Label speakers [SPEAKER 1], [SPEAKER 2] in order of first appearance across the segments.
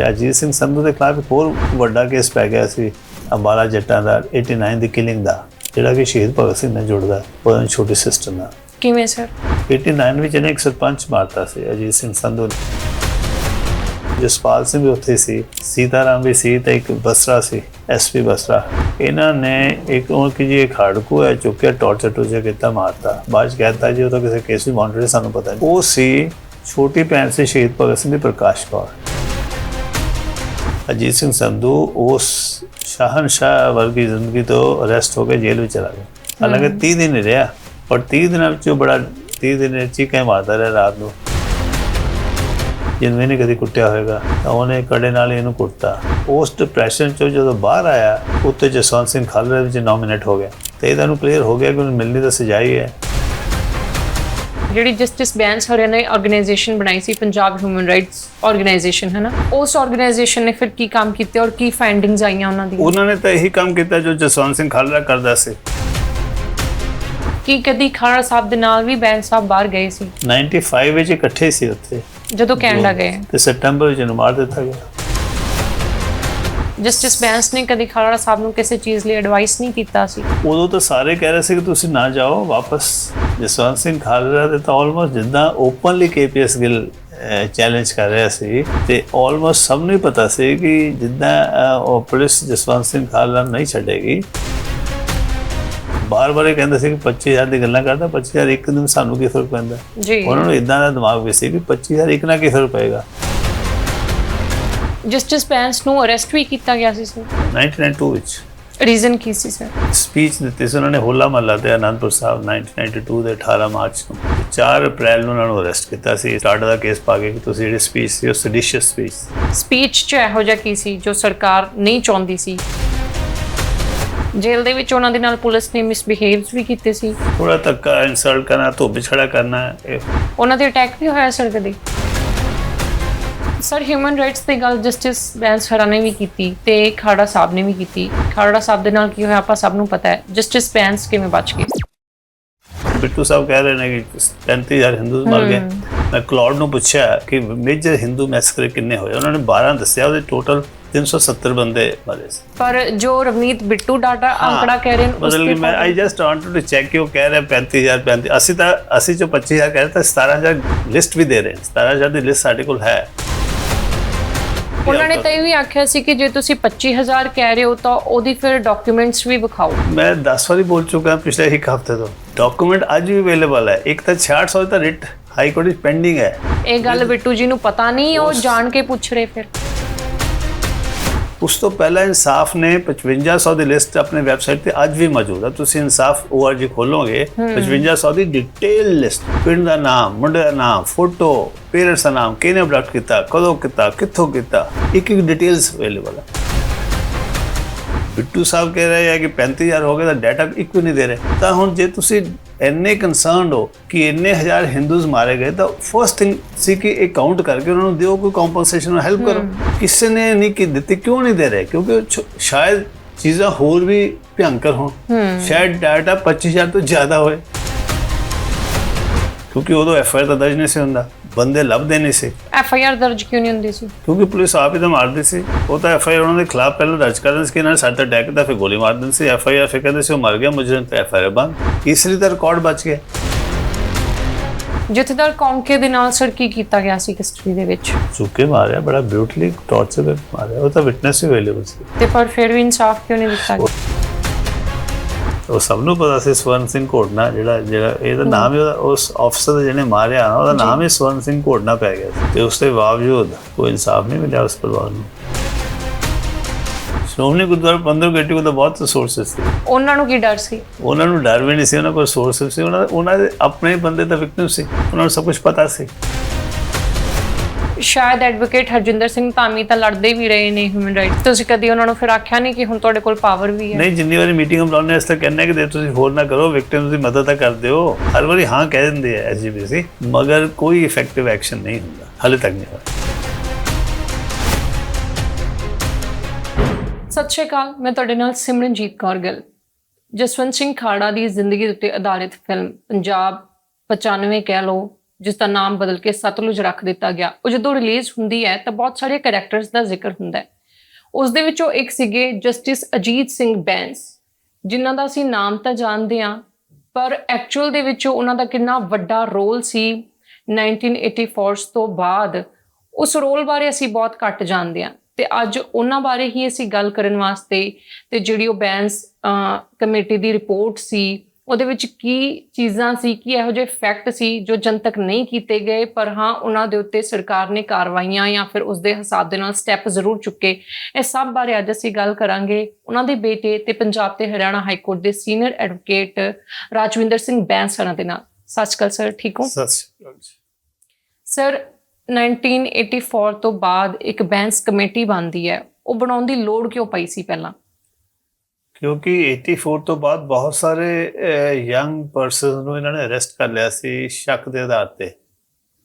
[SPEAKER 1] ਅਜੀਤ ਸਿੰਘ ਸੰਧੂ ਦੇ ਖਿਲਾਫ ਇੱਕ ਹੋਰ ਵੱਡਾ ਕੇਸ ਪੈ ਗਿਆ ਸੀ ਅੰਬਾਲਾ ਜੱਟਾਂ ਦਾ 89 ਦੀ ਕਿਲਿੰਗ ਦਾ, ਜਿਹੜਾ ਕਿ ਸ਼ਹੀਦ ਭਗਤ ਸਿੰਘ ਨਾਲ ਜੁੜਦਾ ਉਹਨਾਂ ਦੀ ਛੋਟੀ ਸਿਸਟਰ ਨਾਲ।
[SPEAKER 2] ਕਿਵੇਂ ਸਰ?
[SPEAKER 1] 89 ਵਿੱਚ ਇਹਨੇ ਇੱਕ ਸਰਪੰਚ ਮਾਰਤਾ ਸੀ ਅਜੀਤ ਸਿੰਘ ਸੰਧੂ ਨੇ। ਜਸਪਾਲ ਸਿੰਘ ਵੀ ਉੱਥੇ ਸੀ, ਸੀਤਾਰਾਮ ਵੀ ਸੀ ਤੇ ਇੱਕ ਬਸਰਾ ਸੀ, ਐਸਪੀ ਬਸਰਾ। ਇਹਨਾਂ ਨੇ ਇੱਕ ਉਹ ਕਿ ਜੀ ਖਾੜਕੂ ਹੈ ਚੁੱਕਿਆ, ਟੌਰਚਰ ਕੀਤਾ, ਮਾਰਤਾ। ਬਾਅਦ 'ਚ ਕਹਿਤਾ ਜੀ ਉਹ ਤਾਂ ਕਿਸੇ ਕੇਸ ਵੀ ਮਾਉਂਟਡ, ਸਾਨੂੰ ਪਤਾ ਨਹੀਂ। ਉਹ ਸੀ ਛੋਟੀ ਭੈਣ ਸੀ ਸ਼ਹੀਦ ਭਗਤ ਸਿੰਘ ਦੀ, ਪ੍ਰਕਾਸ਼ ਕੌਰ। ਅਜੀਤ ਸਿੰਘ ਸੰਧੂ ਉਸ ਸ਼ਾਹਨਸ਼ਾਹ ਵਰਗੀ ਜ਼ਿੰਦਗੀ ਤੋਂ ਅਰੈਸਟ ਹੋ ਕੇ ਜੇਲ੍ਹ ਵਿੱਚ ਚਲਾ ਗਿਆ। ਹਾਲਾਂਕਿ 30 ਦਿਨ ਹੀ ਰਿਹਾ, ਪਰ 30 ਦਿਨਾਂ ਵਿੱਚ ਬੜਾ 30 ਦਿਨ ਚੀਕਾਂ ਮਾਰਦਾ ਰਿਹਾ ਰਾਤ ਨੂੰ। ਜਿਵੇਂ ਨਹੀਂ ਕਦੀ ਕੁੱਟਿਆ ਹੋਏਗਾ ਤਾਂ ਉਹਨੇ ਕੜੇ ਨਾਲ ਹੀ ਇਹਨੂੰ ਕੁੱਟਤਾ। ਉਸ ਡਿਪਰੈਸ਼ਨ 'ਚੋਂ ਜਦੋਂ ਬਾਹਰ ਆਇਆ, ਉੱਤੇ ਜਸਵੰਤ ਸਿੰਘ ਖਾਲੜਾ ਵਿੱਚ ਨੋਮੀਨੇਟ ਹੋ ਗਿਆ ਤੇ ਇਹਦਾ ਨੂੰ ਕਲੀਅਰ ਹੋ ਗਿਆ ਕਿ ਉਹਨੂੰ ਮਿਲਣੀ ਤਾਂ ਸਜ਼ਾ ਹੀ ਹੈ।
[SPEAKER 2] ਜਿਹੜੀ ਜਸਟਿਸ ਬੈਂਸ ਹਰਿਆਣਾ ਨੇ ਆਰਗੇਨਾਈਜੇਸ਼ਨ ਬਣਾਈ ਸੀ, ਪੰਜਾਬ ਹਿਊਮਨ ਰਾਈਟਸ ਆਰਗੇਨਾਈਜੇਸ਼ਨ, ਹੈ ਨਾ, ਉਸ ਆਰਗੇਨਾਈਜੇਸ਼ਨ ਨੇ ਫਿਰ ਕੀ ਕੰਮ ਕੀਤੇ ਔਰ ਕੀ ਫਾਈਂਡਿੰਗਸ ਆਈਆਂ ਉਹਨਾਂ ਦੀ?
[SPEAKER 1] ਉਹਨਾਂ ਨੇ ਤਾਂ ਇਹੀ ਕੰਮ ਕੀਤਾ ਜੋ ਜਸਵੰਤ ਸਿੰਘ ਖਾਲੜਾ ਕਰਦਾ ਸੀ।
[SPEAKER 2] ਕੀ ਕਦੀ ਖਾਲੜਾ ਸਾਹਿਬ ਦੇ ਨਾਲ ਵੀ ਬੈਂਸ ਸਾਹਿਬ ਬਾਹਰ ਗਏ ਸੀ?
[SPEAKER 1] 95 ਵਿੱਚ ਇਕੱਠੇ ਸੀ ਉੱਥੇ
[SPEAKER 2] ਜਦੋਂ ਕੈਨੇਡਾ ਗਏ
[SPEAKER 1] ਤੇ ਸਤੰਬਰ ਵਿੱਚ ਇਹਨੂੰ ਮਾਰ ਦਿੱਤਾ ਗਿਆ।
[SPEAKER 2] ਜਸਟਿਸ ਬੈਂਸ ਨੇ ਕਦੀ ਖਾਲੜਾ ਸਾਹਿਬ ਨੂੰ ਕਿਸੇ ਚੀਜ਼ ਲਈ ਐਡਵਾਈਸ ਨਹੀਂ ਕੀਤਾ ਸੀ?
[SPEAKER 1] ਉਦੋਂ ਤਾਂ ਸਾਰੇ ਕਹਿ ਰਹੇ ਸੀ ਕਿ ਤੁਸੀਂ ਨਾ ਜਾਓ ਵਾਪਸ। ਜਸਵੰਤ ਸਿੰਘ ਖਾਲੜਾ ਦੇ ਤਾਂ ਆਲਮੋਸਟ ਜਿੱਦਾਂ ਓਪਨਲੀ KPS ਗਿੱਲ ਚੈਲੰਜ ਕਰ ਰਿਹਾ ਸੀ ਤੇ ਆਲਮੋਸਟ ਸਭ ਨੂੰ ਹੀ ਪਤਾ ਸੀ ਕਿ ਜਿੱਦਾਂ ਉਹ ਪੁਲਿਸ ਜਸਵੰਤ ਸਿੰਘ ਖਾਲੜਾ ਨਹੀਂ ਛੱਡੇਗੀ। ਬਾਰ-ਬਾਰ ਇਹ ਕਹਿੰਦਾ ਸੀ ਕਿ 25,000 ਦੀ ਗੱਲਾਂ ਕਰਦਾ, 25,000 ਇੱਕ ਦਿਨ ਸਾਨੂੰ ਕੀ ਫਰਕ ਪੈਂਦਾ ਜੀ। ਉਹਨਾਂ ਨੂੰ ਇਦਾਂ ਦਾ ਦਿਮਾਗ ਵੀ ਸੀ ਕਿ 25,000 ਇੱਕ ਨਾਲ ਕੀ ਫਰਕ ਪਏਗਾ।
[SPEAKER 2] ਜਸਟਿਸ ਬੈਂਸ ਨੂੰ ਅਰੈਸਟ ਵੀ ਕੀਤਾ ਗਿਆ ਸੀ ਸਰ
[SPEAKER 1] 1992 ਵਿੱਚ।
[SPEAKER 2] ਰੀਜ਼ਨ ਕੀ ਸੀ ਸਰ?
[SPEAKER 1] ਸਪੀਚ ਦਿੱਤੀ ਸੀ ਉਹਨਾਂ ਨੇ ਹੋਲਾ ਮਹੱਲਾ ਤੇ ਅਨੰਦਪੁਰ ਸਾਹਿਬ 1992 ਦੇ 18 ਮਾਰਚ ਨੂੰ। 4 ਅਪ੍ਰੈਲ ਨੂੰ ਉਹਨਾਂ ਨੂੰ ਅਰੈਸਟ ਕੀਤਾ ਸੀ, ਸਟਾਰਟ ਦਾ ਕੇਸ ਪਾ ਕੇ ਕਿ ਤੁਸੀਂ ਜਿਹੜੀ ਸਪੀਚ ਸੀ ਉਹ ਸੈਡੀਸ਼ੀਅਸ
[SPEAKER 2] ਸਪੀਚ 'ਚ ਇਹੋ ਜਿਹਾ ਕੀ ਸੀ ਜੋ ਸਰਕਾਰ ਨਹੀਂ ਚਾਹੁੰਦੀ ਸੀ? ਜੇਲ੍ਹ ਦੇ ਵਿੱਚ ਉਹਨਾਂ ਦੇ ਨਾਲ ਪੁਲਿਸ ਨੇ ਮਿਸਬਿਹੇਵਸ ਵੀ ਕੀਤੇ ਸੀ,
[SPEAKER 1] ਥੋੜਾ ਧੱਕਾ, ਇਨਸਲਟ ਕਰਨਾ, ਧੋਬੀ ਛੜਾ ਕਰਨਾ।
[SPEAKER 2] ਉਹਨਾਂ ਤੇ ਅਟੈਕ ਵੀ ਹੋਇਆ ਸਰ ਕਦੇ? ਸਰ ਹਿਊਮਨ ਰਾਈਟਸ ਦੀ ਗੱਲ ਜਸਟਿਸ ਬੈਂਸ ਹਰਿਆਣਾ ਨੇ ਵੀ ਕੀਤੀ ਤੇ ਖਾਲੜਾ ਸਾਹਿਬ ਨੇ ਵੀ ਕੀਤੀ। ਖਾਲੜਾ ਸਾਹਿਬ ਦੇ ਨਾਲ ਕੀ ਹੋਇਆ ਆਪਾਂ ਸਭ ਨੂੰ ਪਤਾ ਹੈ। ਜਸਟਿਸ ਬੈਂਸ ਕਿਵੇਂ ਬਚ ਗਏ?
[SPEAKER 1] ਬਿੱਟੂ ਸਾਹਿਬ ਕਹਿ ਰਹੇ ਨੇ ਕਿ 35,000 ਹਿੰਦੂ ਮਰ ਗਏ। ਮੈਂ ਕਲੌਡ ਨੂੰ ਪੁੱਛਿਆ ਕਿ ਮੇਜਰ ਹਿੰਦੂ ਮੈਸਕਰ ਕਿੰਨੇ ਹੋਏ, ਉਹਨਾਂ ਨੇ 12 ਦੱਸਿਆ, ਉਹਦੇ ਟੋਟਲ 370 ਬੰਦੇ ਮਰੇ ਸੀ। ਪਰ
[SPEAKER 2] ਜੋ ਰਵਨੀਤ ਬਿੱਟੂ ਡਾਟਾ ਅੰਕੜਾ ਕਹਿ ਰਹੇ ਨੇ
[SPEAKER 1] ਬਦਲ ਗਈ। ਮੈਂ I just wanted to check ਕਿ ਉਹ ਕਹਿ ਰਹੇ 35,000 ਅਸੀਂ ਜੋ 25,000 ਕਹਿ ਰਹੇ ਤਾਂ 17,000 ਲਿਸਟ ਵੀ ਦੇ ਰਹੇ। 17,000 ਦੀ ਲਿਸਟ ਸਾਡੇ ਕੋਲ ਹੈ।
[SPEAKER 2] ਉਹਨਾਂ ਨੇ ਤਾਂ ਇਹ ਵੀ ਆਖਿਆ ਸੀ ਕਿ ਜੇ ਤੁਸੀਂ 25,000 ਕਹਿ ਰਹੇ ਹੋ ਤਾਂ ਉਹਦੀ ਫਿਰ ਡਾਕੂਮੈਂਟਸ ਵੀ ਵਿਖਾਓ।
[SPEAKER 1] ਮੈਂ 10 ਵਾਰੀ ਬੋਲ ਚੁੱਕਾ ਪਿਛਲੇ ਇੱਕ ਹਫ਼ਤੇ ਤੋਂ। ਡਾਕੂਮੈਂਟ ਅੱਜ ਵੀ ਅਵੇਲੇਬਲ ਹੈ। ਇੱਕ ਤਾਂ 6600 ਦਾ ਰਿਟ ਹਾਈ ਕੋਰਟ ਵਿੱਚ ਪੈਂਡਿੰਗ ਹੈ। ਇਹ
[SPEAKER 2] ਗੱਲ ਬਿੱਟੂ ਜੀ ਨੂੰ ਪਤਾ ਨਹੀਂ, ਉਹ ਜਾਣ ਕੇ ਪੁੱਛ ਰਹੇ ਫਿਰ।
[SPEAKER 1] ਉਸ ਤੋਂ ਪਹਿਲਾਂ ਇਨਸਾਫ ਨੇ 5500 ਦੀ ਲਿਸਟ ਆਪਣੇ ਵੈਬਸਾਈਟ ਤੇ ਅੱਜ ਵੀ ਮੌਜੂਦ ਹੈ। ਤੁਸੀਂ insaf.org ਖੋਲੋਗੇ, 5500 ਦੀ ਡਿਟੇਲ ਲਿਸਟ, ਪਿੰਡ ਦਾ ਨਾਮ, ਮੁੰਡੇ ਦਾ ਨਾਮ, ਫੋਟੋ, ਪੇਰੈਂਟਸ ਦਾ ਨਾਮ, ਕਿਹਨੇ ਅਬਡਕਟ ਕੀਤਾ, ਕਦੋਂ ਕੀਤਾ, ਕਿੱਥੋਂ ਕੀਤਾ, ਇੱਕ ਡਿਟੇਲਸ ਅਵੇਲੇਬਲ ਹੈ। ਬਿੱਟੂ ਸਾਹਿਬ ਕਹਿ ਰਹੇ ਹੈ ਕਿ 35,000 ਹੋ ਗਏ ਤਾਂ ਡਾਟਾ ਇੱਕ ਵੀ ਨਹੀਂ ਦੇ ਰਹੇ। ਤਾਂ ਹੁਣ ਜੇ ਤੁਸੀਂ ਇੰਨੇ ਕੰਸਰਨਡ ਹੋ ਕਿ ਇੰਨੇ ਹਜ਼ਾਰ ਹਿੰਦੂਜ਼ ਮਾਰੇ ਗਏ ਤਾਂ ਫਸਟ ਥਿੰਗ ਸੀ ਕਿ ਇਹ ਕਾਊਂਟ ਕਰਕੇ ਉਹਨਾਂ ਨੂੰ ਦਿਓ, ਕੋਈ ਕੰਪਨਸੇਸ਼ਨ ਹੈਲਪ ਕਰੋ। ਕਿਸੇ ਨੇ ਨਹੀਂ ਕੀ ਦਿੱਤੀ, ਕਿਉਂ ਨਹੀਂ ਦੇ ਰਹੇ? ਕਿਉਂਕਿ ਸ਼ਾਇਦ ਚੀਜ਼ਾਂ ਹੋਰ ਵੀ ਭਿਅੰਕਰ ਹੋਣ, ਸ਼ਾਇਦ ਡਾਟਾ 25,000 ਤੋਂ ਜ਼ਿਆਦਾ ਹੋਏ। ਕਿਉਂਕਿ ਉਦੋਂ FIR ਤਾਂ ਦਰਜ ਨਹੀਂ ਸੀ ਹੁੰਦਾ, ਬੰਦੇ ਲੱਭਦੇ ਨਹੀਂ ਸੀ।
[SPEAKER 2] FIR ਦਰਜ ਕਿਉਂ ਨਹੀਂ ਹੁੰਦੀ ਸੀ?
[SPEAKER 1] ਕਿਉਂਕਿ ਪੁਲਿਸ ਆਪ ਹੀ ਤਾਂ ਮਾਰਦੀ ਸੀ। ਉਹ ਤਾਂ FIR ਉਹਨਾਂ ਦੇ ਖਿਲਾਫ ਪਹਿਲਾਂ ਦਰਜ ਕਰ ਦਿੰਦੇ ਸੀ ਕਿ ਇਹਨਾਂ ਨੇ ਸਾਡੇ ਅਟੈਕ ਦਾ, ਫਿਰ ਗੋਲੀ ਮਾਰ ਦਿੰਦੇ ਸੀ। FIR ਫਿਰ ਕਹਿੰਦੇ ਸੀ ਉਹ ਮਰ ਗਿਆ, ਮੁਜਰਮ ਤੇ FIR ਬੰਦ। ਇਸ ਲਈ ਤਾਂ ਰਿਕਾਰਡ ਬਚ ਗਿਆ।
[SPEAKER 2] ਜਥੇਦਾਰ ਕੌਂਕੇ ਦੇ ਨਾਲ ਸਰ ਕੀ ਕੀਤਾ ਗਿਆ ਸੀ ਕਸਟਡੀ ਦੇ ਵਿੱਚ?
[SPEAKER 1] ਚੁੱਕੇ ਮਾਰਿਆ, ਬੜਾ ਬਿਊਟੀਫੁਲੀ ਟੌਰਚਰ ਮਾਰਿਆ। ਉਹ ਤਾਂ ਵਿਟਨੈਸ ਵੀ ਅਵੇਲੇਬਲ ਸੀ।
[SPEAKER 2] ਤੇ ਪਰ ਫਿਰ ਵੀ ਇਨਸਾਫ ਕਿਉਂ ਨਹੀਂ ਦਿੱਤਾ ਗਿਆ?
[SPEAKER 1] ਉਹ ਸਭ ਨੂੰ ਪਤਾ ਸੀ ਸਵਰਨ ਸਿੰਘ ਘੋਟਨਾ ਜਿਹੜਾ ਇਹਦਾ ਨਾਮ ਹੀ ਉਸ ਆਫਿਸਰ ਦੇ ਜਿਹਨੇ ਮਾਰਿਆ ਉਹਦਾ ਨਾਮ ਹੀ ਸਵਰਨ ਸਿੰਘ ਘੋਟਨਾ ਪੈ ਗਿਆ ਸੀ। ਤੇ ਉਸ ਦੇ ਬਾਵਜੂਦ ਕੋਈ ਇਨਸਾਫ ਨਹੀਂ ਮਿਲਿਆ ਉਸ ਪਰਿਵਾਰ ਨੂੰ। ਸ਼੍ਰੋਮਣੀ ਗੁਰਦੁਆਰਾ ਪ੍ਰਬੰਧਕ ਕਮੇਟੀ ਕੋਲ ਤਾਂ ਬਹੁਤ ਰਿਸੋਰਸਿਸ ਸੀ। ਉਹਨਾਂ ਨੂੰ ਕੀ ਡਰ ਸੀ? ਉਹਨਾਂ ਨੂੰ ਡਰ ਵੀ ਨਹੀਂ ਸੀ, ਉਹਨਾਂ ਕੋਲ ਰਿਸੋਰਸਿਸ ਸੀ। ਉਹਨਾਂ ਦੇ ਆਪਣੇ ਬੰਦੇ ਤਾਂ ਵਿਕਟਿਮ ਸੀ, ਉਹਨਾਂ ਨੂੰ ਸਭ ਕੁਝ ਪਤਾ ਸੀ। ਸ਼ਾਇਦ ਐਡਵੋਕੇਟ ਹਰਜਿੰਦਰ ਸਿੰਘ ਧਾਮੀ ਤਾਂ ਲੜਦੇ ਵੀ ਰਹੇ ਨੇ ਹਿਊਮਨ ਰਾਈਟਸ। ਤੁਸੀਂ ਕਦੀ ਉਹਨਾਂ ਨੂੰ ਫਿਰ ਆਖਿਆ ਨਹੀਂ ਕਿ ਹੁਣ ਤੁਹਾਡੇ ਕੋਲ ਪਾਵਰ ਵੀ ਹੈ? ਨਹੀਂ, ਜਿੰਨੀ ਵਾਰੀ ਮੀਟਿੰਗ ਬੁਲਾਉਂਦੇ ਇਸ ਤਰ੍ਹਾਂ ਕਹਿੰਦੇ ਕਿ ਤੁਸੀਂ ਹੋਰ ਨਾ ਕਰੋ, ਵਿਕਟਿਮਸ ਦੀ ਮਦਦ ਤਾਂ ਕਰ ਦਿਓ। ਹਰ ਵਾਰੀ ਹਾਂ ਕਹਿ ਦਿੰਦੇ ਆ SGPC, ਮਗਰ ਕੋਈ ਇਫੈਕਟਿਵ ਐਕਸ਼ਨ ਨਹੀਂ ਹੁੰਦਾ, ਹਾਲੇ ਤੱਕ ਨਹੀਂ ਹੋਇਆ।
[SPEAKER 2] ਸਤਿ ਸ਼੍ਰੀ ਅਕਾਲ, ਮੈਂ ਤੁਹਾਡੇ ਨਾਲ ਸਿਮਰਨਜੀਤ ਕੌਰ ਗਿੱਲ। ਜਸਵੰਤ ਸਿੰਘ ਖਾਲੜਾ ਦੀ ਜ਼ਿੰਦਗੀ ਉੱਤੇ ਆਧਾਰਿਤ ਫਿਲਮ ਪੰਜਾਬ 95 ਕਹਿ ਲਓ ਜਿਸ ਦਾ ਨਾਮ ਬਦਲ ਕੇ ਸਤਲੁਜ ਰੱਖ ਦਿੱਤਾ ਗਿਆ, ਉਹ ਜਦੋਂ ਰਿਲੀਜ਼ ਹੁੰਦੀ ਹੈ ਤਾਂ ਬਹੁਤ ਸਾਰੇ ਕੈਰੈਕਟਰਸ ਦਾ ਜ਼ਿਕਰ ਹੁੰਦਾ ਹੈ। ਉਸ ਦੇ ਵਿੱਚੋਂ ਇੱਕ ਸੀਗੇ ਜਸਟਿਸ ਅਜੀਤ ਸਿੰਘ ਬੈਂਸ, ਜਿਨ੍ਹਾਂ ਦਾ ਅਸੀਂ ਨਾਮ ਤਾਂ ਜਾਣਦੇ ਹਾਂ, ਪਰ ਐਕਚੁਅਲ ਦੇ ਵਿੱਚ ਉਹਨਾਂ ਦਾ ਕਿੰਨਾ ਵੱਡਾ ਰੋਲ ਸੀ 1984 ਤੋਂ ਬਾਅਦ, ਉਸ ਰੋਲ ਬਾਰੇ ਅਸੀਂ ਬਹੁਤ ਘੱਟ ਜਾਣਦੇ ਹਾਂ। ਤੇ ਅੱਜ ਉਹਨਾਂ ਬਾਰੇ ਹੀ ਅਸੀਂ ਗੱਲ ਕਰਨ ਵਾਸਤੇ, ਤੇ ਜਿਹੜੀ ਉਹ ਬੈਂਸ ਕਮੇਟੀ ਦੀ ਰਿਪੋਰਟ ਸੀ ਉਹਦੇ ਵਿੱਚ ਕੀ ਚੀਜ਼ਾਂ ਸੀ, ਕੀ ਇਹੋ ਜਿਹੇ ਫੈਕਟ ਸੀ ਜੋ ਜਨਤਕ ਨਹੀਂ ਕੀਤੇ ਗਏ, ਪਰ ਹਾਂ ਉਹਨਾਂ ਦੇ ਉੱਤੇ ਸਰਕਾਰ ਨੇ ਕਾਰਵਾਈਆਂ ਜਾਂ ਫਿਰ ਉਸ ਦੇ ਹਿਸਾਬ ਦੇ ਨਾਲ ਸਟੈਪ ਜ਼ਰੂਰ ਚੁੱਕੇ, ਇਹ ਸਭ ਬਾਰੇ ਅੱਜ ਅਸੀਂ ਗੱਲ ਕਰਾਂਗੇ ਉਹਨਾਂ ਦੇ ਬੇਟੇ ਤੇ ਪੰਜਾਬ ਤੇ ਹਰਿਆਣਾ ਹਾਈ ਕੋਰਟ ਦੇ ਸੀਨੀਅਰ ਐਡਵੋਕੇਟ ਰਾਜਵਿੰਦਰ ਸਿੰਘ ਬੈਂਸ ਸਰਾਂ ਦੇ ਨਾਲ। ਸਤਿ ਸ਼੍ਰੀ ਅਕਾਲ ਸਰ, ਠੀਕ ਹੋ?
[SPEAKER 1] ਸਤਿ ਸ਼੍ਰੀ ਅਕਾਲ ਜੀ।
[SPEAKER 2] ਸਰ 1984 ਤੋਂ ਬਾਅਦ ਇੱਕ ਬੈਂਸ ਕਮੇਟੀ ਬਣਦੀ ਹੈ, ਉਹ ਬਣਾਉਣ ਦੀ ਲੋੜ ਕਿਉਂ ਪਈ ਸੀ ਪਹਿਲਾਂ?
[SPEAKER 1] ਕਿਉਂਕਿ 84 ਤੋਂ ਬਾਅਦ ਬਹੁਤ ਸਾਰੇ ਯੰਗ ਪਰਸਨ ਨੂੰ ਇਹਨਾਂ ਨੇ ਅਰੈਸਟ ਕਰ ਲਿਆ ਸੀ ਸ਼ੱਕ ਦੇ ਆਧਾਰ ਤੇ,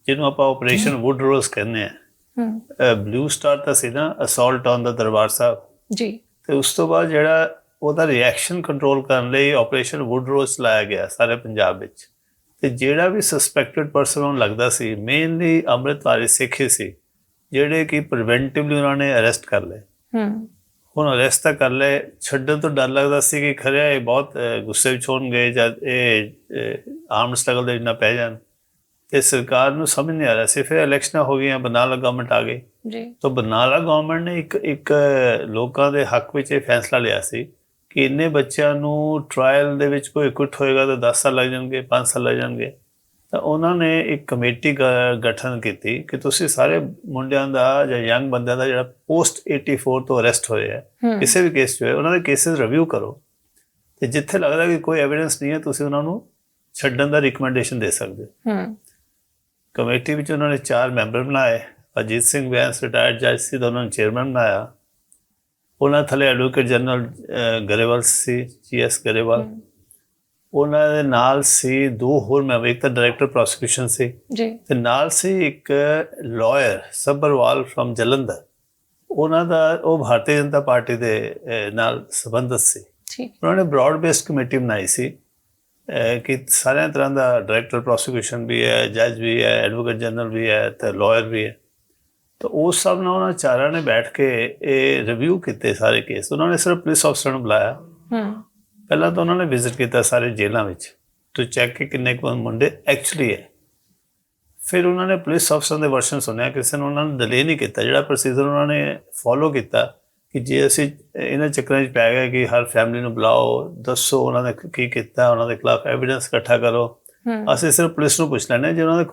[SPEAKER 1] ਜਿਹਨੂੰ ਆਪਾਂ ਆਪਰੇਸ਼ਨ ਵੁੱਡਰੋਜ਼ ਕਹਿੰਦੇ ਆ। ਬਲੂ ਸਟਾਰ ਤਾਂ ਸੀ ਨਾ, assault on the Darbar Sahib
[SPEAKER 2] ji, ਤੇ
[SPEAKER 1] ਉਸ ਤੋਂ ਬਾਅਦ ਜਿਹੜਾ ਉਹਦਾ ਰਿਐਕਸ਼ਨ ਕੰਟਰੋਲ ਕਰਨ ਲਈ ਆਪਰੇਸ਼ਨ ਵੁੱਡਰੋਜ਼ ਲਾਇਆ ਗਿਆ ਸਾਰੇ ਪੰਜਾਬ ਵਿੱਚ। ਤੇ ਜਿਹੜਾ ਵੀ ਸਸਪੈਕਟਡ ਪਰਸਨ ਉਹਨੂੰ ਲੱਗਦਾ ਸੀ, ਮੇਨਲੀ ਅੰਮ੍ਰਿਤਧਾਰੀ ਸਿੱਖ ਹੀ ਸੀ, ਜਿਹੜੇ ਕਿ ਪ੍ਰੀਵੈਂਟਿਵਲੀ ਉਹਨਾਂ ਨੇ ਅਰੈਸਟ ਕਰ ਲਏ। ਹੁਣ ਅਰੈਸਟ ਤਾਂ ਕਰ ਲਏ, ਛੱਡਣ ਤੋਂ ਡਰ ਲੱਗਦਾ ਸੀ ਕਿ ਖਰਿਆ ਇਹ ਬਹੁਤ ਗੁੱਸੇ ਵਿੱਚ ਹੋਣਗੇ ਜਦ ਇਹ ਆਰਮ ਸਟਰਗਲ ਦੇ ਇੰਨਾ ਪੈ ਜਾਣ, ਤੇ ਸਰਕਾਰ ਨੂੰ ਸਮਝ ਨਹੀਂ ਆ ਰਿਹਾ ਸੀ। ਫਿਰ ਇਲੈਕਸ਼ਨਾਂ ਹੋ ਗਈਆਂ, ਬਰਨਾਲਾ ਗਵਰਨਮੈਂਟ ਆ ਗਈ ਜੀ, ਤਾਂ ਬਰਨਾਲਾ ਗਵਰਨਮੈਂਟ ਨੇ ਇੱਕ ਲੋਕਾਂ ਦੇ ਹੱਕ ਵਿੱਚ ਇਹ ਫੈਸਲਾ ਲਿਆ ਸੀ ਕਿ ਇੰਨੇ ਬੱਚਿਆਂ ਨੂੰ ਟਰਾਇਲ ਦੇ ਵਿੱਚ ਕੋਈ ਇਕੁੱਟ ਹੋਏਗਾ ਤਾਂ 10 ਸਾਲ ਲੱਗ ਜਾਣਗੇ, 5 ਸਾਲ ਲੱਗ ਜਾਣਗੇ। ਤਾਂ ਉਹਨਾਂ ਨੇ ਇੱਕ ਕਮੇਟੀ ਗਠਨ ਕੀਤੀ ਕਿ ਤੁਸੀਂ ਸਾਰੇ ਮੁੰਡਿਆਂ ਦਾ ਜਾਂ ਯੰਗ ਬੰਦਿਆਂ ਦਾ ਜਿਹੜਾ ਪੋਸਟ 84 ਤੋਂ ਅਰੈਸਟ ਹੋਏ ਹੈ, ਕਿਸੇ ਵੀ ਕੇਸ 'ਚ ਹੋਏ, ਉਹਨਾਂ ਦੇ ਕੇਸਿਸ ਰਿਵਿਊ ਕਰੋ, ਤੇ ਜਿੱਥੇ ਲੱਗਦਾ ਕਿ ਕੋਈ ਐਵੀਡੈਂਸ ਨਹੀਂ ਹੈ ਤੁਸੀਂ ਉਹਨਾਂ ਨੂੰ ਛੱਡਣ ਦਾ ਰਿਕਮੈਂਡੇਸ਼ਨ ਦੇ ਸਕਦੇ ਹੋ। ਕਮੇਟੀ ਵਿੱਚ ਉਹਨਾਂ ਨੇ 4 ਮੈਂਬਰ ਬਣਾਏ। ਅਜੀਤ ਸਿੰਘ ਬੈਂਸ ਰਿਟਾਇਰਡ ਜੱਜ ਸੀ ਤਾਂ ਉਹਨਾਂ ਨੂੰ ਚੇਅਰਮੈਨ ਬਣਾਇਆ। ਉਹਨਾਂ ਥੱਲੇ ਐਡਵੋਕੇਟ ਜਨਰਲ ਗਰੇਵਾਲ ਸੀ, GS ਗਰੇਵਾਲ। ਉਹਨਾਂ ਦੇ ਨਾਲ ਸੀ 2 ਹੋਰ ਮੈਂਬਰ, ਇੱਕ ਤਾਂ ਡਾਇਰੈਕਟਰ ਪ੍ਰੋਸੀਕਿਊਸ਼ਨ ਸੀ ਜੀ, ਤੇ ਨਾਲ ਸੀ ਇੱਕ ਲਾਇਰ ਸਬਰਵਾਲ ਫਰਮ ਜਲੰਧਰ। ਉਹਨਾਂ ਦਾ ਉਹ ਭਾਰਤੀ ਜਨਤਾ ਪਾਰਟੀ ਦੇ ਨਾਲ ਸੰਬੰਧਿਤ ਸੀ। ਉਹਨਾਂ ਨੇ ਬ੍ਰੌਡ ਬੇਸਡ ਕਮੇਟੀ ਬਣਾਈ ਸੀ ਕਿ ਸਾਰਿਆਂ ਤਰ੍ਹਾਂ ਦਾ ਡਾਇਰੈਕਟਰ ਪ੍ਰੋਸੀਕਿਊਸ਼ਨ ਵੀ ਹੈ, ਜੱਜ ਵੀ ਹੈ, ਐਡਵੋਕੇਟ ਜਨਰਲ ਵੀ ਹੈ ਤੇ ਲਾਇਰ ਵੀ ਹੈ। ਤਾਂ ਉਸ ਸਭ ਨਾਲ ਉਹਨਾਂ ਚਾਰਾਂ ਨੇ ਬੈਠ ਕੇ ਇਹ ਰਿਵਿਊ ਕੀਤੇ ਸਾਰੇ ਕੇਸ। ਉਹਨਾਂ ਨੇ ਸਿਰਫ ਪੁਲਿਸ ਅਫਸਰ ਨੂੰ ਬੁਲਾਇਆ। ਪਹਿਲਾਂ ਤਾਂ ਉਹਨਾਂ ਨੇ ਵਿਜ਼ਿਟ ਕੀਤਾ ਸਾਰੇ ਜੇਲ੍ਹਾਂ ਵਿੱਚ ਟੂ ਚੈੱਕ ਕਿ ਕਿੰਨੇ ਕੁ ਮੁੰਡੇ ਐਕਚੁਅਲੀ ਹੈ। ਫਿਰ ਉਹਨਾਂ ਨੇ ਪੁਲਿਸ ਅਫਸਰਾਂ ਦੇ ਵਰਸ਼ਨ ਸੁਣਿਆ, ਕਿਸੇ ਨੂੰ ਉਹਨਾਂ ਨੇ ਡਿਲੇ ਨਹੀਂ ਕੀਤਾ। ਜਿਹੜਾ ਪ੍ਰੋਸੀਜਰ ਉਹਨਾਂ ਨੇ ਫੋਲੋ ਕੀਤਾ ਕਿ ਜੇ ਅਸੀਂ ਇਹਨਾਂ ਚੱਕਰਾਂ 'ਚ ਪੈ ਗਏ ਕਿ ਹਰ ਫੈਮਿਲੀ ਨੂੰ ਬੁਲਾਓ, ਦੱਸੋ ਉਹਨਾਂ ਨੇ ਕੀ ਕੀਤਾ, ਉਹਨਾਂ ਦੇ ਖਿਲਾਫ ਐਵੀਡੈਂਸ ਇਕੱਠਾ ਕਰੋ, ਅਸੀਂ ਸਿਰਫ ਪੁਲਿਸ ਨੂੰ ਪੁੱਛ ਲੈਂਦੇ, ਜੇ ਉਹਨਾਂ ਦੇ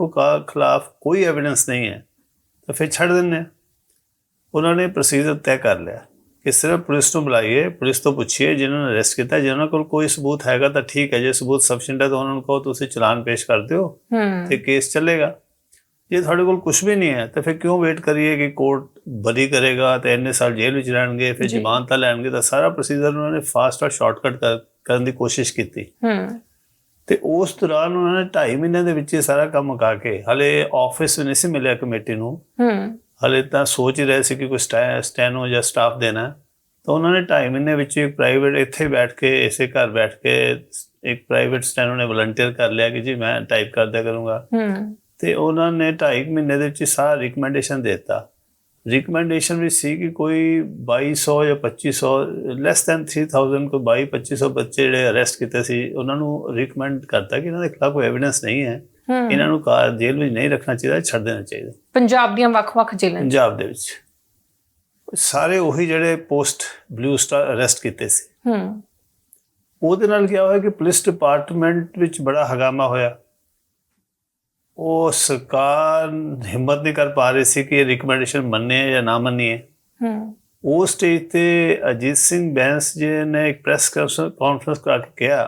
[SPEAKER 1] ਖਿਲਾਫ ਕੋਈ ਐਵੀਡੈਂਸ ਨਹੀਂ ਹੈ ਤਾਂ ਫਿਰ ਛੱਡ ਦਿੰਦੇ ਹਾਂ। ਉਹਨਾਂ ਨੇ ਪ੍ਰੋਸੀਜਰ ਤੈਅ ਕਰ ਲਿਆ ਕਿ ਸਿਰਫ ਪੁਲਿਸ ਨੂੰ ਬੁਲਾਈਏ, ਪੁਲਿਸ ਤੋਂ ਪੁੱਛੀਏ ਜਿਹਨਾਂ ਨੇ ਅਰੈਸਟ ਕੀਤਾ, ਜੇ ਉਹਨਾਂ ਕੋਲ ਕੋਈ ਸਬੂਤ ਹੈਗਾ ਤਾਂ ਠੀਕ ਹੈ, ਜੇ ਸਬੂਤ ਸਫੀਸ਼ੀਐਂਟ ਹੈ ਤਾਂ ਉਹਨਾਂ ਨੂੰ ਕਹੋ ਤੁਸੀਂ ਚਲਾਨ ਪੇਸ਼ ਕਰ ਦਿਓ ਤੇ ਕੇਸ ਚੱਲੇਗਾ। ਜੇ ਤੁਹਾਡੇ ਕੋਲ ਕੁਝ ਵੀ ਨਹੀਂ ਹੈ ਤਾਂ ਫਿਰ ਕਿਉਂ ਵੇਟ ਕਰੀਏ ਕਿ ਕੋਰਟ ਬਰੀ ਕਰੇਗਾ ਤੇ ਇੰਨੇ ਸਾਲ ਜੇਲ੍ਹ ਵਿੱਚ ਰਹਿਣਗੇ, ਫਿਰ ਜ਼ਮਾਨਤਾਂ ਲੈਣਗੇ। ਤਾਂ ਸਾਰਾ ਪ੍ਰੋਸੀਜਰ ਉਹਨਾਂ ਨੇ ਫਾਸਟ ਔਰ ਸ਼ਾਰਟਕਟ ਕਰਨ ਦੀ ਕੋਸ਼ਿਸ਼ ਕੀਤੀ। ਤੇ ਉਸ ਦੌਰਾਨ ਉਹਨਾਂ ਨੇ 2.5 ਮਹੀਨੇ ਦੇ ਵਿੱਚ ਇਹ ਸਾਰਾ ਕੰਮ ਮੁਕਾ ਕੇ, ਹਲੇ ਆਫਿਸ ਨਹੀਂ ਸੀ ਮਿਲਿਆ ਕਮੇਟੀ ਨੂੰ, ਹਲੇ ਤਾਂ ਸੋਚ ਹੀ ਰਹੇ ਸੀ ਕਿ ਕੋਈ ਸਟੈਨੋ ਜਾਂ ਸਟਾਫ ਦੇਣਾ, ਤਾਂ ਉਹਨਾਂ ਨੇ 2.5 ਮਹੀਨੇ ਵਿੱਚ ਇੱਕ ਪ੍ਰਾਈਵੇਟ ਇੱਥੇ ਬੈਠ ਕੇ, ਇਸੇ ਘਰ ਬੈਠ ਕੇ ਇੱਕ ਪ੍ਰਾਈਵੇਟ ਸਟੈਨੋ ਨੇ ਵਲੰਟੀਅਰ ਕਰ ਲਿਆ ਕਿ ਜੀ ਮੈਂ ਟਾਈਪ ਕਰਦਿਆ ਕਰੂੰਗਾ। ਤੇ ਉਹਨਾਂ ਨੇ 2.5 ਮਹੀਨੇ ਦੇ ਵਿੱਚ ਸਾਰਾ ਰਿਕਮੈਂਡੇਸ਼ਨ ਦੇ ਦਿੱਤਾ। ਰਿਕਮੈਂਡੇਸ਼ਨ ਵੀ ਸੀ ਕਿ ਕੋਈ 2200 ਜਾਂ 2500, ਲੈਸ ਦੈਨ 3000, ਕੋਈ 2200-2500 ਬੱਚੇ ਜਿਹੜੇ ਅਰੈਸਟ ਕੀਤੇ ਸੀ, ਉਹਨਾਂ ਨੂੰ ਰਿਕਮੈਂਡ ਕਰਤਾ ਕਿ ਇਹਨਾਂ ਦੇ ਖਿਲਾਫ ਕੋਈ ਐਵੀਡੈਂਸ ਨਹੀਂ ਹੈ, ਇਹਨਾਂ ਨੂੰ ਜੇਲ੍ਹ ਵਿੱਚ ਨਹੀਂ ਰੱਖਣਾ ਚਾਹੀਦਾ, ਛੱਡ ਦੇਣਾ ਚਾਹੀਦਾ। ਪੰਜਾਬ ਦੀਆਂ ਵੱਖ-ਵੱਖ ਜੇਲ੍ਹਾਂ, ਪੰਜਾਬ ਦੇ ਵਿੱਚ ਸਾਰੇ ਉਹੀ ਜਿਹੜੇ ਪੋਸਟ ਬਲੂ ਸਟਾਰ ਅਰੈਸਟ ਕੀਤੇ ਸੀ। ਉਹਦੇ ਨਾਲ ਕੀ ਹੋਇਆ ਕਿ ਪੁਲਿਸ ਡਿਪਾਰਟਮੈਂਟ ਵਿੱਚ ਬੜਾ ਹੰਗਾਮਾ ਹੋਇਆ। ਉਹ ਸਰਕਾਰ ਹਿੰਮਤ ਨਹੀਂ ਕਰ ਪਾ ਰਹੀ ਸੀ ਕਿ ਇਹ ਰਿਕਮੈਂਡੇਸ਼ਨ ਮੰਨੇ ਜਾਂ ਨਾ ਮੰਨੀਏ। ਉਸ ਸਟੇਜ ਤੇ ਅਜੀਤ ਸਿੰਘ ਬੈਂਸ ਜੀ ਨੇ ਇੱਕ ਪ੍ਰੈਸ ਕਾਨਫਰੰਸ ਕਰਾ ਕੇ ਕਿਹਾ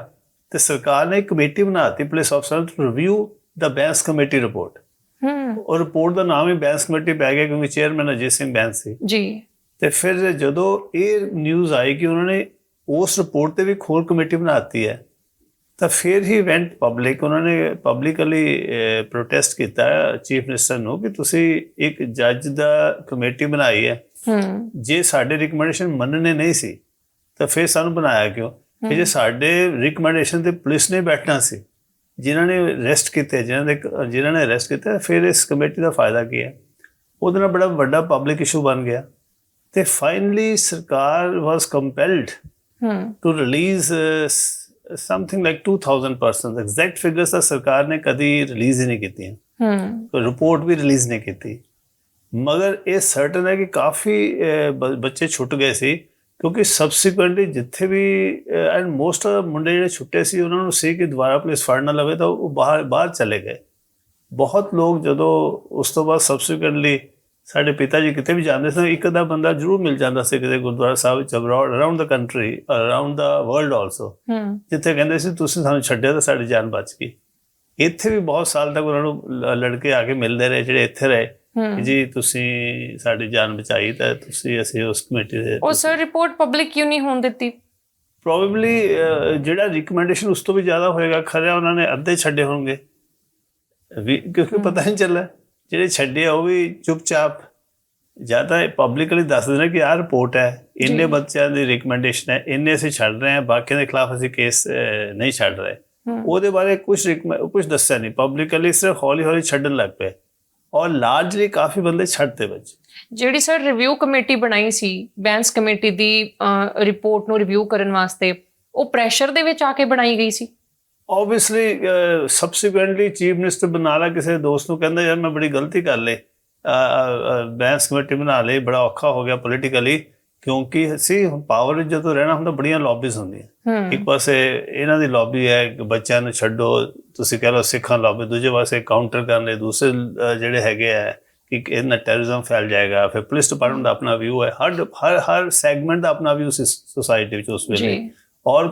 [SPEAKER 1] ਤੇ ਸਰਕਾਰ ਨੇ ਇੱਕ ਕਮੇਟੀ ਬਣਾਤੀ ਪੁਲਿਸ ਅਫਸਰ ਟੂ ਰਿਵਿਊ ਦਾ ਬੈਂਸ ਕਮੇਟੀ ਰਿਪੋਰਟ। ਉਹ ਰਿਪੋਰਟ ਦਾ ਨਾਮ ਹੀ ਬੈਂਸ ਕਮੇਟੀ ਪੈ ਗਿਆ ਕਿਉਂਕਿ ਚੇਅਰਮੈਨ ਅਜੀਤ ਸਿੰਘ ਬੈਂਸ ਸੀ ਜੀ। ਤੇ ਫਿਰ ਜਦੋਂ ਇਹ ਨਿਊਜ਼ ਆਈ ਕਿ ਉਹਨਾਂ ਨੇ ਉਸ ਰਿਪੋਰਟ ਤੇ ਵੀ ਇੱਕ ਹੋਰ ਕਮੇਟੀ ਬਣਾਤੀ ਹੈ, ਤਾਂ ਫਿਰ ਹੀ ਵੈਂਟ ਪਬਲਿਕ। ਉਹਨਾਂ ਨੇ ਪਬਲਿਕਲੀ ਪ੍ਰੋਟੈਸਟ ਕੀਤਾ ਚੀਫ ਮਿਨਿਸਟਰ ਨੂੰ ਕਿ ਤੁਸੀਂ ਇੱਕ ਜੱਜ ਦਾ ਕਮੇਟੀ ਬਣਾਈ ਹੈ, ਜੇ ਸਾਡੇ ਰਿਕਮੈਂਡੇਸ਼ਨ ਮੰਨਣੇ ਨਹੀਂ ਸੀ ਤਾਂ ਫਿਰ ਸਾਨੂੰ ਬਣਾਇਆ ਕਿਉਂ? ਕਿ ਜੇ ਸਾਡੇ ਰਿਕਮੈਂਡੇਸ਼ਨ ਤੇ ਪੁਲਿਸ ਨੇ ਬੈਠਣਾ ਸੀ, ਜਿਨ੍ਹਾਂ ਨੇ ਅਰੈਸਟ ਕੀਤੇ, ਜਿਨ੍ਹਾਂ ਨੇ ਅਰੈਸਟ ਕੀਤਾ, ਫਿਰ ਇਸ ਕਮੇਟੀ ਦਾ ਫਾਇਦਾ ਕੀ ਹੈ? ਉਹਦੇ ਨਾਲ ਬੜਾ ਵੱਡਾ ਪਬਲਿਕ ਇਸ਼ੂ ਬਣ ਗਿਆ ਤੇ ਫਾਈਨਲੀ ਸਰਕਾਰ was compelled to release something like 2000 persons. Exact figures ਤਾਂ ਸਰਕਾਰ ਨੇ ਕਦੀ ਰਿਲੀਜ਼ ਹੀ ਨਹੀਂ ਕੀਤੀਆਂ, ਕੋਈ ਰਿਪੋਰਟ ਵੀ ਰਿਲੀਜ਼ ਨਹੀਂ ਕੀਤੀ। ਮਗਰ ਇਹ ਸਰਟਨ ਹੈ ਕਿ ਕਾਫੀ ਬੱਚੇ ਛੁੱਟ ਗਏ ਸੀ, ਕਿਉਂਕਿ ਸਬਸੀਕੁਐਂਟਲੀ ਜਿੱਥੇ ਵੀ ਐਂਡ ਮੋਸਟ ਮੁੰਡੇ ਜਿਹੜੇ ਛੁੱਟੇ ਸੀ ਉਹਨਾਂ ਨੂੰ ਸੀ ਕਿ ਦੁਬਾਰਾ ਪੁਲਿਸ ਫੜ ਨਾ ਲਵੇ, ਤਾਂ ਉਹ ਬਾਹਰ ਚਲੇ ਗਏ। ਬਹੁਤ ਲੋਕ ਜਦੋਂ ਉਸ ਤੋਂ ਬਾਅਦ ਸਬਸੀਕੁਐਂਟਲੀ ਸਾਡੇ ਪਿਤਾ ਜੀ ਕਿਤੇ ਵੀ ਜਾਂਦੇ ਸਨ, ਇੱਕ ਅੱਧਾ ਬੰਦਾ ਜ਼ਰੂਰ ਮਿਲ ਜਾਂਦਾ ਸੀ ਕਿਤੇ ਗੁਰਦੁਆਰਾ ਸਾਹਿਬ ਵਿੱਚ, around the country, around the world also, ਜਿੱਥੇ ਕਹਿੰਦੇ ਸੀ ਤੁਸੀਂ ਸਾਨੂੰ ਛੱਡਿਆ ਤਾਂ ਸਾਡੀ ਜਾਨ ਬਚ ਗਈ। ਇੱਥੇ ਵੀ ਬਹੁਤ ਸਾਲ ਤੱਕ ਉਹਨਾਂ ਨੂੰ ਲੜਕੇ ਆ ਕੇ ਮਿਲਦੇ ਰਹੇ ਜਿਹੜੇ ਇੱਥੇ ਰਹੇ ਕਿ ਜੀ ਤੁਸੀਂ ਸਾਡੀ ਜਾਨ ਬਚਾਈ, ਤਾਂ ਅਸੀਂ ਉਸ ਕਮੇਟੀ ਦੇ।
[SPEAKER 2] ਉਹ ਸਰ ਰਿਪੋਰਟ ਪਬਲਿਕ ਕਿਉਂ ਨਹੀਂ ਹੋਣ ਦਿੱਤੀ?
[SPEAKER 1] ਪ੍ਰੋਬੇਬਲੀ ਜਿਹੜਾ ਰਿਕਮੈਂਡੇਸ਼ਨ ਉਸ ਤੋਂ ਵੀ ਜ਼ਿਆਦਾ ਹੋਏਗਾ, ਖਰਿਆ ਉਹਨਾਂ ਨੇ ਅੱਧੇ ਛੱਡੇ ਹੋਣਗੇ ਵੀ, ਕਿਉਂਕਿ ਪਤਾ ਨਹੀਂ ਚੱਲਿਆ। ਜਿਹੜੇ ਛੱਡੇ ਉਹ ਵੀ ਚੁੱਪਚਾਪ ਜਾਂ ਤਾਂ ਪਬਲਿਕਲੀ ਦੱਸ ਦੇਣਾ ਕਿ ਆਹ ਰਿਪੋਰਟ ਹੈ, ਇੰਨੇ ਬੱਚਿਆਂ ਦੀ ਰਿਕਮੈਂਡੇਸ਼ਨ ਹੈ, ਇੰਨੇ ਅਸੀਂ ਛੱਡ ਰਹੇ ਹਾਂ, ਬਾਕੀਆਂ ਦੇ ਖਿਲਾਫ ਅਸੀਂ ਕੇਸ ਨਹੀਂ ਛੱਡ ਰਹੇ। ਉਹਦੇ ਬਾਰੇ ਕੁਝ ਦੱਸਿਆ ਨਹੀਂ ਪਬਲਿਕਲੀ, ਸਿਰਫ ਹੌਲੀ ਹੌਲੀ ਛੱਡਣ ਲੱਗ ਪਏ ਔਰ ਲਾਰਜਲੀ ਕਾਫੀ ਬੰਦੇ ਛੱਡਦੇ ਬੱਚੇ।
[SPEAKER 2] ਜਿਹੜੀ ਸਰ ਰਿਵਿਊ ਕਮੇਟੀ ਬਣਾਈ ਸੀ ਬੈਂਸ ਕਮੇਟੀ ਦੀ ਰਿਪੋਰਟ ਨੂੰ ਰਿਵਿਊ ਕਰਨ ਵਾਸਤੇ, ਉਹ ਪ੍ਰੈਸ਼ਰ ਦੇ ਵਿੱਚ ਆ ਕੇ ਬਣਾਈ ਗਈ ਸੀ?
[SPEAKER 1] ਓਬਵੀਅਸਲੀ ਸਬਸੀਕੁਐਂਟਲੀ ਚੀਫ ਮਿਨਿਸਟਰ ਬਨਾਲਾ ਕਿਸੇ ਦੋਸਤ ਨੂੰ ਕਹਿੰਦਾ ਯਾਰ ਮੈਂ ਬੜੀ ਗਲਤੀ ਕਰ ਲਈ, ਬੈਂਸ ਕਮੇਟੀ ਬਣਾ ਲਈ, ਬੜਾ ਔਖਾ ਹੋ ਗਿਆ ਪੋਲੀਟੀਕਲੀ, ਕਿਉਂਕਿ ਅਸੀਂ ਪਾਵਰ ਵਿੱਚ ਜਦੋਂ ਰਹਿਣਾ ਹੁੰਦਾ ਬੜੀਆਂ ਲੌਬੀਜ਼ ਹੁੰਦੀਆਂ। ਇੱਕ ਪਾਸੇ ਇਹਨਾਂ ਦੀ ਲੌਬੀ ਹੈ ਕਿ ਬੱਚਿਆਂ ਨੂੰ ਛੱਡੋ, ਤੁਸੀਂ ਕਹਿ ਲਓ ਸਿੱਖਾਂ ਲੌਬੀ, ਦੂਜੇ ਪਾਸੇ ਕਾਊਂਟਰ ਕਰਨ ਲਈ ਦੂਸਰੇ ਜਿਹੜੇ ਹੈਗੇ ਆ ਕਿ ਇਹਦੇ ਨਾਲ ਟੈਰਰਿਜ਼ਮ ਫੈਲ ਜਾਏਗਾ। ਫਿਰ ਪੁਲਿਸ ਡਿਪਾਰਟਮੈਂਟ ਦਾ ਆਪਣਾ ਵਿਊ ਹੈ, ਹਰ ਸੈਗਮੈਂਟ ਦਾ ਆਪਣਾ ਵਿਊ ਸੀ ਸੋਸਾਇਟੀ ਵਿੱਚ ਉਸ ਵੇਲੇ, ਔਰ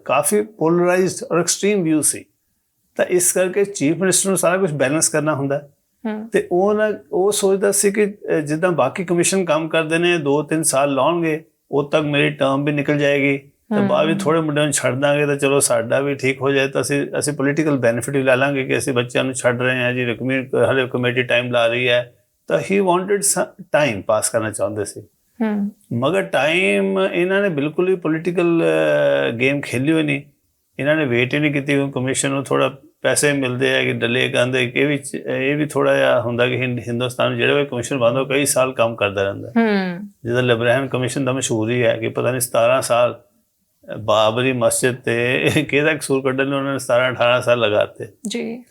[SPEAKER 1] ਕਾਫੀ ਪੋਲਰਾਈਜ਼ਡ ਔਰ ਐਕਸਟ੍ਰੀਮ ਵਿਊ ਸੀ। ਤਾਂ ਇਸ ਕਰਕੇ ਚੀਫ ਮਿਨਿਸਟਰ ਨੂੰ ਸਾਰਾ ਕੁਝ ਬੈਲੈਂਸ ਕਰਨਾ ਹੁੰਦਾ ਤੇ ਉਹ ਸੋਚਦਾ ਸੀ ਕਿ ਜਿੱਦਾਂ ਬਾਕੀ ਕਮਿਸ਼ਨ ਕੰਮ ਕਰਦੇ ਨੇ 2-3 ਸਾਲ ਲਾਉਣਗੇ, ਉਦੋਂ ਤੱਕ ਮੇਰੀ ਟਰਮ ਵੀ ਨਿਕਲ ਜਾਏਗੀ, ਤੇ ਬਾਅਦ ਵੀ ਥੋੜੇ ਮੁੰਡਿਆਂ ਨੂੰ ਛੱਡ ਦਾਂਗੇ ਤਾਂ ਚਲੋ ਸਾਡਾ ਵੀ ਠੀਕ ਹੋ ਜਾਏ, ਤਾਂ ਅਸੀਂ ਪੋਲੀਟੀਕਲ ਬੈਨੀਫਿਟ ਵੀ ਲੈ ਲਾਂਗੇ ਕਿ ਅਸੀਂ ਬੱਚਿਆਂ ਨੂੰ ਛੱਡ ਰਹੇ ਹਾਂ ਜੀ, ਹਲੇ ਕਮੇਟੀ ਟਾਈਮ ਲਾ ਰਹੀ ਹੈ। ਤਾਂ ਹੀ ਵਾਂਟਡ ਟਾਈਮ ਪਾਸ ਕਰਨਾ ਚਾਹੁੰਦੇ ਸੀ। ਮਗਰ ਟਾਈਮ ਇਹਨਾਂ ਨੇ ਬਿਲਕੁਲ ਹੀ ਪੋਲੀਟੀਕਲ ਗੇਮ ਖੇਲੀ ਹੋਈ ਨਹੀਂ। ਇਹਨਾਂ ਨੇ ਵੇਟ ਹੀ ਨਹੀਂ ਕੀਤੀ। ਕਮਿਸ਼ਨ ਨੂੰ ਥੋੜਾ ਪੈਸੇ ਮਿਲਦੇ ਹੈ ਕਿ ਡਲੇ ਕਹਿੰਦੇ ਇਹ ਵੀ ਥੋੜਾ ਜਿਹਾ ਹੁੰਦਾ ਕਿ ਹਿੰਦੁਸਤਾਨ ਜਿਹੜਾ ਵੀ ਕਮਿਸ਼ਨ ਬੰਦ ਹੋ ਕਈ ਸਾਲ ਕੰਮ ਕਰਦਾ ਰਹਿੰਦਾ। ਜਿੱਦਾਂ ਲਿਬਰੇਸ਼ਨ ਕਮਿਸ਼ਨ ਦਾ ਮਸ਼ਹੂਰ ਹੀ ਹੈ ਕਿ ਪਤਾ ਨਹੀਂ 17 ਸਾਲ ਬਾਬਰੀ ਮਸਜਿਦ ਤੇ ਕਿਹਦਾ ਕਸੂਰ ਕੱਢਣ ਨੂੰ ਉਹਨਾਂ ਨੇ 17-18 ਸਾਲ ਲਗਾਤੇ ਜੀ।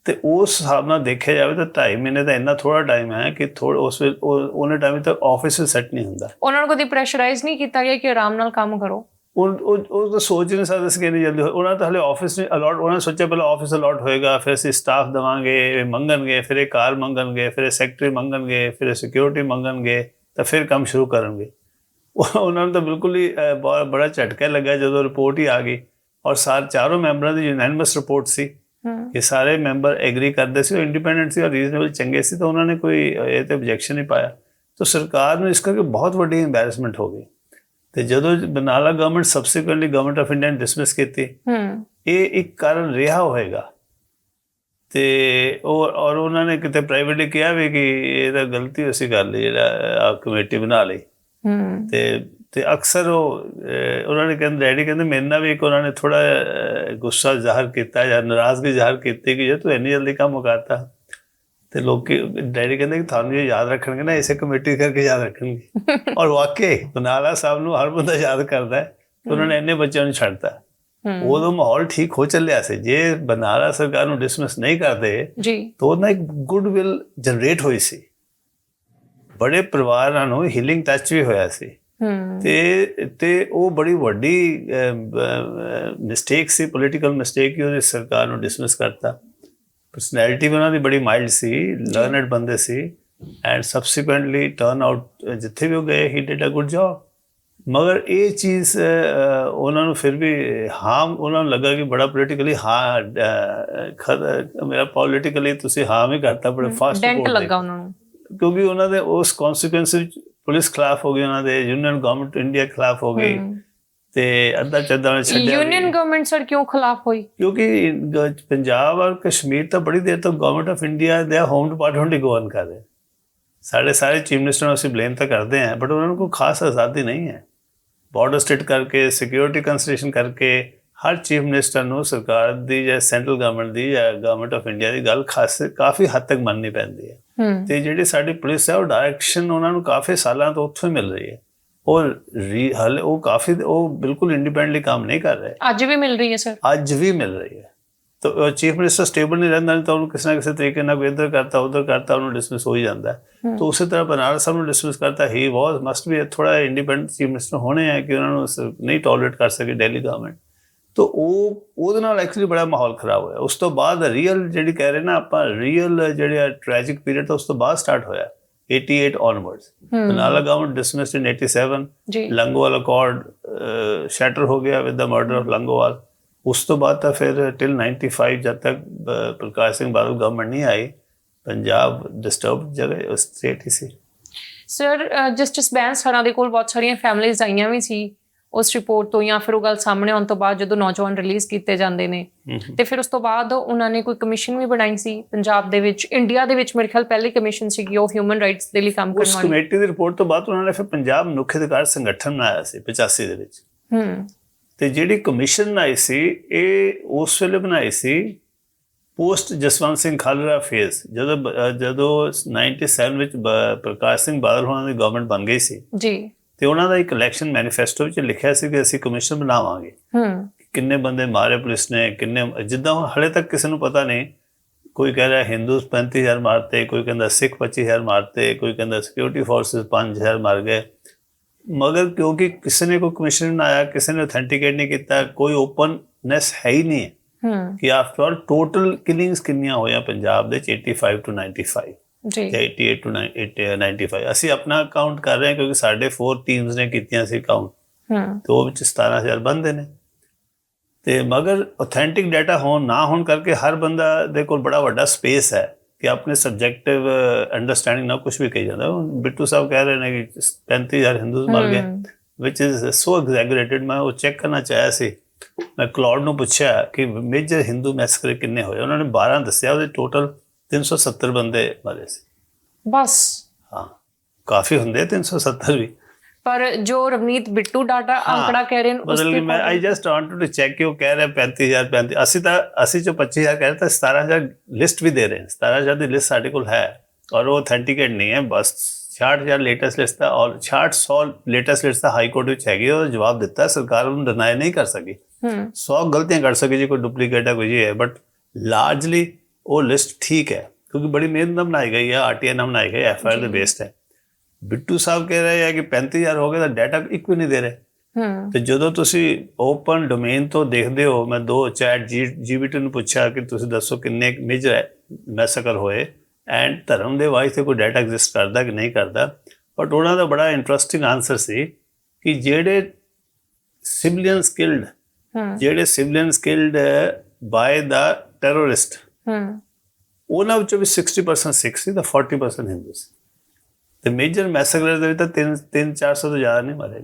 [SPEAKER 1] ਤੇ ਉਸ ਹਿਸਾਬ ਨਾਲ ਦੇਖਿਆ ਜਾਵੇ ਤਾਂ 2.5 ਮਹੀਨੇ ਦਾ ਇੰਨਾ ਥੋੜਾ ਟਾਈਮ ਹੈ ਕਿ ਉਸ ਵੇਲੇ ਉਹਨੇ ਟਾਈਮ ਤੱਕ ਆਫਿਸ ਵੀ ਸੈੱਟ ਨਹੀਂ ਹੁੰਦਾ। ਉਹਨਾਂ ਨੂੰ ਕਦੀ ਪ੍ਰੈਸ਼ਰਾਈਜ਼ ਨਹੀਂ ਕੀਤਾ ਗਿਆ ਕਿ ਆਰਾਮ ਨਾਲ ਕੰਮ ਕਰੋ? ਉਹ ਤਾਂ ਸੋਚ ਨਹੀਂ ਸਕਦੇ ਸੀ ਕਿ ਇੰਨੀ ਜਲਦੀ ਉਹਨਾਂ ਤਾਂ ਹਲੇ ਆਫਿਸ ਨਹੀਂ ਅਲਾਟ, ਉਹਨਾਂ ਨੇ ਸੋਚਿਆ ਪਹਿਲਾਂ ਆਫਿਸ ਅਲਾਟ ਹੋਏਗਾ, ਫਿਰ ਅਸੀਂ ਸਟਾਫ ਦੇਵਾਂਗੇ, ਮੰਗਣਗੇ, ਫਿਰ ਇਹ ਕਾਰ ਮੰਗਣਗੇ, ਫਿਰ ਇਹ ਸੈਕਟਰੀ ਮੰਗਣਗੇ, ਫਿਰ ਇਹ ਸਿਕਿਉਰਿਟੀ ਮੰਗਣਗੇ, ਤਾਂ ਫਿਰ ਕੰਮ ਸ਼ੁਰੂ ਕਰਨਗੇ। ਉਹਨਾਂ ਨੂੰ ਤਾਂ ਬਿਲਕੁਲ ਹੀ ਬੜਾ ਝਟਕਾ ਲੱਗਾ ਜਦੋਂ ਰਿਪੋਰਟ ਹੀ ਆ ਗਈ, ਔਰ ਚਾਰੋਂ ਮੈਂਬਰਾਂ ਦੀ ਯੂਨੈਨਿਮਸ ਰਿਪੋਰਟ ਸੀ ਕਿ ਸਾਰੇ ਮੈਂਬਰ ਐਗਰੀ ਕਰਦੇ ਸੀ, ਉਹ ਇੰਡੀਪੈਂਡੈਂਟ ਸੀ ਔਰ ਰੀਜ਼ਨੇਬਲ ਚੰਗੇ ਸੀ, ਤਾਂ ਉਹਨਾਂ ਨੇ ਕੋਈ ਇਹ ਤੇ ਆਬਜੈਕਸ਼ਨ ਨਹੀਂ ਪਾਇਆ। ਤਾਂ ਸਰਕਾਰ ਨੂੰ ਇਸ ਕਰਕੇ ਬਹੁਤ ਵੱਡੀ ਐਮਬੈਰਸਮੈਂਟ ਹੋ ਗਈ। ਤੇ ਜਦੋਂ Barnala government subsequently government of India ਨੇ ਡਿਸਮਿਸ ਕੀਤੀ, ਇਹ ਇੱਕ ਕਾਰਨ ਰਿਹਾ ਹੋਏਗਾ। ਤੇ ਔਰ ਉਹਨਾਂ ਨੇ ਕਿਤੇ ਪ੍ਰਾਈਵੇਟਲੀ ਕਿਹਾ ਵੀ ਕਿ ਇਹ ਤਾਂ ਗਲਤੀ ਅਸੀਂ ਕਰ ਲਈ, ਜਿਹੜਾ ਕਮੇਟੀ ਬਣਾ ਲਈ। ਤੇ ਅਕਸਰ ਉਹਨਾਂ ਨੇ ਡੈਡੀ ਕਹਿੰਦੇ ਮੇਰੇ ਨਾਲ ਵੀ ਇੱਕ ਉਹਨਾਂ ਨੇ ਥੋੜਾ ਗੁੱਸਾ ਜ਼ਾਹਰ ਕੀਤਾ ਜਾਂ ਨਾਰਾਜ਼ਗੀ ਜ਼ਾਹਰ ਕੀਤੀ ਕਿ ਜੇ ਤੂੰ ਇੰਨੀ ਜਲਦੀ ਕੰਮ ਮੁਕਾਤਾ। ਤੇ ਲੋਕੀ ਡੈਡੀ ਕਹਿੰਦੇ ਕਿ ਤੁਹਾਨੂੰ ਇਹ ਯਾਦ ਰੱਖਣਗੇ ਨਾ, ਇਸੇ ਕਮੇਟੀ ਕਰਕੇ ਯਾਦ ਰੱਖਣਗੇ। ਔਰ ਵਾਕਈ ਬਨਾਲਾ ਸਾਹਿਬ ਨੂੰ ਹਰ ਬੰਦਾ ਯਾਦ ਕਰਦਾ ਹੈ ਕਿ ਉਹਨਾਂ ਨੇ ਇੰਨੇ ਬੱਚਿਆਂ ਨੂੰ ਛੱਡਤਾ। ਉਦੋਂ ਮਾਹੌਲ ਠੀਕ ਹੋ ਚੱਲਿਆ ਸੀ। ਜੇ ਬਨਾਲਾ ਸਰਕਾਰ ਨੂੰ ਡਿਸਮਿਸ ਨਹੀਂ ਕਰਦੇ ਤਾਂ ਉਹਦਾ ਇੱਕ ਗੁੱਡਵਿਲ ਜਨਰੇਟ ਹੋਈ ਸੀ, ਬੜੇ ਪਰਿਵਾਰਾਂ ਨੂੰ ਹੀਲਿੰਗ ਟੱਚ ਵੀ ਹੋਇਆ ਸੀ। ਤੇ ਉਹ ਬੜੀ ਵੱਡੀ ਮਿਸਟੇਕ ਸੀ, ਪੋਲੀਟੀਕਲ ਮਿਸਟੇਕ ਕਿ ਉਹਦੀ ਸਰਕਾਰ ਨੂੰ ਡਿਸਮਿਸ ਕਰਤਾ। ਪਰਸਨੈਲਿਟੀ ਵੀ ਉਹਨਾਂ ਦੀ ਬੜੀ ਮਾਈਲਡ ਸੀ, ਲਰਨਡ ਬੰਦੇ ਸੀ, ਐਂਡ ਸਬਸੀਕੁਐਂਟਲੀ ਟਰਨ ਆਊਟ ਜਿੱਥੇ ਵੀ ਉਹ ਗਏ ਹੀ ਡਿਡ ਅ ਗੁੱਡ ਜੌਬ। ਮਗਰ ਇਹ ਚੀਜ਼ ਉਹਨਾਂ ਨੂੰ ਫਿਰ ਵੀ ਉਹਨਾਂ ਨੂੰ ਲੱਗਾ ਕਿ ਬੜਾ ਪੋਲੀਟੀਕਲੀ ਮੇਰਾ ਪੋਲੀਟੀਕਲੀ ਤੁਸੀਂ ਹਾਰਮ ਹੀ ਕਰਤਾ, ਬੜੇ ਫਾਸਟ
[SPEAKER 2] ਡੈਂਟ ਲੱਗਾ ਉਹਨਾਂ ਨੂੰ,
[SPEAKER 1] ਕਿਉਂਕਿ ਉਹਨਾਂ ਦੇ ਉਸ ਕੌਨਸੀਕੁਐਂਸ ਵਿੱਚ ਪੁਲਿਸ ਖਿਲਾਫ ਹੋ ਗਈ, ਉਹਨਾਂ ਦੇ ਯੂਨੀਅਨ ਗਵਰਨਮੈਂਟ ਇੰਡੀਆ ਖਿਲਾਫ ਹੋ ਗਈ। ਤੇ ਅੱਧਾ ਚੱਦਾ ਛੱਡਿਆ। ਯੂਨੀਅਨ ਗਵਰਨਮੈਂਟ ਸਰ ਕਿਉਂ ਖਿਲਾਫ ਹੋਈ? ਕਿਉਂਕਿ ਪੰਜਾਬ ਔਰ ਕਸ਼ਮੀਰ ਤਾਂ ਬੜੀ ਦੇਰ ਤੋਂ ਗਵਰਨਮੈਂਟ ਆਫ ਇੰਡੀਆ ਦੇ ਹੋਮ ਡਿਪਾਰਟਮੈਂਟ ਹੀ ਗਵਰਨ ਕਰ ਰਹੇ। ਸਾਰੇ ਚੀਫ ਮਿਨਿਸਟਰ ਨੂੰ ਅਸੀਂ ਬਲੇਮ ਤਾਂ ਕਰਦੇ ਹਾਂ, ਬਟ ਉਹਨਾਂ ਨੂੰ ਕੋਈ ਖਾਸ ਆਜ਼ਾਦੀ ਨਹੀਂ ਹੈ। ਬਾਰਡਰ ਸਟੇਟ ਕਰਕੇ, ਸਿਕਿਉਰਿਟੀ ਕੰਸੀਡਰੇਸ਼ਨ ਕਰਕੇ, ਹਰ ਚੀਫ ਮਿਨਿਸਟਰ ਨੂੰ ਸਰਕਾਰ ਦੀ ਜਾਂ ਸੈਂਟਰਲ ਗਵਰਨਮੈਂਟ ਦੀ ਜਾਂ ਗਵਰਨਮੈਂਟ ਆਫ ਇੰਡੀਆ ਦੀ ਗੱਲ ਕਾਫੀ ਹੱਦ ਤੱਕ ਮੰਨਣੀ ਪੈਂਦੀ ਹੈ। ਤੇ ਜਿਹੜੀ ਸਾਡੀ ਪੁਲਿਸ ਹੈ ਉਹ ਡਾਇਰੈਕਸ਼ਨ ਉਹਨਾਂ ਨੂੰ ਕਾਫੀ ਸਾਲਾਂ ਤੋਂ ਉੱਥੋਂ ਹੀ ਮਿਲ ਰਹੀ ਹੈ। ਹਾਲੇ ਉਹ ਬਿਲਕੁਲ ਇੰਡੀਪੈਂਡੈਂਟਲੀ ਕੰਮ ਨਹੀਂ ਕਰ ਰਹੇ।
[SPEAKER 2] ਅੱਜ ਵੀ ਮਿਲ ਰਹੀ ਹੈ ਸਰ? ਅੱਜ
[SPEAKER 1] ਵੀ ਮਿਲ ਰਹੀ ਹੈ। ਤਾਂ ਚੀਫ ਮਿਨਿਸਟਰ ਸਟੇਬਲ ਨਹੀਂ ਰਹਿੰਦਾ, ਨਹੀਂ ਤਾਂ ਉਹਨੂੰ ਕਿਸੇ ਨਾ ਕਿਸੇ ਤਰੀਕੇ ਨਾਲ ਇੱਧਰ ਕਰਤਾ ਉੱਧਰ ਕਰਤਾ, ਉਹਨੂੰ ਡਿਸਮਿਸ ਹੋ ਹੀ ਜਾਂਦਾ। ਤਾਂ ਉਸੇ ਤਰ੍ਹਾਂ ਬਨਾਰਸ ਸਾਹਿਬ ਨੂੰ ਡਿਸਮਿਸ ਕਰਤਾ। ਹੀ ਮਸਟ ਵੀ ਥੋੜਾ ਇੰਡੀਪੈਂਡੈਂਟ ਚੀਫ ਮਿਨਿਸਟਰ ਹੋਣੇ ਹੈ ਕਿ ਉਹਨਾਂ ਨੂੰ ਨਹੀਂ ਟੋਲਰੇਟ ਕਰ ਸਕੇ ਦਿੱਲੀ ਗਵਰਨਮੈਂਟ। ਤਾਂ ਉਹਦੇ ਨਾਲ ਐਕਚੁਅਲੀ ਬੜਾ ਮਾਹੌਲ ਖਰਾਬ ਹੋਇਆ। ਉਸ ਤੋਂ ਬਾਅਦ ਰੀਅਲ ਜਿਹੜੀ ਕਹਿ ਰਹੇ ਨਾ ਆਪਾਂ, ਰੀਅਲ ਜਿਹੜਾ ਟ੍ਰੈਜਿਕ ਪੀਰੀਅਡ ਤਾਂ ਉਸ ਤੋਂ ਬਾਅਦ ਸਟਾਰਟ ਹੋਇਆ 88 onwards। ਬਨਾਲਾ ਗਵਰਨਮੈਂਟ ਡਿਸਮਿਸਡ ਇਨ 87। ਲੰਗੋਵਾਲ ਅਕੋਰਡ ਸ਼ੈਟਰ ਹੋ ਗਿਆ with the murder of Longowal. ਉਸ ਤੋਂ ਬਾਅਦ ਤਾਂ ਫਿਰ ਟਿਲ 95 ਜਦ ਤੱਕ ਪ੍ਰਕਾਸ਼ ਸਿੰਘ ਬਾਦਲ ਗਵਰਨਮੈਂਟ ਨਹੀਂ ਆਈ, ਪੰਜਾਬ ਡਿਸਟਰਬ ਜਗ੍ਹਾ ਸਟੇਟ ਹੀ ਸੀ।
[SPEAKER 2] ਸਰ ਜਸਟਿਸ ਬੈਂਸ ਹਰਾਂ ਦੇ ਕੋਲ ਬਹੁਤ ਸਾਰੀਆਂ ਫੈਮਿਲੀਜ਼ ਆਈਆਂ ਵੀ ਸੀ ਉਸ ਰਿਪੋਰਟ ਤੋਂ, ਜਾਂ ਫਿਰ ਉਹ ਗੱਲ ਸਾਹਮਣੇ ਆਉਣ ਤੋਂ ਬਾਅਦ ਜਦੋਂ ਨੌਜਵਾਨ ਰਿਲੀਜ਼ ਕੀਤੇ ਜਾਂਦੇ ਨੇ, ਤੇ ਫਿਰ ਉਸ ਤੋਂ ਬਾਅਦ ਉਹਨਾਂ ਨੇ ਕੋਈ ਕਮਿਸ਼ਨ ਵੀ ਬਣਾਈ ਸੀ ਪੰਜਾਬ ਦੇ ਵਿੱਚ, ਇੰਡੀਆ ਦੇ ਵਿੱਚ ਮੇਰੇ ਖਿਆਲ ਪਹਿਲੀ ਕਮਿਸ਼ਨ ਸੀਗੀ ਉਹ ਹਿਊਮਨ ਰਾਈਟਸ ਦੇ ਲਈ ਕੰਮ ਕਰਨ ਵਾਲੀ।
[SPEAKER 1] ਉਸ ਕਮੇਟੀ ਦੀ ਰਿਪੋਰਟ ਤੋਂ ਬਾਅਦ ਉਹਨਾਂ ਨੇ ਫਿਰ ਪੰਜਾਬ ਮਨੁੱਖ ਅਧਿਕਾਰ ਸੰਗਠਨ ਬਣਾਇਆ ਸੀ 85 ਦੇ ਵਿੱਚ। ਤੇ ਜਿਹੜੀ ਕਮਿਸ਼ਨ ਬਣਾਈ ਸੀ ਇਹ ਉਸ ਵੇਲੇ ਬਣਾਈ ਸੀ ਪੋਸਟ ਜਸਵੰਤ ਸਿੰਘ ਖਾਲੜਾ ਫੇਸ, ਜਦੋਂ 97 ਵਿੱਚ ਪ੍ਰਕਾਸ਼ ਸਿੰਘ ਬਾਦਲ ਹੋਣਾ ਦੀ ਗਵਰਨਮੈਂਟ ਬਣ ਗਈ ਸੀ ਜੀ। ਤੇ ਉਹਨਾਂ ਦਾ ਇੱਕ ਇਲੈਕਸ਼ਨ ਮੈਨੀਫੈਸਟੋ ਵਿੱਚ ਲਿਖਿਆ ਸੀ ਕਿ ਅਸੀਂ ਕਮਿਸ਼ਨ ਬਣਾਵਾਂਗੇ। ਕਿੰਨੇ ਬੰਦੇ ਮਾਰੇ ਪੁਲਿਸ ਨੇ, ਕਿੰਨੇ, ਜਿੱਦਾਂ ਹਲੇ ਤੱਕ ਕਿਸੇ ਨੂੰ ਪਤਾ ਨਹੀਂ। ਕੋਈ ਕਹਿ ਰਿਹਾ ਹਿੰਦੂ 35,000 ਮਾਰਤੇ, ਕੋਈ ਕਹਿੰਦਾ ਸਿੱਖ 25,000 ਮਾਰਤੇ, ਕੋਈ ਕਹਿੰਦਾ ਸਿਕਿਉਰਿਟੀ ਫੋਰਸਿਸ 5,000 ਮਾਰ ਗਏ। ਮਗਰ ਕਿਉਂਕਿ ਕਿਸੇ ਨੇ ਕੋਈ ਕਮਿਸ਼ਨ ਬਣਾਇਆ, ਕਿਸੇ ਨੇ ਅਥੈਂਟੀਕੇਟ ਨਹੀਂ ਕੀਤਾ, ਕੋਈ ਓਪਨਨੈਸ ਹੈ ਹੀ ਨਹੀਂ ਹੈ ਕਿ ਆਫਟਰ ਆਲ ਟੋਟਲ ਕਿਲਿੰਗਸ ਕਿੰਨੀਆਂ ਹੋਈਆਂ ਪੰਜਾਬ ਦੇ 85 to 95 ਜੀ, 88 to 95। ਅਸੀਂ ਆਪਣਾ ਕਾਊਂਟ ਕਰ ਰਹੇ ਹਾਂ ਕਿਉਂਕਿ ਸਾਡੇ 4 ਟੀਮਸ ਨੇ ਕੀਤੀਆਂ ਸੀ ਕਾਊਂਟ, ਤੇ ਉਹ ਵਿੱਚ 17,000 ਬੰਦੇ ਨੇ। ਤੇ ਮਗਰ ਅਥੈਂਟਿਕ ਡਾਟਾ ਨਾ ਹੋਣ ਕਰਕੇ ਹਰ ਬੰਦਾ ਦੇ ਕੋਲ ਬੜਾ ਵੱਡਾ ਸਪੇਸ ਹੈ ਕਿ ਆਪਣੇ ਸਬਜੈਕਟਿਵ ਅੰਡਰਸਟੈਂਡਿੰਗ ਨਾਲ ਕੁਝ ਵੀ ਕਹੀ ਜਾਂਦਾ। ਬਿੱਟੂ ਸਾਹਿਬ ਕਹਿ ਰਹੇ ਨੇ ਕਿ 35,000 ਹਿੰਦੂਸ ਮਰ ਗਏ, ਵਿਚ ਇਜ਼ ਸੋ ਐਗਜ਼ੈਗਰੇਟਿਡ। ਮੈਂ ਉਹ ਚੈੱਕ ਕਰਨਾ ਚਾਹਿਆ ਸੀ, ਮੈਂ ਕਲੌਡ ਨੂੰ ਪੁੱਛਿਆ ਕਿ ਮੇਜਰ ਹਿੰਦੂ ਮੈਸਕਰ ਕਿੰਨੇ ਹੋਏ, ਉਹਨਾਂ ਨੇ 12 ਦੱਸਿਆ। ਉਹਦੇ ਟੋਟਲ 370 ਬੰਦੇ ਮਰੇ ਸੀ ਬਸ। ਹਾਂ, ਕਾਫੀ ਹੁੰਦੇ 370 ਵੀ।
[SPEAKER 2] ਪਰ ਜੋ ਰਵਨੀਤ ਬਿੱਟੂ ਡਾਟਾ ਅੰਕੜਾ ਕਹਿ ਰਹੇ ਨੇ ਉਸ ਤੇ
[SPEAKER 1] ਮੈਂ I just wanted to check ਕਿ ਉਹ ਕਹਿ ਰਿਹਾ 35,000 ਅਸੀਂ ਜੋ 25,000 ਕਹਿ ਰਹੇ ਤਾਂ 17,000 ਲਿਸਟ ਵੀ ਦੇ ਰਹੇ ਨੇ। 17,000 ਦੀ ਲਿਸਟ ਸਾਡੇ ਕੋਲ ਹੈ ਔਰ ਉਹ ਅਥੈਂਟੀਕੇਟ ਨਹੀਂ ਹੈ। ਬਸ 66,000 ਲੇਟੈਸਟ ਲਿਸਟ ਦਾ ਔਰ 6600 ਲੇਟੈਸਟ ਲਿਸਟ ਦਾ ਹਾਈ ਕੋਰਟ ਵਿੱਚ ਹੈਗੀ। ਉਹ ਜਵਾਬ ਦਿੱਤਾ, ਸਰਕਾਰ ਉਹਨੂੰ ਡਿਨਾਈ ਨਹੀਂ ਕਰ ਸਕੀ। 100 ਗਲਤੀਆਂ ਕਰ ਸਕੀ ਜੀ, ਕੋਈ ਡੁਪਲੀਕੇਟ ਹੈ, ਕੋਈ ਹੈ, ਬਟ ਲਾਰਜਲੀ ਉਹ ਲਿਸਟ ਠੀਕ ਹੈ ਕਿਉਂਕਿ ਬੜੀ ਮਿਹਨਤ ਨਾਲ ਬਣਾਈ ਗਈ ਹੈ, ਆਰਟੀਆਈ ਨਾਲ ਬਣਾਈ ਗਈ, FIR ਦੇ ਬੇਸਡ ਹੈ। ਬਿੱਟੂ ਸਾਹਿਬ ਕਹਿ ਰਹੇ ਹੈ ਕਿ 35,000 ਹੋ ਗਏ ਤਾਂ ਡਾਟਾ ਇੱਕ ਵੀ ਨਹੀਂ ਦੇ ਰਹੇ। ਤੇ ਜਦੋਂ ਤੁਸੀਂ ਓਪਨ ਡੋਮੇਨ ਤੋਂ ਦੇਖਦੇ ਹੋ, ਮੈਂ 2 ਚੈਟ GPT ਨੂੰ ਪੁੱਛਿਆ ਕਿ ਤੁਸੀਂ ਦੱਸੋ ਕਿੰਨੇ ਮੇਜਰ ਮੈਸੇਕਰ ਹੋਏ ਐਂਡ ਧਰਮ ਦੇ ਵਾਈਸ ਤੇ ਕੋਈ ਡਾਟਾ ਐਗਜ਼ਿਸਟ ਕਰਦਾ ਕਿ ਨਹੀਂ ਕਰਦਾ। ਬਟ ਉਹਨਾਂ ਦਾ ਬੜਾ ਇੰਟਰਸਟਿੰਗ ਆਨਸਰ ਸੀ ਕਿ ਜਿਹੜੇ ਸਿਵਲੀਅਨ ਸਕਿਲਡ ਬਾਏ ਦਾ ਟੈਰਰਿਸਟ, ਉਹਨਾਂ ਵਿੱਚੋਂ ਵੀ 60% ਸਿੱਖ ਸੀ ਤਾਂ 40% ਹਿੰਦੂ ਸੀ। ਤੇ ਮੇਜਰ ਮੈਸੇਕਰ ਦੇ ਵਿੱਚ ਤਾਂ 300-400 ਤੋਂ ਜ਼ਿਆਦਾ ਨਹੀਂ ਮਰੇ।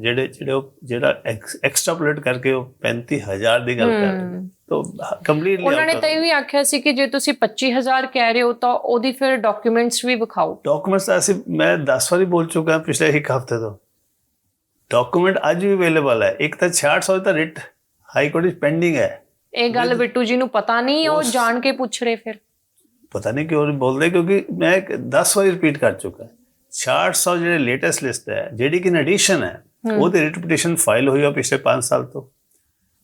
[SPEAKER 1] ਜਿਹੜਾ ਐਕਸਟਰਾਪੋਲੇਟ ਕਰਕੇ ਉਹ 35,000 ਦੀ ਗੱਲ ਕਰ ਰਹੇ ਤਾਂ ਕੰਪਲੀਟਲੀ। ਉਹਨਾਂ ਨੇ ਤਾਂ ਇਹ ਵੀ ਆਖਿਆ ਸੀ ਕਿ ਜੇ ਤੁਸੀਂ 25,000 ਕਹਿ ਰਹੇ ਹੋ ਤਾਂ ਉਹਦੀ ਫਿਰ ਡਾਕੂਮੈਂਟਸ ਵੀ ਵਿਖਾਓ। ਡਾਕੂਮੈਂਟਸ ਤਾਂ ਮੈਂ 10 ਵਾਰੀ ਬੋਲ ਚੁੱਕਾ ਪਿਛਲੇ 1 ਹਫ਼ਤੇ ਤੋਂ। ਡਾਕੂਮੈਂਟ ਅੱਜ ਵੀ ਅਵੇਲੇਬਲ ਹੈ। ਇੱਕ ਤਾਂ 6600 ਤਾਂ ਰਿਟ ਹਾਈ ਕੋਰਟ ਵਿੱਚ ਪੈਂਡਿੰਗ ਹੈ। ਇਹ ਗੱਲ ਬਿੱਟੂ ਜੀ ਨੂੰ ਪਤਾ ਨਹੀਂ, ਉਹ ਜਾਣ ਕੇ ਪੁੱਛ ਰਹੇ। ਫਿਰ ਪਤਾ ਨਹੀਂ ਕਿਉਂ ਬੋਲਦੇ, ਕਿਉਂਕਿ ਮੈਂ 10 ਵਾਰੀ ਰਿਪੀਟ ਕਰ ਚੁੱਕਾ। 6600 ਜਿਹੜੇ ਲੇਟੈਸਟ ਲਿਸਟ ਹੈ, ਜਿਹੜੀ ਕਿ ਇਨ ਐਡੀਸ਼ਨ ਹੈ, ਉਹਦੀ ਰਿਟ ਪਟੀਸ਼ਨ ਫਾਈਲ ਹੋਈ ਆ ਪਿਛਲੇ 5 ਸਾਲ ਤੋਂ।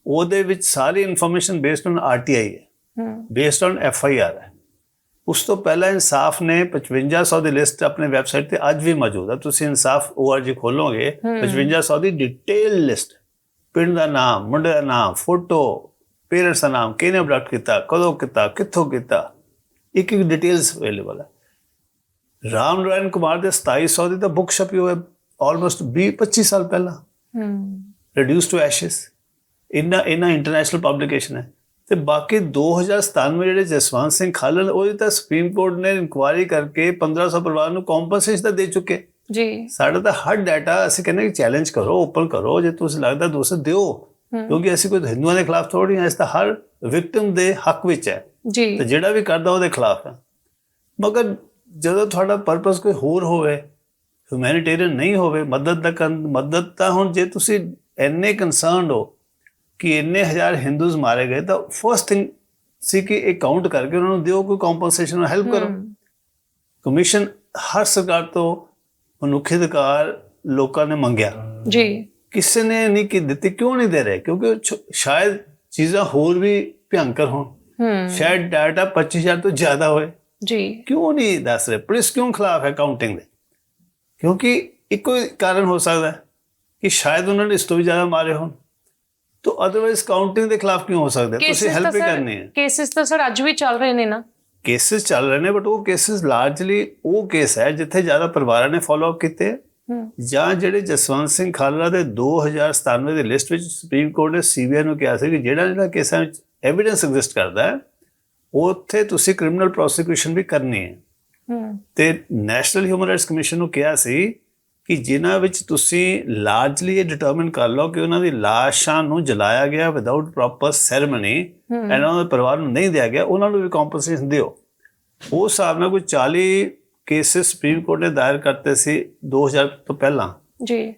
[SPEAKER 1] ਉਹਦੇ ਵਿੱਚ ਸਾਰੀ ਇਨਫੋਰਮੇਸ਼ਨ ਬੇਸਡ ਔਨ RTI ਹੈ, ਬੇਸਡ ਔਨ FIR ਹੈ। ਉਸ ਤੋਂ ਪਹਿਲਾਂ ਇਨਸਾਫ ਨੇ 5500 ਦੀ ਲਿਸਟ ਆਪਣੇ ਵੈਬਸਾਈਟ ਤੇ ਅੱਜ ਵੀ ਮੌਜੂਦ ਹੈ। ਤੁਸੀਂ insaf.org ਖੋਲੋਗੇ, 5500 ਦੀ ਡਿਟੇਲ ਲਿਸਟ, ਪਿੰਡ ਦਾ ਨਾਮ, ਮੁੰਡੇ ਦਾ ਨਾਮ, ਫੋਟੋ, ਪੇਰੈਂਟਸ ਦਾ ਨਾਮ, ਕਿਹਨੇ ਅਬਡਕਟ ਕੀਤਾ, ਕਦੋਂ ਕੀਤਾ, ਕਿੱਥੋਂ ਕੀਤਾ, ਇੱਕ ਡਿਟੇਲਸ ਅਵੇਲੇਬਲ ਹੈ। ਰਾਮ ਨਾਰਾਇਣ ਕੁਮਾਰ ਦੇ 2700 ਦੀ ਤਾਂ ਬੁੱਕ ਛਪੀ ਹੋਈ ਆਲਮੋਸਟ 20-25 ਸਾਲ ਪਹਿਲਾਂ, ਰਿਡਿਊਸ ਟੂ ਐਸ਼ਿਸ। ਇੰਨਾ ਇੰਟਰਨੈਸ਼ਨਲ ਪਬਲੀਕੇਸ਼ਨ ਹੈ। ਤੇ ਬਾਕੀ 2097 ਜਿਹੜੇ ਜਸਵੰਤ ਸਿੰਘ ਖਾਲੜ, ਉਹਦੀ ਤਾਂ ਸੁਪਰੀਮ ਕੋਰਟ ਨੇ ਇਨਕੁਆਇਰੀ ਕਰਕੇ 1500 ਪਰਿਵਾਰ ਨੂੰ ਕੰਪਨਸੇਸ਼ਨ ਤਾਂ ਦੇ ਚੁੱਕੇ ਜੀ। ਸਾਡਾ ਤਾਂ ਹਰ ਡਾਟਾ ਅਸੀਂ ਕਹਿੰਦੇ ਕਿ ਚੈਲੰਜ ਕਰੋ, ਓਪਨ ਕਰੋ, ਜੇ ਤੁਸੀਂ ਲੱਗਦਾ ਦੂਸਰੇ ਦਿਓ, ਕਿਉਂਕਿ ਅਸੀਂ ਕੋਈ ਹਿੰਦੂਆਂ ਦੇ ਖਿਲਾਫ ਥੋੜ੍ਹੀ ਹਾਂ। ਇਸ ਤਾਂ ਹਰ ਵਿਕਟਿਮ ਦੇ ਹੱਕ ਵਿੱਚ ਹੈ ਜੀ, ਤੇ ਜਿਹੜਾ ਵੀ ਕਰਦਾ ਉਹਦੇ ਖਿਲਾਫ ਹੈ। ਮਗਰ ਜਦੋਂ ਤੁਹਾਡਾ ਪਰਪਸ ਕੋਈ ਹੋਰ ਹੋਵੇ, ਹਿਊਮੈਨਿਟੇਰੀਅਨ ਨਹੀਂ ਹੋਵੇ, ਮਦਦ ਤਾਂ ਹੁਣ ਜੇ ਤੁਸੀਂ ਇੰਨੇ ਕੰਸਰਨਡ ਹੋ ਕਿ ਇੰਨੇ ਹਜ਼ਾਰ ਹਿੰਦੂਜ਼ ਮਾਰੇ ਗਏ ਤਾਂ ਫਰਸਟ ਥਿੰਗ ਸੀ ਕਿ ਇਹ ਕਾਊਂਟ ਕਰਕੇ ਉਹਨਾਂ ਨੂੰ ਦਿਓ ਕੋਈ ਕੰਪਨਸੇਸ਼ਨ, ਹੈਲਪ ਕਰੋ। ਕਮਿਸ਼ਨ ਹਰ ਸਰਕਾਰ ਤੋਂ ਮਨੁੱਖੀ ਅਧਿਕਾਰ ਲੋਕਾਂ ਨੇ ਮੰਗਿਆ
[SPEAKER 2] ਜੀ,
[SPEAKER 1] ਕਿਸੇ ਨੇ ਨਹੀਂ ਕਿ ਦਿੱਤੀ। ਕਿਉਂ ਨਹੀਂ ਦੇ ਰਹੇ? ਕਿਉਂਕਿ ਸ਼ਾਇਦ ਚੀਜ਼ਾਂ ਹੋਰ ਵੀ ਭਿਆਨਕ ਹੋਣ, ਸ਼ਾਇਦ ਡਾਟਾ 25,000 ਤੋਂ ਜ਼ਿਆਦਾ ਹੋਏ।
[SPEAKER 2] ਜੀ,
[SPEAKER 1] ਕਿਉਂ ਨਹੀਂ ਦੱਸ ਰਹੇ? ਪੁਲਿਸ ਕਿਉਂ ਖਿਲਾਫ ਹੈ ਕਾਊਂਟਿੰਗ ਦੇ? ਕਿਉਂਕਿ ਇੱਕੋ ਹੀ ਕਾਰਨ ਹੋ ਸਕਦਾ ਹੈ ਕਿ ਸ਼ਾਇਦ ਉਹਨਾਂ ਨੇ ਇਸ ਤੋਂ ਵੀ ਜ਼ਿਆਦਾ ਮਾਰੇ ਹੋਣ, ਤਾਂ ਅਦਰਵਾਈਜ਼ ਕਾਊਂਟਿੰਗ ਦੇ ਖਿਲਾਫ ਕਿਉਂ ਹੋ ਸਕਦੇ? ਤੁਸੀਂ ਹੈਲਪ ਹੀ ਕਰਨੀ ਹੈ।
[SPEAKER 2] ਕੇਸਿਸ ਤਾਂ ਸਰ ਅੱਜ ਵੀ ਚੱਲ ਰਹੇ ਨੇ ਨਾ,
[SPEAKER 1] ਕੇਸਿਸ ਚੱਲ ਰਹੇ ਨੇ, ਬਟ ਉਹ ਕੇਸਿਸ ਲਾਰਜਲੀ ਉਹ ਕੇਸ ਹੈ ਜਿੱਥੇ ਜ਼ਿਆਦਾ ਪਰਿਵਾਰਾਂ ਨੇ ਫੋਲੋ ਅਪ ਕੀਤੇ, ਜਾਂ ਜਿਹੜੇ ਜਸਵੰਤ ਸਿੰਘ ਖਾਲੜਾ ਦੇ 2097 ਦੀ ਲਿਸਟ ਵਿੱਚ ਸੁਪਰੀਮ ਕੋਰਟ ਨੇ ਸੀਬੀਆਈ ਨੂੰ ਕਿਹਾ ਸੀ ਕਿ ਜਿਹੜਾ ਕੇਸਾਂ ਵਿੱਚ ਐਵੀਡੈਂਸ ਐਗਜ਼ਿਸਟ ਕਰਦਾ ਹੈ ਉੱਥੇ ਤੁਸੀਂ ਕ੍ਰਿਮੀਨਲ ਪ੍ਰੋਸੀਕਿਊਸ਼ਨ ਵੀ ਕਰਨੀ ਹੈ। ਤੇ ਨੈਸ਼ਨਲ ਹਿਊਮਨ ਰਾਈਟਸ ਕਮਿਸ਼ਨ ਨੂੰ ਕਿਹਾ ਸੀ ਕਿ ਜਿਨ੍ਹਾਂ ਵਿੱਚ ਤੁਸੀਂ ਲਾਰਜਲੀ ਇਹ ਡਿਟਰਮਿਨ ਕਰ ਲਓ ਕਿ ਉਹਨਾਂ ਦੀ ਲਾਸ਼ਾਂ ਨੂੰ ਜਲਾਇਆ ਗਿਆ ਵਿਦਆਊਟ ਪ੍ਰੋਪਰ ਸੈਰੇਮਨੀ, ਇਹਨਾਂ ਦੇ ਪਰਿਵਾਰ ਨੂੰ ਨਹੀਂ ਦਿਆ ਗਿਆ, ਉਹਨਾਂ ਨੂੰ ਵੀ ਕੰਪਨਸੇਸ਼ਨ ਦਿਓ। ਉਸ ਹਿਸਾਬ ਨਾਲ ਕੋਈ 40 ਕੇਸਿਸ ਸੁਪਰੀਮ ਕੋਰਟ ਨੇ ਦਾਇਰ ਕਰਤੇ ਸੀ 2000 ਤੋਂ ਪਹਿਲਾਂ
[SPEAKER 2] ਜੀ,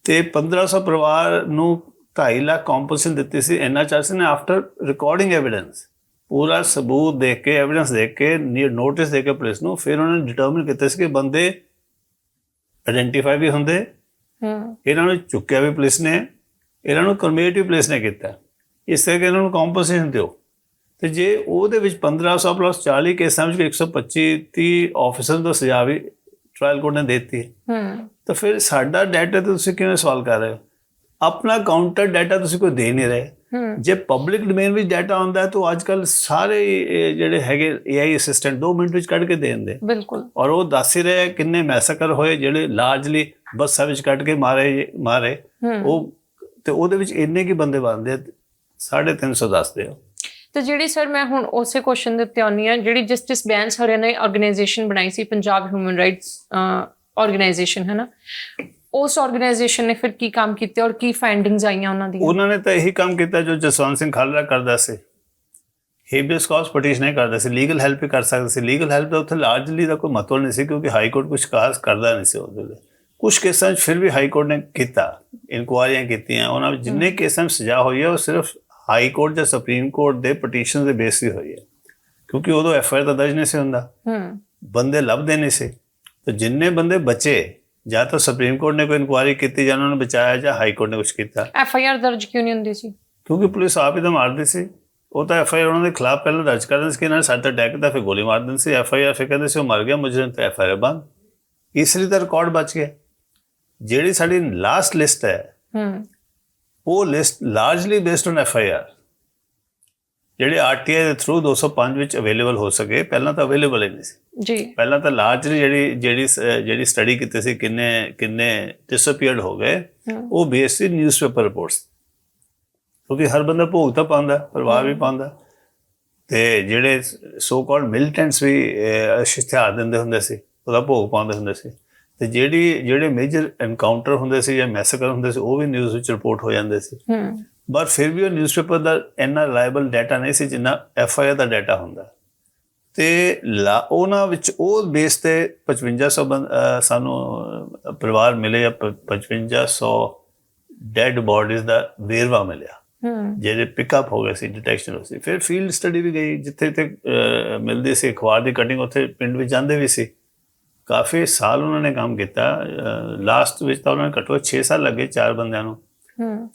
[SPEAKER 2] ਤੇ
[SPEAKER 1] 1500 ਪਰਿਵਾਰ ਨੂੰ 2.5 ਲੱਖ ਕੰਪਨਸੇਸ਼ਨ ਦਿੱਤੀ ਸੀ NHRC ਨੇ ਆਫਟਰ ਰਿਕਾਰਡਿੰਗ ਐਵੀਡੈਂਸ। ਪੂਰਾ ਸਬੂਤ ਦੇਖ ਕੇ, ਐਵੀਡੈਂਸ ਦੇਖ ਕੇ, ਨੋਟਿਸ ਦੇ ਕੇ ਪੁਲਿਸ ਨੂੰ, ਫਿਰ ਉਹਨਾਂ ਨੇ ਡਿਟਰਮਿਨ ਕੀਤਾ ਸੀ ਕਿ ਬੰਦੇ ਆਇਡੈਂਟੀਫਾਈ ਵੀ ਹੁੰਦੇ, ਇਹਨਾਂ ਨੂੰ ਚੁੱਕਿਆ ਵੀ ਪੁਲਿਸ ਨੇ, ਇਹਨਾਂ ਨੂੰ ਕਨਵੇਟ ਵੀ ਪੁਲਿਸ ਨੇ ਕੀਤਾ, ਇਸ ਕਰਕੇ ਇਹਨਾਂ ਨੂੰ ਕੰਪਨਸੇਸ਼ਨ ਦਿਓ। ਤੇ ਜੇ ਉਹਦੇ ਵਿੱਚ 1500 ਪਲੱਸ 40 ਕੇਸਾਂ ਵਿੱਚ 125-30 ਆਫਿਸਰ ਤੋਂ ਸਜ਼ਾ ਵੀ ਟ੍ਰਾਇਲ ਕੋਰਟ ਨੇ ਦੇ ਦਿੱਤੀ, ਤਾਂ ਫਿਰ ਸਾਡਾ ਡਾਟਾ ਤੁਸੀਂ ਕਿਵੇਂ ਸਵਾਲ ਕਰ ਰਹੇ ਹੋ? ਆਪਣਾ ਕਾਊਂਟਰ ਡਾਟਾ ਤੁਸੀਂ ਕੋਈ ਦੇ ਨਹੀਂ ਰਹੇ। ਜੇ ਪਬਲਿਕ ਡੋਮੇਨ ਵਿੱਚ ਡਾਟਾ ਆਉਂਦਾ ਹੈ ਤਾਂ ਅੱਜ ਕੱਲ ਸਾਰੇ ਜਿਹੜੇ ਹੈਗੇ AI ਅਸਿਸਟੈਂਟ 2 ਮਿੰਟ ਵਿੱਚ ਕੱਢ ਕੇ ਦੇ ਦਿੰਦੇ, ਬਿਲਕੁਲ, ਔਰ ਉਹ ਦੱਸ ਹੀ ਰਹੇ ਕਿੰਨੇ ਮੈਸੇਕਰ ਹੋਏ ਜਿਹੜੇ ਲਾਰਜਲੀ ਬੱਸਾਂ ਵਿੱਚ ਕੱਢ ਕੇ ਮਾਰੇ ਉਹ, ਤੇ ਉਹਦੇ ਵਿੱਚ ਇੰਨੇ ਕੀ ਬੰਦੇ ਬਣਦੇ 350 ਦੱਸਦੇ ਹੋ।
[SPEAKER 2] ਤੇ ਜਿਹੜੀ ਸਰ ਮੈਂ ਹੁਣ ਉਸੇ ਕੁਐਸਚਨ ਦੇ ਉੱਤੇ ਆਉਂਦੀ ਹਾਂ, ਜਿਹੜੀ ਜਸਟਿਸ ਬੈਂਸ ਹਰਿਆਣਾ ਨੇ ਆਰਗੇਨਾਈਜੇਸ਼ਨ ਬਣਾਈ ਸੀ, ਪੰਜਾਬ ਹਿਊਮਨ ਰਾਈਟਸ ਆਰਗੇਨਾਈਜੇਸ਼ਨ, ਹੈ ਨਾ, ਉਸ ਆਰਗੇਨਾਈਜੇਸ਼ਨ ਨੇ ਫਿਰ ਕੀ ਕੰਮ ਕੀਤੇ ਔਰ ਕੀ ਫਾਈਂਡਿੰਗਸ ਆਈਆਂ ਉਹਨਾਂ ਦੀਆਂ? ਉਹਨਾਂ
[SPEAKER 1] ਨੇ ਤਾਂ ਇਹੀ ਕੰਮ ਕੀਤਾ ਜੋ ਜਸਵੰਤ ਸਿੰਘ ਖਾਲੜਾ ਕਰਦਾ ਸੀ, ਹੇਬੀਅਸ ਕਾਰਪਸ ਪਟੀਸ਼ਨ ਹੀ ਕਰਦਾ ਸੀ, ਲੀਗਲ ਹੈਲਪ ਹੀ ਕਰ ਸਕਦਾ ਸੀ। ਲੀਗਲ ਹੈਲਪ ਦਾ ਉੱਥੇ ਲਾਰਜਲੀ ਦਾ ਕੋਈ ਮਤਲਬ ਨਹੀਂ ਸੀ ਕਿਉਂਕਿ ਹਾਈ ਕੋਰਟ ਕੁਝ ਖਾਸ ਕਰਦਾ ਨਹੀਂ ਸੀ ਉਹਦੇ ਲਈ। ਕੁਝ ਕੇਸਾਂ 'ਚ ਫਿਰ ਵੀ ਹਾਈ ਕੋਰਟ ਨੇ ਕੀਤਾ, ਇਨਕੁਆਇਰੀਆਂ ਕੀਤੀਆਂ, ਉਹਨਾਂ ਵਿੱਚ ਜਿੰਨੇ ਕੇਸਾਂ 'ਚ ਸਜ਼ਾ ਹੋਈ ਹੈ ਉਹ ਸਿਰਫ ਹਾਈ ਕੋਰਟ ਜਾਂ ਸੁਪਰੀਮ ਕੋਰਟ ਦੇ ਪਟੀਸ਼ਨ ਦੇ ਬੇਸ 'ਤੇ ਹੋਈ ਹੈ, ਕਿਉਂਕਿ ਉਦੋਂ FIR ਤਾਂ ਦਰਜ ਨਹੀਂ ਸੀ ਹੁੰਦਾ, ਬੰਦੇ ਲੱਭਦੇ ਨਹੀਂ ਸੀ। ਤਾਂ ਜਿੰਨੇ ਬੰਦੇ ਬਚੇ, ਜਾਂ ਤਾਂ ਸੁਪਰੀਮ ਕੋਰਟ ਨੇ ਕੋਈ ਇਨਕੁਆਇਰੀ ਕੀਤੀ ਜਾਂ ਉਹਨਾਂ ਨੂੰ ਬਚਾਇਆ, ਜਾਂ ਹਾਈ ਕੋਰਟ ਨੇ ਕੁਝ ਕੀਤਾ।
[SPEAKER 2] FIR ਦਰਜ ਕਿਉਂ ਨਹੀਂ ਹੁੰਦੀ ਸੀ? ਕਿਉਂਕਿ
[SPEAKER 1] ਪੁਲਿਸ ਆਪ ਹੀ ਤਾਂ ਮਾਰਦੀ ਸੀ। ਉਹ ਤਾਂ FIR ਉਹਨਾਂ ਦੇ ਖਿਲਾਫ ਪਹਿਲਾਂ ਦਰਜ ਕਰ ਦਿੰਦੇ ਸੀ ਕਿ ਇਹਨਾਂ ਨੇ ਸਾਡਾ ਅਟੈਕ ਕੀਤਾ, ਫਿਰ ਗੋਲੀ ਮਾਰ ਦਿੰਦੇ ਸੀ। FIR ਫਿਰ ਕਹਿੰਦੇ ਸੀ ਉਹ ਮਰ ਗਿਆ ਮੁਜਰਮ, ਤੇ FIR ਬੰਦ। ਇਸ ਲਈ ਤਾਂ ਰਿਕਾਰਡ ਬਚ ਗਿਆ। ਜਿਹੜੀ ਸਾਡੀ ਲਾਸਟ ਲਿਸਟ ਹੈ ਉਹ ਲਿਸਟ ਲਾਰਜਲੀ ਬੇਸਡ ਔਨ FIR, ਜਿਹੜੇ RTI ਦੇ ਥਰੂ 205 ਵਿੱਚ ਅਵੇਲੇਬਲ ਹੋ ਸਕੇ। ਪਹਿਲਾਂ ਤਾਂ ਅਵੇਲੇਬਲ ਹੀ ਨਹੀਂ ਸੀ ਜੀ। ਪਹਿਲਾਂ ਤਾਂ ਲਾਰਜਲੀ ਜਿਹੜੀ ਸਟੱਡੀ ਕੀਤੀ ਸੀ ਕਿੰਨੇ ਡਿਸਅਪੀਅਰਡ ਹੋ ਗਏ, ਉਹ ਬੇਸ ਸੀ ਨਿਊਜ਼ਪੇਪਰ ਰਿਪੋਰਟਸ, ਕਿਉਂਕਿ ਹਰ ਬੰਦਾ ਭੋਗ ਤਾਂ ਪਾਉਂਦਾ, ਪਰਿਵਾਰ ਵੀ ਪਾਉਂਦਾ, ਤੇ ਜਿਹੜੇ ਸੋ ਕਾਲਡ ਮਿਲੀਟੈਂਟਸ ਵੀ ਇਸ਼ਤਿਹਾਰ ਦਿੰਦੇ ਹੁੰਦੇ ਸੀ, ਉਹਦਾ ਭੋਗ ਪਾਉਂਦੇ ਹੁੰਦੇ ਸੀ। ਤੇ ਜਿਹੜੇ ਮੇਜਰ ਐਨਕਾਊਂਟਰ ਹੁੰਦੇ ਸੀ ਜਾਂ ਮੈਸੇਕਰ ਹੁੰਦੇ ਸੀ ਉਹ ਵੀ ਨਿਊਜ਼ ਵਿੱਚ ਰਿਪੋਰਟ ਹੋ ਜਾਂਦੇ ਸੀ। ਪਰ ਫਿਰ ਵੀ ਉਹ ਨਿਊਜ਼ਪੇਪਰ ਦਾ ਇੰਨਾ ਰਿਲਾਇਬਲ ਡਾਟਾ ਨਹੀਂ ਸੀ ਜਿੰਨਾ FIR ਦਾ ਡਾਟਾ ਹੁੰਦਾ। ਤੇ ਉਹਨਾਂ ਵਿੱਚ ਉਹ ਬੇਸ ਤੇ 5500 ਸਾਨੂੰ ਪਰਿਵਾਰ ਮਿਲੇ, ਜਾਂ 5500 ਡੈਡ ਬੋਡੀਜ਼ ਦਾ ਵੇਰਵਾ ਮਿਲਿਆ, ਜਿਹੜੇ ਪਿਕਅਪ ਹੋ ਗਏ ਸੀ, ਡਿਟੈਕਸ਼ਨ ਹੋ ਸੀ। ਫਿਰ ਫੀਲਡ ਸਟੱਡੀ ਵੀ ਗਈ, ਜਿੱਥੇ ਮਿਲਦੀ ਸੀ ਅਖਬਾਰ ਦੀ ਕਟਿੰਗ, ਉੱਥੇ ਪਿੰਡ ਵਿੱਚ ਜਾਂਦੇ ਵੀ ਸੀ। ਕਾਫੀ ਸਾਲ ਉਹਨਾਂ ਨੇ ਕੰਮ ਕੀਤਾ। ਲਾਸਟ ਵਿੱਚ ਤਾਂ ਉਹਨਾਂ ਨੇ ਘੱਟੋ 6 ਸਾਲ ਲੱਗੇ 4 ਬੰਦਿਆਂ ਨੂੰ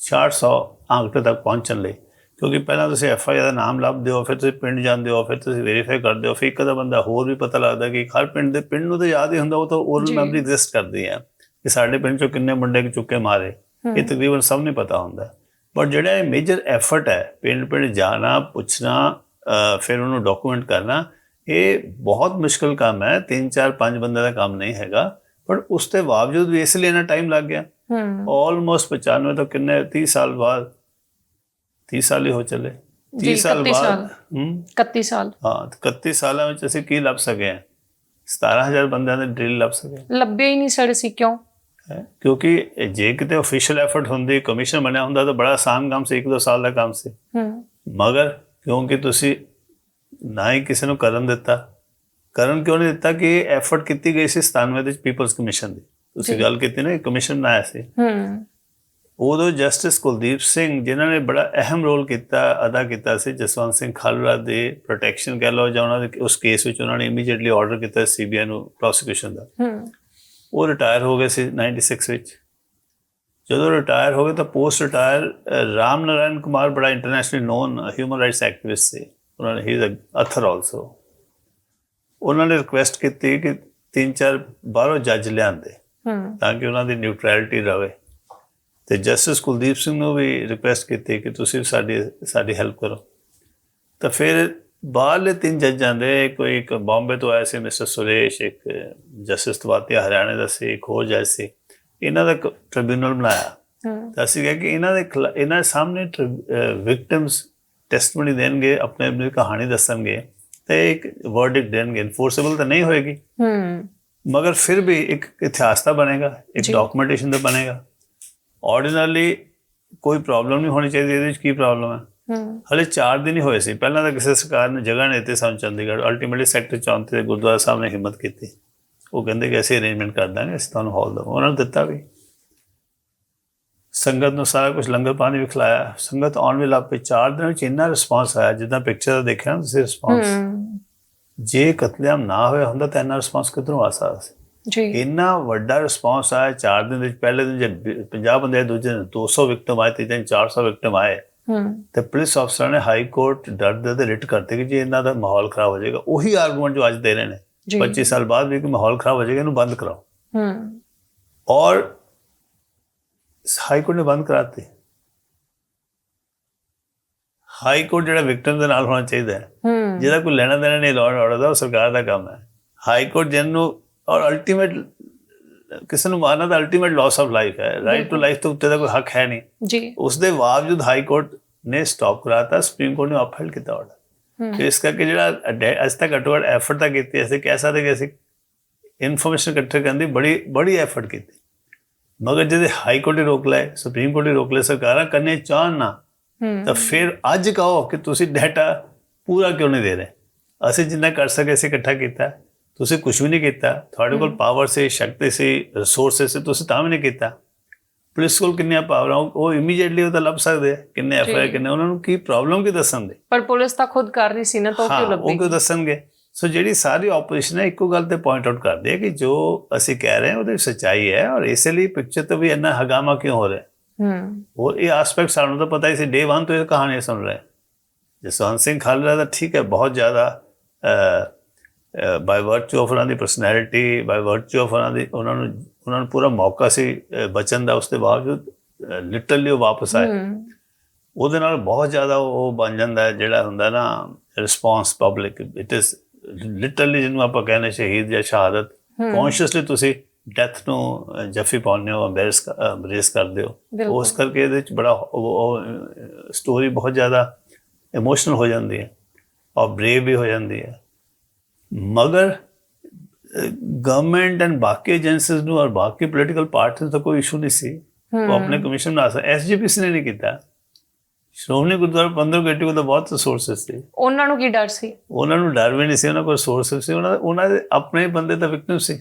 [SPEAKER 1] 400 ਅੰਕ ਤੱਕ ਪਹੁੰਚਣ ਲਈ, ਕਿਉਂਕਿ ਪਹਿਲਾਂ ਤੁਸੀਂ FIR ਦਾ ਨਾਮ ਲੱਭਦੇ ਹੋ, ਫਿਰ ਤੁਸੀਂ ਪਿੰਡ ਜਾਂਦੇ ਹੋ, ਫਿਰ ਤੁਸੀਂ ਵੈਰੀਫਾਈ ਕਰਦੇ ਹੋ, ਫਿਰ ਇੱਕ ਦਾ ਬੰਦਾ ਹੋਰ ਵੀ ਪਤਾ ਲੱਗਦਾ ਕਿ ਹਰ ਪਿੰਡ ਨੂੰ ਤਾਂ ਯਾਦ ਹੀ ਹੁੰਦਾ, ਉਹ ਤਾਂ ਓਰਲ ਮੈਮਰੀ ਐਗਜ਼ਿਸਟ ਕਰਦੀ ਹੈ ਕਿ ਸਾਡੇ ਪਿੰਡ 'ਚੋਂ ਕਿੰਨੇ ਮੁੰਡੇ ਚੁੱਕੇ ਮਾਰੇ, ਇਹ ਤਕਰੀਬਨ ਸਭ ਨੂੰ ਪਤਾ ਹੁੰਦਾ। ਬਟ ਜਿਹੜਾ ਇਹ ਮੇਜਰ ਐਫਰਟ ਹੈ ਪਿੰਡ ਜਾਣਾ, ਪੁੱਛਣਾ, ਫਿਰ ਉਹਨੂੰ ਡਾਕੂਮੈਂਟ ਕਰਨਾ, ਇਹ ਬਹੁਤ ਮੁਸ਼ਕਿਲ ਕੰਮ ਹੈ। 3 4 5 ਬੰਦੇ ਦਾ ਕੰਮ ਨਹੀਂ ਹੈਗਾ। ਪਰ ਉਸ ਦੇ ਬਾਵਜੂਦ ਵੀ ਇਸ ਲਈ ਇੰਨਾ ਟਾਈਮ ਲੱਗ ਗਿਆ। ਆਲਮੋਸਟ 95 ਤੋਂ ਕਿੰਨੇ 30 ਸਾਲ ਬਾਅਦ, 30 ਸਾਲ ਹੀ ਹੋ ਚੱਲੇ, 30 ਸਾਲ ਬਾਅਦ
[SPEAKER 2] 31 ਸਾਲ,
[SPEAKER 1] ਹਾਂ 31 ਸਾਲਾਂ ਵਿੱਚ ਅਸੀਂ ਕੀ ਲੱਭ ਸਕੇ ਹਾਂ? 17000 ਬੰਦਿਆਂ ਦੇ ਡਰਿਲ ਲੱਭ ਸਕੇ, ਲੱਭੇ ਹੀ ਨਹੀਂ ਸਰ ਸੀ। ਕਿਉਂ? ਕਿਉਂਕਿ ਜੇ ਕਿਤੇ ਆਫੀਸ਼ੀਅਲ ਐਫਰਟ ਹੁੰਦੀ, ਕਮਿਸ਼ਨ ਬਣਿਆ ਹੁੰਦਾ ਤਾਂ ਬੜਾ ਆਸਾਨ ਕੰਮ ਸੀ, 1-2 ਸਾਲ ਦਾ ਕੰਮ ਸੀ। ਮਗਰ ਕਿਉਂਕਿ ਤੁਸੀਂ ਨਾ ਹੀ ਕਿਸੇ ਨੂੰ ਕਰਨ ਦਿੱਤਾ। ਕਰਨ ਕਿਉਂ ਨਹੀਂ ਦਿੱਤਾ? ਕਿ ਐਫਰਟ ਕੀਤੀ ਗਈ ਸੀ 97 ਵਿੱਚ ਪੀਪਲਸ ਕਮਿਸ਼ਨ ਦੀ, ਤੁਸੀਂ ਗੱਲ ਕੀਤੀ ਨਾ, ਕਮਿਸ਼ਨ ਬਣਾਇਆ ਸੀ। ਉਦੋਂ ਜਸਟਿਸ ਕੁਲਦੀਪ ਸਿੰਘ ਜਿਨ੍ਹਾਂ ਨੇ ਬੜਾ ਅਹਿਮ ਰੋਲ ਅਦਾ ਕੀਤਾ ਸੀ ਜਸਵੰਤ ਸਿੰਘ ਖਾਲੜਾ ਦੇ ਪ੍ਰੋਟੈਕਸ਼ਨ ਕਹਿ ਲਓ ਜਾਂ ਉਹਨਾਂ ਦੇ ਉਸ ਕੇਸ ਵਿੱਚ ਉਹਨਾਂ ਨੇ ਇਮੀਡੀਏਟਲੀ ਆਰਡਰ ਕੀਤਾ CBI ਨੂੰ ਪ੍ਰੋਸੀਕਿਊਸ਼ਨ ਦਾ। ਉਹ ਰਿਟਾਇਰ ਹੋ ਗਏ ਸੀ 96 ਵਿੱਚ। ਜਦੋਂ ਰਿਟਾਇਰ ਹੋ ਗਏ ਤਾਂ ਪੋਸਟ ਰਿਟਾਇਰ ਰਾਮ ਨਾਰਾਇਣ ਕੁਮਾਰ ਬੜਾ internationally known human rights activist ਸੀ। ਉਹਨਾਂ ਨੇ ਹੀ ਇਜ਼ ਅਥਰ ਆਲਸੋ। ਉਹਨਾਂ ਨੇ ਰਿਕੁਐਸਟ ਕੀਤੀ ਕਿ 3-4 ਬਾਹਰੋਂ ਜੱਜ ਲਿਆਂਦੇ ਤਾਂ ਕਿ ਉਹਨਾਂ ਦੀ ਨਿਊਟਰੈਲਿਟੀ ਰਵੇ। ਤੇ ਜਸਟਿਸ ਕੁਲਦੀਪ ਸਿੰਘ ਨੂੰ ਵੀ ਰਿਕੁਐਸਟ ਕੀਤੀ ਕਿ ਤੁਸੀਂ ਸਾਡੀ ਹੈਲਪ ਕਰੋ। ਤਾਂ ਫਿਰ ਬਾਹਰਲੇ 3 ਜੱਜਾਂ ਦੇ ਕੋਈ ਇੱਕ ਬੰਬੇ ਤੋਂ ਆਇਆ ਸੀ ਮਿਸਟਰ ਸੁਰੇਸ਼, ਇੱਕ ਜਸਟਿਸ ਤਵਾਤੀਆ ਹਰਿਆਣੇ ਦਾ ਸੀ, ਇੱਕ ਹੋਰ ਜੱਜ ਸੀ। ਇਹਨਾਂ ਦਾ ਟ੍ਰਿਬਿਊਨਲ ਬਣਾਇਆ ਤਾਂ ਅਸੀਂ ਕਿਹਾ ਕਿ ਇਹਨਾਂ ਦੇ ਸਾਹਮਣੇ ਵਿਕਟਿਮਸ ਟੈਸਟਮਨੀ ਦੇਣਗੇ, ਆਪਣੀ ਕਹਾਣੀ ਦੱਸਣਗੇ ਤੇ ਇੱਕ ਵਰਡਿਕਟ ਦੇਣਗੇ। ਇਨਫੋਰਸੇਬਲ ਤਾਂ ਨਹੀਂ ਹੋਏਗੀ ਮਗਰ ਫਿਰ ਵੀ ਇੱਕ ਇਤਿਹਾਸ ਤਾਂ ਬਣੇਗਾ, ਇੱਕ ਡਾਕੂਮੈਂਟੇਸ਼ਨ ਤਾਂ ਬਣੇਗਾ। ਆਰਡੀਨਰਲੀ ਕੋਈ ਪ੍ਰੋਬਲਮ ਨਹੀਂ ਹੋਣੀ ਚਾਹੀਦੀ। ਇਹਦੇ ਵਿੱਚ ਕੀ ਪ੍ਰੋਬਲਮ ਹੈ? ਹਲੇ 4 ਦਿਨ ਹੀ ਹੋਏ ਸੀ। ਪਹਿਲਾਂ ਤਾਂ ਕਿਸੇ ਸਰਕਾਰ ਨੇ ਜਗ੍ਹਾ ਨਹੀਂ ਦਿੱਤੀ ਸਾਨੂੰ ਚੰਡੀਗੜ੍ਹ। ਅਲਟੀਮੇਟਲੀ ਸੈਕਟਰ 34 ਦੇ ਗੁਰਦੁਆਰਾ ਸਾਹਿਬ ਨੇ ਹਿੰਮਤ ਕੀਤੀ। ਉਹ ਕਹਿੰਦੇ ਕਿ ਅਸੀਂ ਅਰੇਂਜਮੈਂਟ ਕਰ ਦਾਂਗੇ, ਅਸੀਂ ਤੁਹਾਨੂੰ ਹਾਲ ਦੇਵਾਂਗੇ। ਉਹਨਾਂ ਨੂੰ ਦਿੱਤਾ ਵੀ, ਸੰਗਤ ਨੂੰ ਸਾਰਾ ਕੁਝ ਲੰਗਰ ਪਾਣੀ ਵੀ ਖਿਲਾਇਆ। ਸੰਗਤ ਆਉਣ ਵੀ ਲੱਗ ਪਈ। 4 ਦਿਨਾਂ ਵਿੱਚ ਇੰਨਾ ਰਿਸਪਾਂਸ ਆਇਆ ਜਿੱਦਾਂ ਪਿਕਚਰ ਦਾ ਦੇਖਿਆ ਨਾ ਤੁਸੀਂ ਰਿਸਪਾਂਸ। ਜੇ ਕਤਲੇਆਮ ਨਾ ਹੋਇਆ ਹੁੰਦਾ ਤਾਂ ਇੰਨਾ ਰਿਸਪਾਂਸ ਕਿੱਧਰੋਂ ਆ ਸਕਦਾ ਸੀ? ਇੰਨਾ ਵੱਡਾ ਰਿਸਪਾਂਸ ਆਇਆ 4 ਦਿਨ ਵਿੱਚ। ਪਹਿਲੇ ਦਿਨ ਜੇ 50 ਬੰਦੇ, ਦੂਜੇ ਦਿਨ 200 ਵਿਕਟਮ ਆਏ, ਤੀਜੇ ਦਿਨ 400 ਵਿਕਟਮ ਆਏ। ਤੇ ਪੁਲਿਸ ਅਫਸਰਾਂ ਨੇ ਹਾਈ ਕੋਰਟ ਡਰਦੇ ਤੇ ਰਿਟ ਕਰਤੇ ਕਿ ਜੇ ਇਹਨਾਂ ਦਾ ਮਾਹੌਲ ਖਰਾਬ ਹੋ ਜਾਏਗਾ। ਉਹੀ ਆਰਗੂਮੈਂਟ ਜੋ ਅੱਜ ਦੇ ਰਹੇ ਨੇ 25 ਸਾਲ ਬਾਅਦ ਵੀ ਕਿ ਮਾਹੌਲ ਖਰਾਬ ਹੋ ਜਾਏਗਾ, ਇਹਨੂੰ ਬੰਦ ਕਰਾਓ। ਔਰ ਹਾਈ ਕੋਰਟ ਨੇ ਬੰਦ ਕਰਾਤੀ। ਹਾਈ ਕੋਰਟ ਜਿਹੜਾ ਵਿਕਟਮ ਦੇ ਨਾਲ ਹੋਣਾ ਚਾਹੀਦਾ ਹੈ, ਜਿਹਦਾ ਕੋਈ ਲੈਣਾ ਦੇਣਾ ਨਹੀਂ ਲਾਅ ਐਂਡ ਆਰਡਰ ਦਾ, ਉਹ ਸਰਕਾਰ ਦਾ ਕੰਮ ਹੈ। ਹਾਈ ਕੋਰਟ ਜਿਹਨੂੰ ਔਰ ਅਲਟੀਮੇਟ ਕਿਸੇ ਨੂੰ ਮਾਰਨਾ ਤਾਂ ਅਲਟੀਮੇਟ ਲਾਸ ਆਫ ਲਾਈਫ ਹੈ। ਰਾਈਟ ਟੂ ਲਾਈਫ ਤੋਂ ਉੱਤੇ ਦਾ ਕੋਈ ਹੱਕ ਹੈ ਨਹੀਂ। ਉਸ ਦੇ ਬਾਵਜੂਦ ਹਾਈ ਕੋਰਟ ਨੇ ਸਟਾਪ ਕਰਾਤਾ, ਸੁਪਰੀਮ ਕੋਰਟ ਨੇ ਅਪਹੈਲਡ ਕੀਤਾ ਆਰਡਰ। ਇਸ ਕਰਕੇ ਜਿਹੜਾ ਅੱਜ ਤੱਕ ਘੱਟੋ ਘੱਟ ਐਫਰਟ ਤਾਂ ਕੀਤੀ, ਅਸੀਂ ਕਹਿ ਸਕਦੇ ਕਿ ਅਸੀਂ ਇਨਫੋਰਮੇਸ਼ਨ ਇਕੱਠੇ ਕਰਨ ਦੀ ਬੜੀ ਐਫਰਟ ਕੀਤੀ। ਮਗਰ ਜਿਹਦੇ ਹਾਈ ਕੋਰਟ ਹੀ ਰੋਕ ਲਏ, ਸੁਪਰੀਮ ਕੋਰਟ ਹੀ ਰੋਕ ਲਏ, ਸਰਕਾਰਾਂ ਕਰਨੇ ਚਾਹਣ ਨਾ ਤਾਂ ਫਿਰ ਅੱਜ ਕਹੋ ਕਿ ਤੁਸੀਂ ਡਾਟਾ ਪੂਰਾ ਕਿਉਂ ਨਹੀਂ ਦੇ ਰਹੇ? ਅਸੀਂ ਜਿੰਨਾ ਕਰ ਸਕੇ ਅਸੀਂ ਇਕੱਠਾ ਕੀਤਾ, ਤੁਸੀਂ ਕੁਝ ਵੀ ਨਹੀਂ ਕੀਤਾ। ਤੁਹਾਡੇ ਕੋਲ ਪਾਵਰ ਸੀ, ਸ਼ਕਤੀ ਸੀ, ਰਿਸੋਰਸਿਸ ਸੀ, ਤੁਸੀਂ ਤਾਂ ਵੀ ਨਹੀਂ ਕੀਤਾ। ਪੁਲਿਸ ਕੋਲ ਕਿੰਨੀਆਂ ਪਾਵਰਾਂ, ਉਹ ਇਮੀਡੀਏਟਲੀ ਉਹ ਤਾਂ ਲੱਭ ਸਕਦੇ ਆ ਕਿੰਨੇ FIR ਕਿੰਨੇ, ਉਹਨਾਂ ਨੂੰ ਕੀ ਪ੍ਰੋਬਲਮ ਕੀ ਦੱਸਣਗੇ?
[SPEAKER 2] ਪਰ ਪੁਲਿਸ ਤਾਂ ਖੁਦ ਕਰ ਰਹੀ ਸੀ ਨਾ, ਤਾਂ ਕਿਉਂ ਲੱਭੇਗੀ? ਉਹ ਕਿਉਂ
[SPEAKER 1] ਦੱਸਣਗੇ? ਸੋ ਜਿਹੜੀ ਸਾਰੀ ਆਪੋਜੀਸ਼ਨ ਹੈ ਇੱਕੋ ਗੱਲ ਤੇ ਪੁਆਇੰਟ ਆਊਟ ਕਰਦੀ ਹੈ ਕਿ ਜੋ ਅਸੀਂ ਕਹਿ ਰਹੇ ਹਾਂ ਉਹਦੇ ਸੱਚਾਈ ਹੈ, ਔਰ ਇਸੇ ਲਈ ਪਿਕਚਰ ਤੋਂ ਵੀ ਇੰਨਾ ਹਗਾਮਾ ਕਿਉਂ ਹੋ ਰਿਹਾ। ਉਹ ਇਹ ਆਸਪੈਕਟ ਸਾਨੂੰ ਤਾਂ ਪਤਾ ਹੀ ਸੀ, ਡੇ 1 ਤੋਂ ਇਹ ਕਹਾਣੀ ਸੁਣ ਰਹੇ। ਜਸਵੰਤ ਸਿੰਘ ਖਾਲੜਾ ਦਾ ਠੀਕ ਹੈ ਬਹੁਤ ਜ਼ਿਆਦਾ ਬਾਈ ਵਰਚੂ ਆਫ ਉਹਨਾਂ ਦੀ ਪਰਸਨੈਲਿਟੀ, ਬਾਈ ਵਰਚੂ ਆਫ ਉਹਨਾਂ ਨੂੰ ਪੂਰਾ ਮੌਕਾ ਸੀ ਬਚਣ ਦਾ, ਉਸ ਦੇ ਬਾਵਜੂਦ ਲਿਟਰਲੀ ਉਹ ਵਾਪਸ ਆਏ। ਉਹਦੇ ਨਾਲ ਬਹੁਤ ਜ਼ਿਆਦਾ ਉਹ ਬਣ ਜਾਂਦਾ ਜਿਹੜਾ ਹੁੰਦਾ ਨਾ response public. It is literally ਜਿਹਨੂੰ ਆਪਾਂ ਕਹਿੰਦੇ ਸ਼ਹੀਦ ਜਾਂ ਸ਼ਹਾਦਤ, ਕੌਨਸ਼ੀਅਸਲੀ ਤੁਸੀਂ ਡੈਥ ਨੂੰ ਜੱਫੀ ਪਾਉਂਦੇ ਹੋ, ਅੰਬਰੇਸ ਕਰਦੇ ਹੋ। ਉਸ ਕਰਕੇ ਇਹਦੇ ਵਿੱਚ ਬੜਾ ਸਟੋਰੀ ਬਹੁਤ ਜ਼ਿਆਦਾ ਇਮੋਸ਼ਨਲ ਹੋ ਜਾਂਦੀ ਹੈ ਔਰ ਬਰੇਵ ਵੀ ਹੋ ਜਾਂਦੀ ਹੈ। ਮਗਰ ਗਵਰਨਮੈਂਟ ਐਂਡ ਬਾਕੀ ਏਜੰਸੀਜ਼ ਨੂੰ ਔਰ ਬਾਕੀ ਪੋਲੀਟੀਕਲ ਪਾਰਟੀਆਂ ਦਾ ਕੋਈ ਇਸ਼ੂ ਨਹੀਂ ਸੀ। ਉਹ ਆਪਣੇ ਕਮਿਸ਼ਨ ਬਣਾ ਸਕਦੇ। SGPC ਨੇ ਨਹੀਂ ਕੀਤਾ। ਸ਼੍ਰੋਮਣੀ ਗੁਰਦੁਆਰਾ ਪ੍ਰਬੰਧਕ ਕਮੇਟੀ ਕੋਲ ਤਾਂ ਬਹੁਤ ਰਿਸੋਰਸਿਸ ਸੀ। ਉਹਨਾਂ ਨੂੰ ਕੀ ਡਰ ਸੀ? ਉਹਨਾਂ ਨੂੰ ਡਰ ਵੀ ਨਹੀਂ ਸੀ, ਉਹਨਾਂ ਕੋਲ ਰਿਸੋਰਸਿਸ ਸੀ। ਉਹਨਾਂ ਦੇ ਆਪਣੇ ਬੰਦੇ ਤਾਂ ਵਿਕਟਿਮ ਸੀ,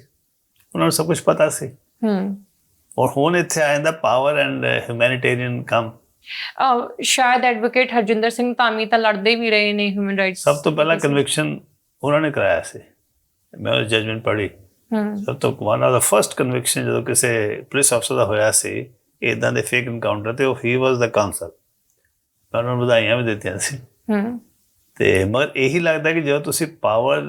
[SPEAKER 1] ਉਹਨਾਂ ਨੂੰ ਸਭ ਕੁਝ ਪਤਾ ਸੀ। ਔਰ ਹੁਣ ਇੱਥੇ ਆ ਜਾਂਦਾ ਪਾਵਰ ਐਂਡ ਹਿਊਮੈਨਿਟੇਰੀਅਨ ਕੰਮ।
[SPEAKER 2] ਸ਼ਾਇਦ ਐਡਵੋਕੇਟ ਹਰਜਿੰਦਰ ਸਿੰਘ ਧਾਮੀ ਤਾਂ ਲੜਦੇ ਵੀ ਰਹੇ ਨੇ ਹਿਊਮਨ ਰਾਈਟਸ।
[SPEAKER 1] ਸਭ ਤੋਂ ਪਹਿਲਾਂ ਕਨਵਿਕਸ਼ਨ ਉਹਨਾਂ ਨੇ ਕਰਾਇਆ ਸੀ। ਮੈਂ ਉਹ ਜਜਮੈਂਟ ਪੜ੍ਹੀ। ਸਭ ਤੋਂ one of the first conviction ਜਦੋਂ ਕਿਸੇ ਪੁਲਿਸ ਅਫਸਰ ਦਾ ਹੋਇਆ ਸੀ ਇੱਦਾਂ ਦੇ ਫੇਕ ਇਨਕਾਊਂਟਰ, ਤੇ ਉਹ ਹੀ ਵਾਜ਼ ਦਾ ਕਾਉਂਸਲ। ਮੈਂ ਉਹਨਾਂ ਨੂੰ ਵਧਾਈਆਂ ਵੀ ਦਿੱਤੀਆਂ ਸੀ। ਤੇ ਮਗਰ ਇਹੀ ਲੱਗਦਾ ਕਿ ਜਦੋਂ ਤੁਸੀਂ ਪਾਵਰ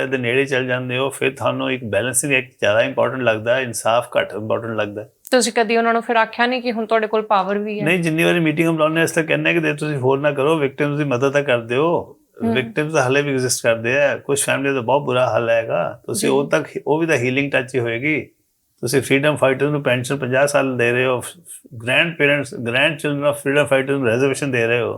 [SPEAKER 1] ਦੇ ਨੇੜੇ ਚੱਲ ਜਾਂਦੇ ਹੋ ਫਿਰ ਤੁਹਾਨੂੰ ਇੱਕ ਬੈਲੈਂਸਿੰਗ ਐਕਟ ਜ਼ਿਆਦਾ ਇੰਪੋਰਟੈਂਟ ਲੱਗਦਾ, ਇਨਸਾਫ ਘੱਟ ਇੰਪੋਰਟੈਂਟ ਲੱਗਦਾ। ਤੁਸੀਂ ਕਦੀ ਉਹਨਾਂ ਨੂੰ ਫਿਰ ਆਖਿਆ ਨਹੀਂ ਕਿ ਹੁਣ ਤੁਹਾਡੇ ਕੋਲ ਪਾਵਰ ਵੀ ਹੈ? ਨਹੀਂ, ਜਿੰਨੀ ਵਾਰੀ ਮੀਟਿੰਗ ਬੁਲਾਉਂਦੇ ਇਸ ਤਰ੍ਹਾਂ ਕਹਿੰਦੇ ਕਿ ਤੁਸੀਂ ਹੋਰ ਨਾ ਕਰੋ, ਵਿਕਟਿਮਸ ਦੀ ਮਦਦ ਤਾਂ ਕਰਦੇ ਹੋ। ਵਿਕਟਿਮਸ ਤਾਂ ਹਲੇ ਵੀ ਐਗਜ਼ਿਸਟ ਕਰਦੇ ਆ, ਕੁਝ ਫੈਮਿਲੀ ਦਾ ਬਹੁਤ ਬੁਰਾ ਹਾਲ ਹੈਗਾ। ਤੁਸੀਂ ਉਹ ਵੀ ਤਾਂ ਹੀਲਿੰਗ ਟੱਚ ਹੀ ਹੋਏਗੀ। ਤੁਸੀਂ ਫਰੀडम ਫਾਈਟਰ ਨੂੰ ਪੈਨਸ਼ਨ 50 ਸਾਲ ਦੇ ਰਹੇ ਹੋ, grandchildren of freedom fighter ਨੂੰ ਰਿਜ਼ਰਵੇਸ਼ਨ ਦੇ ਰਹੇ ਹੋ,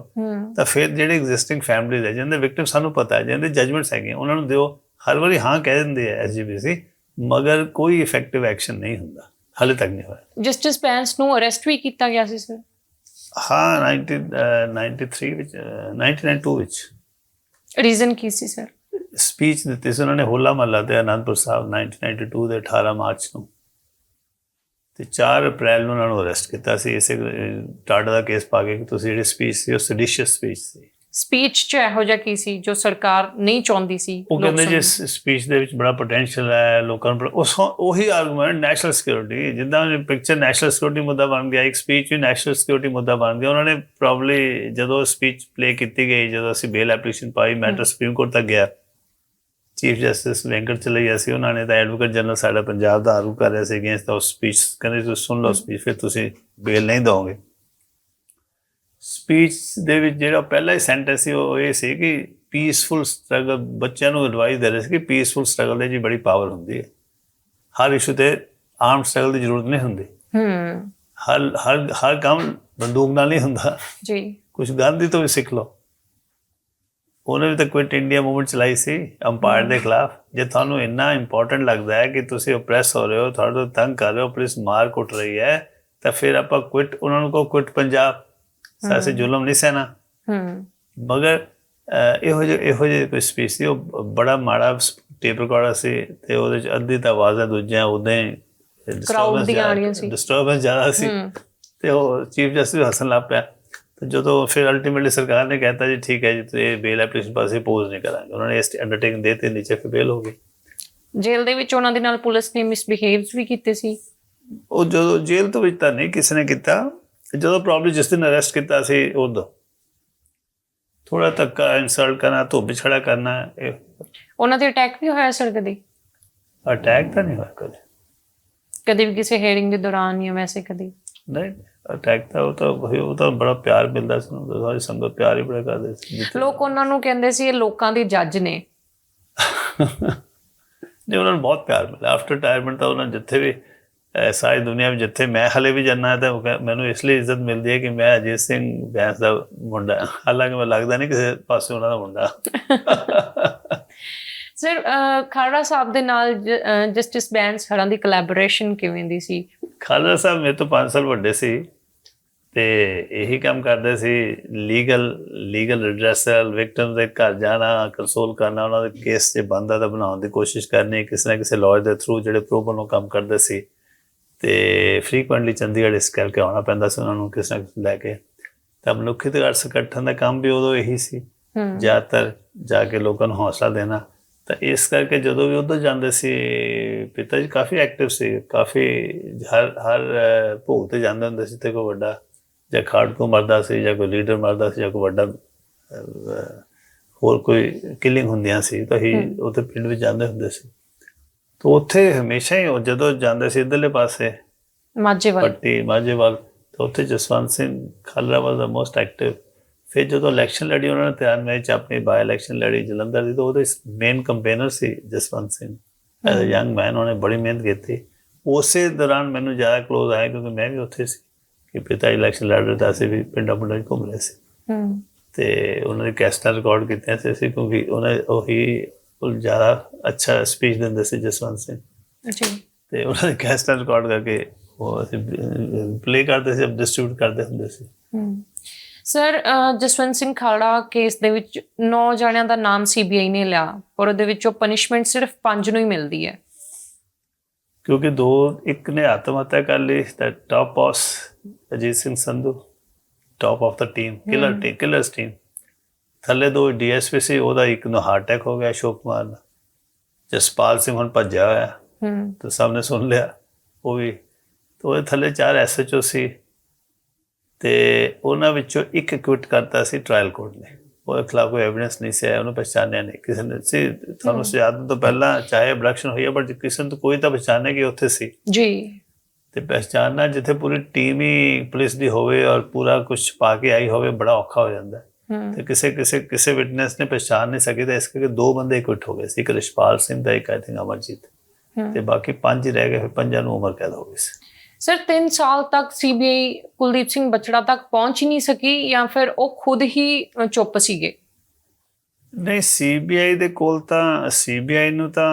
[SPEAKER 1] ਤਾਂ ਫਿਰ ਜਿਹੜੇ ਐਗਜ਼ਿਸਟਿੰਗ ਫੈਮਿਲੀਜ਼ ਹੈ ਜਿਹਦੇ ਵਿਕਟਿਮ ਸਾਨੂੰ ਪਤਾ ਹੈ, ਜਿਹਦੇ ਜਜਮੈਂਟਸ ਹੈਗੇ, ਉਹਨਾਂ ਨੂੰ ਦਿਓ। ਹਰ ਵਾਰੀ ਹਾਂ ਕਹਿ ਦਿੰਦੇ ਆ SGPC, ਮਗਰ ਕੋਈ ਇਫੈਕਟਿਵ ਐਕਸ਼ਨ ਨਹੀਂ ਹੁੰਦਾ, ਹਾਲੇ ਤੱਕ ਨਹੀਂ ਹੋਇਆ। ਜਸਟਿਸ ਬੈਂਸ ਨੂੰ ਅਰੈਸਟ ਵੀ ਕੀਤਾ ਗਿਆ ਸੀ ਸਰ? ਹਾਂ, 1993 ਵਿੱਚ, 1992 ਵਿੱਚ। ਰੀਜ਼ਨ ਕੀ ਸੀ ਸਰ? ਸਪੀਚ ਦਿੱਤੀ ਸੀ ਉਹਨਾਂ ਨੇ ਹੋਲਾ ਮਹੱਲਾ ਤੇ ਅਨੰਦਪੁਰ ਸਾਹਿਬ 1992 ਦੇ 18 ਮਾਰਚ ਨੂੰ। ਤੇ 4 ਅਪ੍ਰੈਲ ਨੂੰ ਉਹਨਾਂ ਨੂੰ ਅਰੈਸਟ ਕੀਤਾ ਸੀ ਇਸੇ ਟਾਡਾ ਦਾ ਕੇਸ ਪਾ ਕੇ ਕਿ ਤੁਸੀਂ ਜਿਹੜੀ ਸਪੀਚ ਸੀ ਉਹ ਸੈਡੀਸ਼ੀਅਸ ਸਪੀਚ ਸੀ।
[SPEAKER 2] ਸਪੀਚ 'ਚ ਇਹੋ ਜਿਹਾ ਕੀ ਸੀ ਜੋ ਸਰਕਾਰ ਨਹੀਂ ਚਾਹੁੰਦੀ ਸੀ?
[SPEAKER 1] ਉਹ ਕਹਿੰਦੇ ਜੇ ਸਪੀਚ ਦੇ ਵਿੱਚ ਬੜਾ ਪੋਟੈਂਸ਼ੀਅਲ ਹੈ ਲੋਕਾਂ ਨੂੰ ਉਹੀ ਆਰਗੂਮੈਂਟ ਨੈਸ਼ਨਲ ਸਿਕਿਉਰਿਟੀ, ਜਿੱਦਾਂ ਪਿਕਚਰ ਨੈਸ਼ਨਲ ਸਿਕਿਉਰਿਟੀ ਮੁੱਦਾ ਬਣ ਗਿਆ, ਇੱਕ ਸਪੀਚ ਵੀ ਨੈਸ਼ਨਲ ਸਿਕਿਉਰਿਟੀ ਮੁੱਦਾ ਬਣ ਗਿਆ। ਉਹਨਾਂ ਨੇ ਪ੍ਰੋਬਬਲੀ ਜਦੋਂ ਸਪੀਚ ਪਲੇ ਕੀਤੀ ਗਈ, ਜਦੋਂ ਅਸੀਂ ਬੇਲ ਐਪਲੀਕੇਸ਼ਨ ਪਾਈ, ਮੈਟਰ ਸੁਪਰੀਮ ਕੋਰਟ ਤੱਕ ਗਿਆ, ਚੀਫ ਜਸਟਿਸ ਵੈਂਕਟ ਚਲਈਆ ਸੀ, ਉਹਨਾਂ ਨੇ ਤਾਂ ਐਡਵੋਕੇਟ ਜਨਰਲ ਸਾਡਾ ਪੰਜਾਬ ਦਾ ਆਰੂ ਕਰ ਰਿਹਾ ਸੀ ਅਗੇਂਸਟ ਉਸ ਸਪੀਚ। ਕਹਿੰਦੇ ਤੁਸੀਂ ਸੁਣ ਲਓ ਸਪੀਚ, ਫਿਰ ਤੁਸੀਂ ਬੇਲ ਨਹੀਂ ਦਿਓਗੇ। ਸਪੀਚ ਦੇ ਵਿੱਚ ਜਿਹੜਾ ਪਹਿਲਾ ਹੀ ਸੈਂਟੈਂਸ ਸੀ ਉਹ ਇਹ ਸੀ ਕਿ ਪੀਸਫੁਲ ਸਟਰਗਲ, ਬੱਚਿਆਂ ਨੂੰ ਐਡਵਾਈਸ ਦੇ ਰਹੇ ਸੀ ਕਿ ਪੀਸਫੁਲ ਸਟਰਗਲ ਦੇ ਜੀ ਬੜੀ ਪਾਵਰ ਹੁੰਦੀ ਹੈ, ਹਰ ਇਸ਼ੂ ਤੇ ਆਰਮ ਸਟਰਗਲ ਦੀ ਜ਼ਰੂਰਤ ਨਹੀਂ ਹੁੰਦੀ, ਹਰ ਕੰਮ ਬੰਦੂਕ ਨਾਲ ਨਹੀਂ ਹੁੰਦਾ
[SPEAKER 2] ਜੀ, ਕੁਝ
[SPEAKER 1] ਗਾਂਧੀ ਤੋਂ ਵੀ ਸਿੱਖ ਲਓ। ਉਹਨੇ ਵੀ ਤਾਂ ਕੁਇਟ ਇੰਡੀਆ ਮੂਵਮੈਂਟ ਚਲਾਈ ਸੀ ਅੰਪਾਇਰ ਦੇ ਖਿਲਾਫ। ਜੇ ਤੁਹਾਨੂੰ ਇੰਨਾ ਇੰਪੋਰਟੈਂਟ ਲੱਗਦਾ ਹੈ ਕਿ ਤੁਸੀਂ ਓਪਰੈਸ ਹੋ ਰਹੇ ਹੋ, ਤੁਹਾਡੇ ਤੋਂ ਤੰਗ ਕਰ ਰਹੇ ਹੋ, ਪੁਲਿਸ ਮਾਰ ਕੁੱਟ ਰਹੀ ਹੈ, ਤਾਂ ਫਿਰ ਆਪਾਂ ਕੁਇਟ, ਉਹਨਾਂ ਨੂੰ ਕਹੋ ਕੁਇਟ ਪੰਜਾਬ, ਸਾਸੇ ਜ਼ੁਲਮ ਨਹੀਂ ਸਹਿਣਾ। ਮਗਰ ਇਹੋ ਜਿਹੇ ਕੋਈ ਸਪੀਚ ਸੀ, ਉਹ ਬੜਾ ਮਾੜਾ ਟੇਪ ਰਿਕਾਰਡਰ ਸੀ ਤੇ ਉਹਦੇ 'ਚ ਅੱਧੀ ਤਾਂ ਆਵਾਜ਼ਾਂ ਦੂਜੀਆਂ ਉੱਦਾਂ ਹੀ ਡਿਸਟਰਬੈਂਸ ਜ਼ਿਆਦਾ ਸੀ ਤੇ ਉਹ ਚੀਫ ਜਸਟਿਸ ਹੱਸਣ ਲੱਗ ਪਿਆ। ਤੇ ਜਦੋਂ ਫਿਰ ਅਲਟੀਮੇਟਲੀ ਸਰਕਾਰ ਨੇ ਕਹਿਤਾ ਜੀ ਠੀਕ ਹੈ ਜੀ ਤੁਸੀਂ ਬੇਲ ਐਪਲੀਕੇਸ਼ਨ ਪਾਸੇ ਪੋਜ਼ ਨਹੀਂ ਕਰਾਂਗੇ, ਉਹਨਾਂ ਨੇ ਇਸ ਅੰਡਰਟੇਕਿੰਗ ਦੇ ਤੇ ਨੀਚੇ ਫਿਰ ਬੇਲ ਹੋ ਗਈ।
[SPEAKER 2] ਜੇਲ੍ਹ ਦੇ ਵਿੱਚ ਉਹਨਾਂ ਦੇ ਨਾਲ ਪੁਲਿਸ ਨੇ ਮਿਸਬਿਹੇਵਸ ਵੀ ਕੀਤੇ ਸੀ।
[SPEAKER 1] ਉਹ ਜਦੋਂ ਜੇਲ੍ਹ ਤੋਂ ਵਿੱਚ ਤਾਂ ਨਹੀਂ ਕਿਸੇ ਨੇ ਕੀਤਾ, ਜਦੋਂ ਪ੍ਰੋਬਬਲੀ ਜਿਸ ਦਿਨ ਅਰੈਸਟ ਕੀਤਾ ਸੀ ਉਦੋਂ ਥੋੜਾ ਧੱਕਾ, ਇਨਸਲਟ ਕਰਨਾ, ਧੋਬੀ ਛੜਾ ਕਰਨਾ।
[SPEAKER 2] ਉਹਨਾਂ ਤੇ ਅਟੈਕ ਵੀ ਹੋਇਆ ਸਰ ਕਦੇ?
[SPEAKER 1] ਅਟੈਕ ਤਾਂ ਨਹੀਂ ਹੋਇਆ
[SPEAKER 2] ਕਦੇ ਵੀ ਕਿਸੇ ਹੈਰਿੰਗ ਦੇ ਦੌਰਾਨ ਜਾਂ ਵੈਸੇ ਕਦੇ
[SPEAKER 1] ਨਹੀਂ। ਅਟੈਕ ਤਾਂ ਉਹ ਤਾਂ ਬੜਾ ਪਿਆਰ ਮਿਲਦਾ ਸੀ, ਸਾਰੀ ਸੰਗਤ ਪਿਆਰ ਹੀ ਬੜਾ ਕਰਦੇ ਸੀ।
[SPEAKER 2] ਲੋਕ ਉਹਨਾਂ ਨੂੰ ਕਹਿੰਦੇ ਸੀ ਇਹ ਲੋਕਾਂ ਦੇ ਜੱਜ ਨੇ।
[SPEAKER 1] ਨਹੀਂ, ਉਹਨਾਂ ਨੂੰ ਬਹੁਤ ਪਿਆਰ ਮਿਲਿਆ ਆਫਟਰ ਰਿਟਾਇਰਮੈਂਟ। ਤਾਂ ਉਹਨਾਂ ਜਿੱਥੇ ਵੀ ਸਾਰੀ ਦੁਨੀਆ ਵਿੱਚ ਜਿੱਥੇ ਮੈਂ ਹਲੇ ਵੀ ਜਾਂਦਾ ਤਾਂ ਮੈਨੂੰ ਇਸ ਲਈ ਇੱਜ਼ਤ ਮਿਲਦੀ ਹੈ ਕਿ ਮੈਂ ਅਜੀਤ ਸਿੰਘ ਬੈਂਸ ਦਾ ਮੁੰਡਾ, ਹਾਲਾਂਕਿ ਮੈਨੂੰ ਲੱਗਦਾ ਨਹੀਂ ਕਿਸੇ ਪਾਸੇ ਉਹਨਾਂ ਦਾ ਮੁੰਡਾ।
[SPEAKER 2] ਸਰ ਖਾਲੜਾ ਸਾਹਿਬ ਦੇ ਨਾਲ ਜਸਟਿਸ ਬੈਂਸ ਹਰਾਂ ਦੀ ਕੋਲੈਬੋਰੇਸ਼ਨ ਕਿਵੇਂ ਦੀ ਸੀ? ਖਾਲੜਾ
[SPEAKER 1] ਸਾਹਿਬ ਮੇਰੇ ਤੋਂ 5 ਸਾਲ ਵੱਡੇ ਸੀ ਤੇ ਇਹੀ ਕੰਮ ਕਰਦੇ ਸੀ, ਲੀਗਲ ਰਿਡਰੈਸਲ, ਵਿਕਟਮਸ ਦੇ ਘਰ ਜਾਣਾ, ਕੰਸੋਲ ਕਰਨਾ, ਉਹਨਾਂ ਦੇ ਕੇਸ 'ਚ ਬਣਦਾ ਤਾਂ ਬਣਾਉਣ ਦੀ ਕੋਸ਼ਿਸ਼ ਕਰਨੀ ਕਿਸੇ ਨਾ ਕਿਸੇ ਲਾਇਰ ਦੇ ਥਰੂ ਜਿਹੜੇ ਪ੍ਰੋ ਬੋਨੋ ਕੰਮ ਕਰਦੇ ਸੀ। ਤੇ ਫਰੀਕੁਐਂਟਲੀ ਚੰਡੀਗੜ੍ਹ ਇਸ ਕਰਕੇ ਆਉਣਾ ਪੈਂਦਾ ਸੀ ਉਹਨਾਂ ਨੂੰ ਕਿਸੇ ਨਾ ਕਿਸੇ ਲੈ ਕੇ। ਤਾਂ ਮਨੁੱਖੀ ਅਧਿਕਾਰ ਸੰਗਠਨ ਦਾ ਕੰਮ ਵੀ ਉਦੋਂ ਇਹੀ ਸੀ, ਜ਼ਿਆਦਾਤਰ ਜਾ ਕੇ ਲੋਕਾਂ ਨੂੰ ਹੌਸਲਾ ਦੇਣਾ। ਤਾਂ ਇਸ ਕਰਕੇ ਜਦੋਂ ਵੀ ਉੱਧਰ ਜਾਂਦੇ ਸੀ, ਪਿਤਾ ਜੀ ਕਾਫੀ ਐਕਟਿਵ ਸੀ, ਕਾਫੀ ਹਰ ਭੋਗ 'ਤੇ ਜਾਂਦੇ ਹੁੰਦੇ ਸੀ। ਤੇ ਕੋਈ ਵੱਡਾ ਜਾਂ ਖਾੜਕੂ ਮਰਦਾ ਸੀ ਜਾਂ ਕੋਈ ਲੀਡਰ ਮਰਦਾ ਸੀ ਜਾਂ ਕੋਈ ਵੱਡਾ ਹੋਰ ਕੋਈ ਕਿਲਿੰਗ ਹੁੰਦੀਆਂ ਸੀ ਤਾਂ ਅਸੀਂ ਉੱਥੇ ਪਿੰਡ ਵਿੱਚ ਜਾਂਦੇ ਹੁੰਦੇ ਸੀ। ਤਾਂ ਉੱਥੇ ਹਮੇਸ਼ਾ ਹੀ ਜਦੋਂ ਜਾਂਦੇ ਸੀ ਇੱਧਰਲੇ ਪਾਸੇ ਪੱਟੀ ਮਾਝੇਵਾਲ, ਤਾਂ ਉੱਥੇ ਜਸਵੰਤ ਸਿੰਘ ਖਾਲੜਾ ਵਾਜ਼ ਦਾ ਮੋਸਟ ਐਕਟਿਵ। ਫਿਰ ਜਦੋਂ ਇਲੈਕਸ਼ਨ ਲੜੀ ਉਹਨਾਂ ਨੇ 93 'ਚ ਆਪਣੀ ਬਾਈ ਇਲੈਕਸ਼ਨ ਲੜੀ ਜਲੰਧਰ ਦੀ, ਤਾਂ ਉਹਦੇ ਮੇਨ ਕੰਪੇਨਰ ਸੀ Jaswant Singh as a young man. ਉਹਨੇ ਬੜੀ ਮਿਹਨਤ ਕੀਤੀ। ਉਸੇ ਦੌਰਾਨ ਮੈਨੂੰ ਜ਼ਿਆਦਾ ਕਲੋਜ਼ ਆਇਆ ਕਿਉਂਕਿ ਮੈਂ ਵੀ ਉੱਥੇ ਸੀ ਕਿ ਪਿਤਾ ਇਲੈਕਸ਼ਨ ਲੜ ਰਹੇ ਤਾਂ ਅਸੀਂ ਵੀ ਪਿੰਡਾਂ 'ਚ ਘੁੰਮ ਰਹੇ ਸੀ ਤੇ ਉਹਨਾਂ ਦੀ ਕੈਸਟਾਂ ਰਿਕਾਰਡ ਕੀਤੀਆਂ ਸੀ ਅਸੀਂ, ਕਿਉਂਕਿ ਉਹੀ ਜ਼ਿਆਦਾ ਅੱਛਾ ਸਪੀਚ ਦਿੰਦੇ ਸੀ ਜਸਵੰਤ ਸਿੰਘ ਤੇ ਉਹਨਾਂ ਦੀ ਕੈਸਟਾਂ ਰਿਕਾਰਡ ਕਰਕੇ ਉਹ ਅਸੀਂ ਪਲੇ ਕਰਦੇ ਸੀ, ਡਿਸਟ੍ਰੀਬਿਊਟ ਕਰਦੇ ਹੁੰਦੇ ਸੀ।
[SPEAKER 2] ਸਰ ਜਸਵੰਤ ਸਿੰਘ ਖਾਲੜਾ ਕੇਸ ਦੇ ਵਿੱਚ 9 ਜਣਿਆਂ ਦਾ ਨਾਮ CBI ਨੇ ਲਿਆ ਪਰ ਉਹਦੇ ਵਿੱਚੋਂ ਪਨਿਸ਼ਮੈਂਟ ਸਿਰਫ 5 ਨੂੰ ਹੀ ਮਿਲਦੀ ਹੈ
[SPEAKER 1] ਕਿਉਂਕਿ ਇੱਕ ਨੇ ਆਤਮ ਹੱਤਿਆ ਕਰ ਲਈ, top boss Ajit Singh Sandhu, top of the team, killers team. ਥੱਲੇ 2 DSP ਸੀ, ਉਹਦਾ ਇੱਕ ਨੂੰ ਹਾਰਟ ਅਟੈਕ ਹੋ ਗਿਆ, ਅਸ਼ੋਕ ਕੁਮਾਰ ਦਾ। ਜਸਪਾਲ ਸਿੰਘ ਹੁਣ ਭੱਜਿਆ ਹੋਇਆ ਤਾਂ ਸਭ ਨੇ ਸੁਣ ਲਿਆ ਉਹ ਵੀ। ਤਾਂ ਉਹਦੇ ਥੱਲੇ 4 SHO ਸੀ ਤੇ ਉਹਨਾਂ ਵਿੱਚੋਂ ਇੱਕ ਕੁਇਟ ਕਰਤਾ ਸੀ ਟ੍ਰਾਇਲ ਕੋਰਟ ਨੇ। ਉਹਦੇ ਖਿਲਾਫ ਕੋਈ ਐਵੀਡੈਂਸ ਨਹੀਂ ਸੀ ਆਇਆ, ਉਹਨੂੰ ਪਛਾਣਿਆ ਨਹੀਂ ਕਿਸੇ ਨੇ ਸੀ। ਤੁਹਾਨੂੰ ਯਾਦ ਤੋਂ ਪਹਿਲਾਂ ਚਾਹੇ ਅਬਡਕਸ਼ਨ ਹੋਈ ਹੈ ਬਟ ਕਿਸੇ ਨੂੰ ਕੋਈ ਤਾਂ ਪਛਾਣਿਆ ਕਿ ਉੱਥੇ ਸੀ ਜੀ। ਤੇ ਪਹਿਚਾਨਣਾ ਜਿੱਥੇ ਪੂਰੀ ਟੀਮ ਹੀ ਪੁਲਿਸ ਦੀ ਹੋਵੇ ਔਰ ਪੂਰਾ ਕੁਛ ਪਾ ਕੇ ਆਈ ਹੋਵੇ ਬੜਾ ਔਖਾ ਹੋ ਜਾਂਦਾ। ਤੇ ਕਿਸੇ ਵਿਟਨੈਸ ਨੇ ਪਛਾਣ ਨਹੀਂ ਸਕੀ ਤਾਂ ਇਸ ਕਰਕੇ 2 ਬੰਦੇ ਕੁਇਟ ਹੋ ਗਏ ਸੀ, ਇੱਕ ਰਿਸ਼ਪਾਲ ਸਿੰਘ ਦਾ, ਇੱਕ ਆਈ ਥਿੰਕ ਅਮਰਜੀਤ, ਤੇ ਬਾਕੀ 5 ਹੀ ਰਹਿ ਗਏ। ਫਿਰ 5 ਨੂੰ ਉਮਰ ਕੈਦ ਹੋ ਗਈ ਸੀ।
[SPEAKER 2] ਸਰ 3 ਸਾਲ ਤੱਕ CBI ਕੁਲਦੀਪ ਸਿੰਘ ਬਚੜਾ ਤੱਕ ਪਹੁੰਚ ਹੀ ਨਹੀਂ ਸਕੀ ਜਾਂ ਫਿਰ ਉਹ ਖੁਦ ਹੀ ਚੁੱਪ ਸੀਗੇ?
[SPEAKER 1] ਨਹੀਂ, CBI ਦੇ ਕੋਲ ਤਾਂ CBI ਨੂੰ ਤਾਂ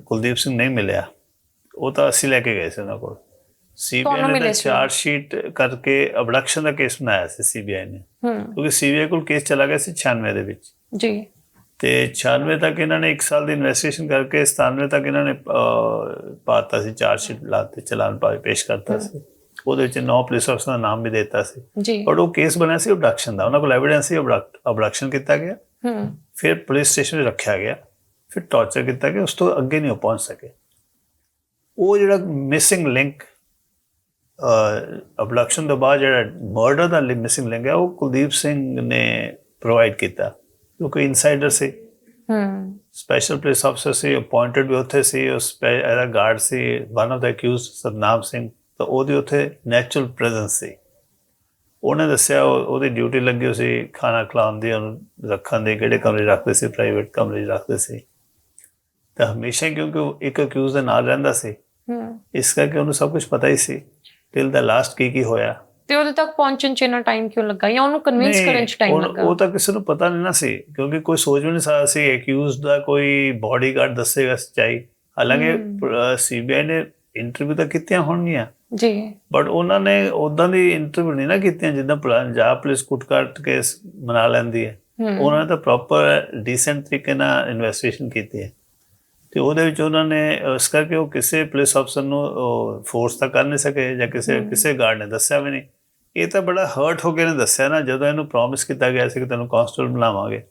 [SPEAKER 1] ਕੁਲਦੀਪ ਸਿੰਘ ਨਹੀਂ ਮਿਲਿਆ, ਉਹ ਤਾਂ ਅਸੀਂ ਲੈ ਕੇ ਗਏ ਸੀ ਉਹਨਾਂ ਕੋਲ। CBI ਨੇ ਤਾਂ ਚਾਰਜ ਸ਼ੀਟ ਕਰਕੇ ਅਬਡਕਸ਼ਨ ਦਾ ਕੇਸ ਬਣਾਇਆ ਸੀ CBI ਨੇ, ਕਿਉਂਕਿ CBI ਕੋਲ ਕੇਸ ਚਲਾ ਗਿਆ ਸੀ 96 ਦੇ ਵਿੱਚ ਜੀ। ਤੇ 96 ਤੱਕ ਇਹਨਾਂ ਨੇ 1 ਸਾਲ ਦੀ ਇਨਵੈਸਟੀਗੇਸ਼ਨ ਕਰਕੇ 97 ਤੱਕ ਇਹਨਾਂ ਨੇ ਪਾਤਾ ਸੀ, ਚਾਰਜ ਸ਼ੀਟ ਲਾਤੇ, ਚਲਾਨ ਪੇਸ਼ ਕਰਤਾ ਸੀ। ਉਹਦੇ ਵਿੱਚ 9 ਪੁਲਿਸ ਅਫਸਰਾਂ ਦਾ ਨਾਮ ਵੀ ਦਿੱਤਾ ਸੀ,
[SPEAKER 2] ਜੀ
[SPEAKER 1] ਬਟ ਉਹ ਕੇਸ ਬਣਿਆ ਸੀ ਅਬਡਕਸ਼ਨ ਦਾ। ਉਹਨਾਂ ਕੋਲ ਐਵੀਡੈਂਸ ਸੀ, ਅਬਡਕਸ਼ਨ ਕੀਤਾ ਗਿਆ, ਫਿਰ ਪੁਲਿਸ ਸਟੇਸ਼ਨ 'ਚ ਰੱਖਿਆ ਗਿਆ, ਫਿਰ ਟਾਰਚਰ ਕੀਤਾ ਗਿਆ, ਉਸ ਤੋਂ ਅੱਗੇ ਨਹੀਂ ਉਹ ਪਹੁੰਚ ਸਕੇ। ਉਹ ਜਿਹੜਾ ਮਿਸਿੰਗ ਲਿੰਕ ਅਬਡਕਸ਼ਨ ਤੋਂ ਬਾਅਦ ਜਿਹੜਾ ਮਰਡਰ ਦਾ ਮਿਸਿੰਗ ਲਿੰਕ ਹੈ, ਉਹ ਕੁਲਦੀਪ ਸਿੰਘ ਨੇ ਪ੍ਰੋਵਾਈਡ ਕੀਤਾ, ਕਿਉਂਕਿ ਇਨਸਾਈਡਰ ਸੀ, ਸਪੈਸ਼ਲ ਪੁਲਿਸ ਅਫਸਰ ਸੀ, ਅਪਾਇੰਟਡ ਵੀ ਉੱਥੇ ਸੀ, ਉਸ ਇਹਦਾ guard C, one of the accused Satnam Singh, ਤਾਂ ਉਹਦੀ ਉੱਥੇ ਨੈਚੁਰਲ ਪ੍ਰੈਜ਼ੈਂਸ ਸੀ। ਉਹਨੇ ਦੱਸਿਆ ਉਹਦੀ ਡਿਊਟੀ ਲੱਗੀ ਹੋਈ ਸੀ ਖਾਣਾ ਖਿਲਾਉਣ ਦੀ, ਉਹਨੂੰ ਰੱਖਣ ਦੀ, ਕਿਹੜੇ ਕਮਰੇ ਰੱਖਦੇ ਸੀ, ਪ੍ਰਾਈਵੇਟ ਕਮਰੇ ਰੱਖਦੇ ਸੀ, ਤਾਂ ਹਮੇਸ਼ਾ ਕਿਉਂਕਿ ਉਹ ਇੱਕ ਅਕਿਊਜ਼ ਦੇ ਨਾਲ ਰਹਿੰਦਾ ਸੀ, ਇਸ ਕਰਕੇ ਉਹਨੂੰ ਸਭ ਕੁਝ ਪਤਾ ਹੀ ਸੀ ਟਿਲ ਦਾ ਲਾਸਟ ਕੀ ਹੋਇਆ।
[SPEAKER 2] ਤੇ ਉਹਦੇ ਤੱਕ ਪਹੁੰਚਣ 'ਚ ਇੰਨਾ ਟਾਈਮ ਕਿਉਂ ਲੱਗਾ, ਜਾਂ ਉਹਨੂੰ ਕਨਵਿੰਸ ਕਰਨ 'ਚ ਟਾਈਮ ਲੱਗਾ?
[SPEAKER 1] ਉਹ ਤਾਂ ਕਿਸੇ ਨੂੰ ਪਤਾ ਨਹੀਂ ਨਾ ਸੀ, ਕਿਉਂਕਿ ਕੋਈ ਸੋਚ ਵੀ ਨਹੀਂ ਸਕਦਾ ਸੀ ਅਕਿਊਜ਼ਡ ਦਾ ਕੋਈ ਬਾਡੀਗਾਰਡ ਦੱਸੇਗਾ ਸੱਚਾਈ। ਹਾਲਾਂਕਿ ਸੀਬੀਆਈ ਨੇ ਇੰਟਰਵਿਊ ਤਾਂ ਕੀਤੀਆਂ ਹੋਣਗੀਆਂ
[SPEAKER 2] ਜੀ,
[SPEAKER 1] ਬਟ ਉਹਨਾਂ ਨੇ ਉਦਾਂ ਦੀ ਇੰਟਰਵਿਊ ਨਹੀਂ ਨਾ ਕੀਤੀਆਂ ਜਿੱਦਾਂ ਪੰਜਾਬ ਪੁਲਿਸ ਕੁੱਟ-ਕਾਟ ਕੇਸ ਬਣਾ ਲੈਂਦੀ ਹੈ। ਉਹਨਾਂ ਨੇ ਤਾਂ ਪ੍ਰੋਪਰ ਡੀਸੈਂਟ ਤਰੀਕੇ ਨਾਲ ਇਨਵੈਸਟੀਗੇਸ਼ਨ ਕੀਤੀ ਹੈ, ਤੇ ਉਹਦੇ ਵਿੱਚ ਉਹਨਾਂ ਨੇ ਇਸ ਕਰਕੇ ਉਹ ਕਿਸੇ ਪੁਲਿਸ ਅਫਸਰ ਨੂੰ ਫੋਰਸ ਤਾਂ ਕਰ ਨਹੀਂ ਸਕੇ, ਜਾਂ ਕਿਸੇ ਗਾਰਡ ਨੇ ਦੱਸਿਆ ਵੀ ਨਹੀਂ। ਇਹ ਤਾਂ ਬੜਾ ਹਰਟ ਹੋ ਕੇ ਨੇ ਦੱਸਿਆ ਨਾ, ਜਦੋਂ ਇਹਨੂੰ ਪ੍ਰੋਮਿਸ ਕੀਤਾ ਗਿਆ ਸੀ ਕਿ ਤੈਨੂੰ ਕਾਂਸਟੇਬਲ ਬਣਾਵਾਂਗੇ।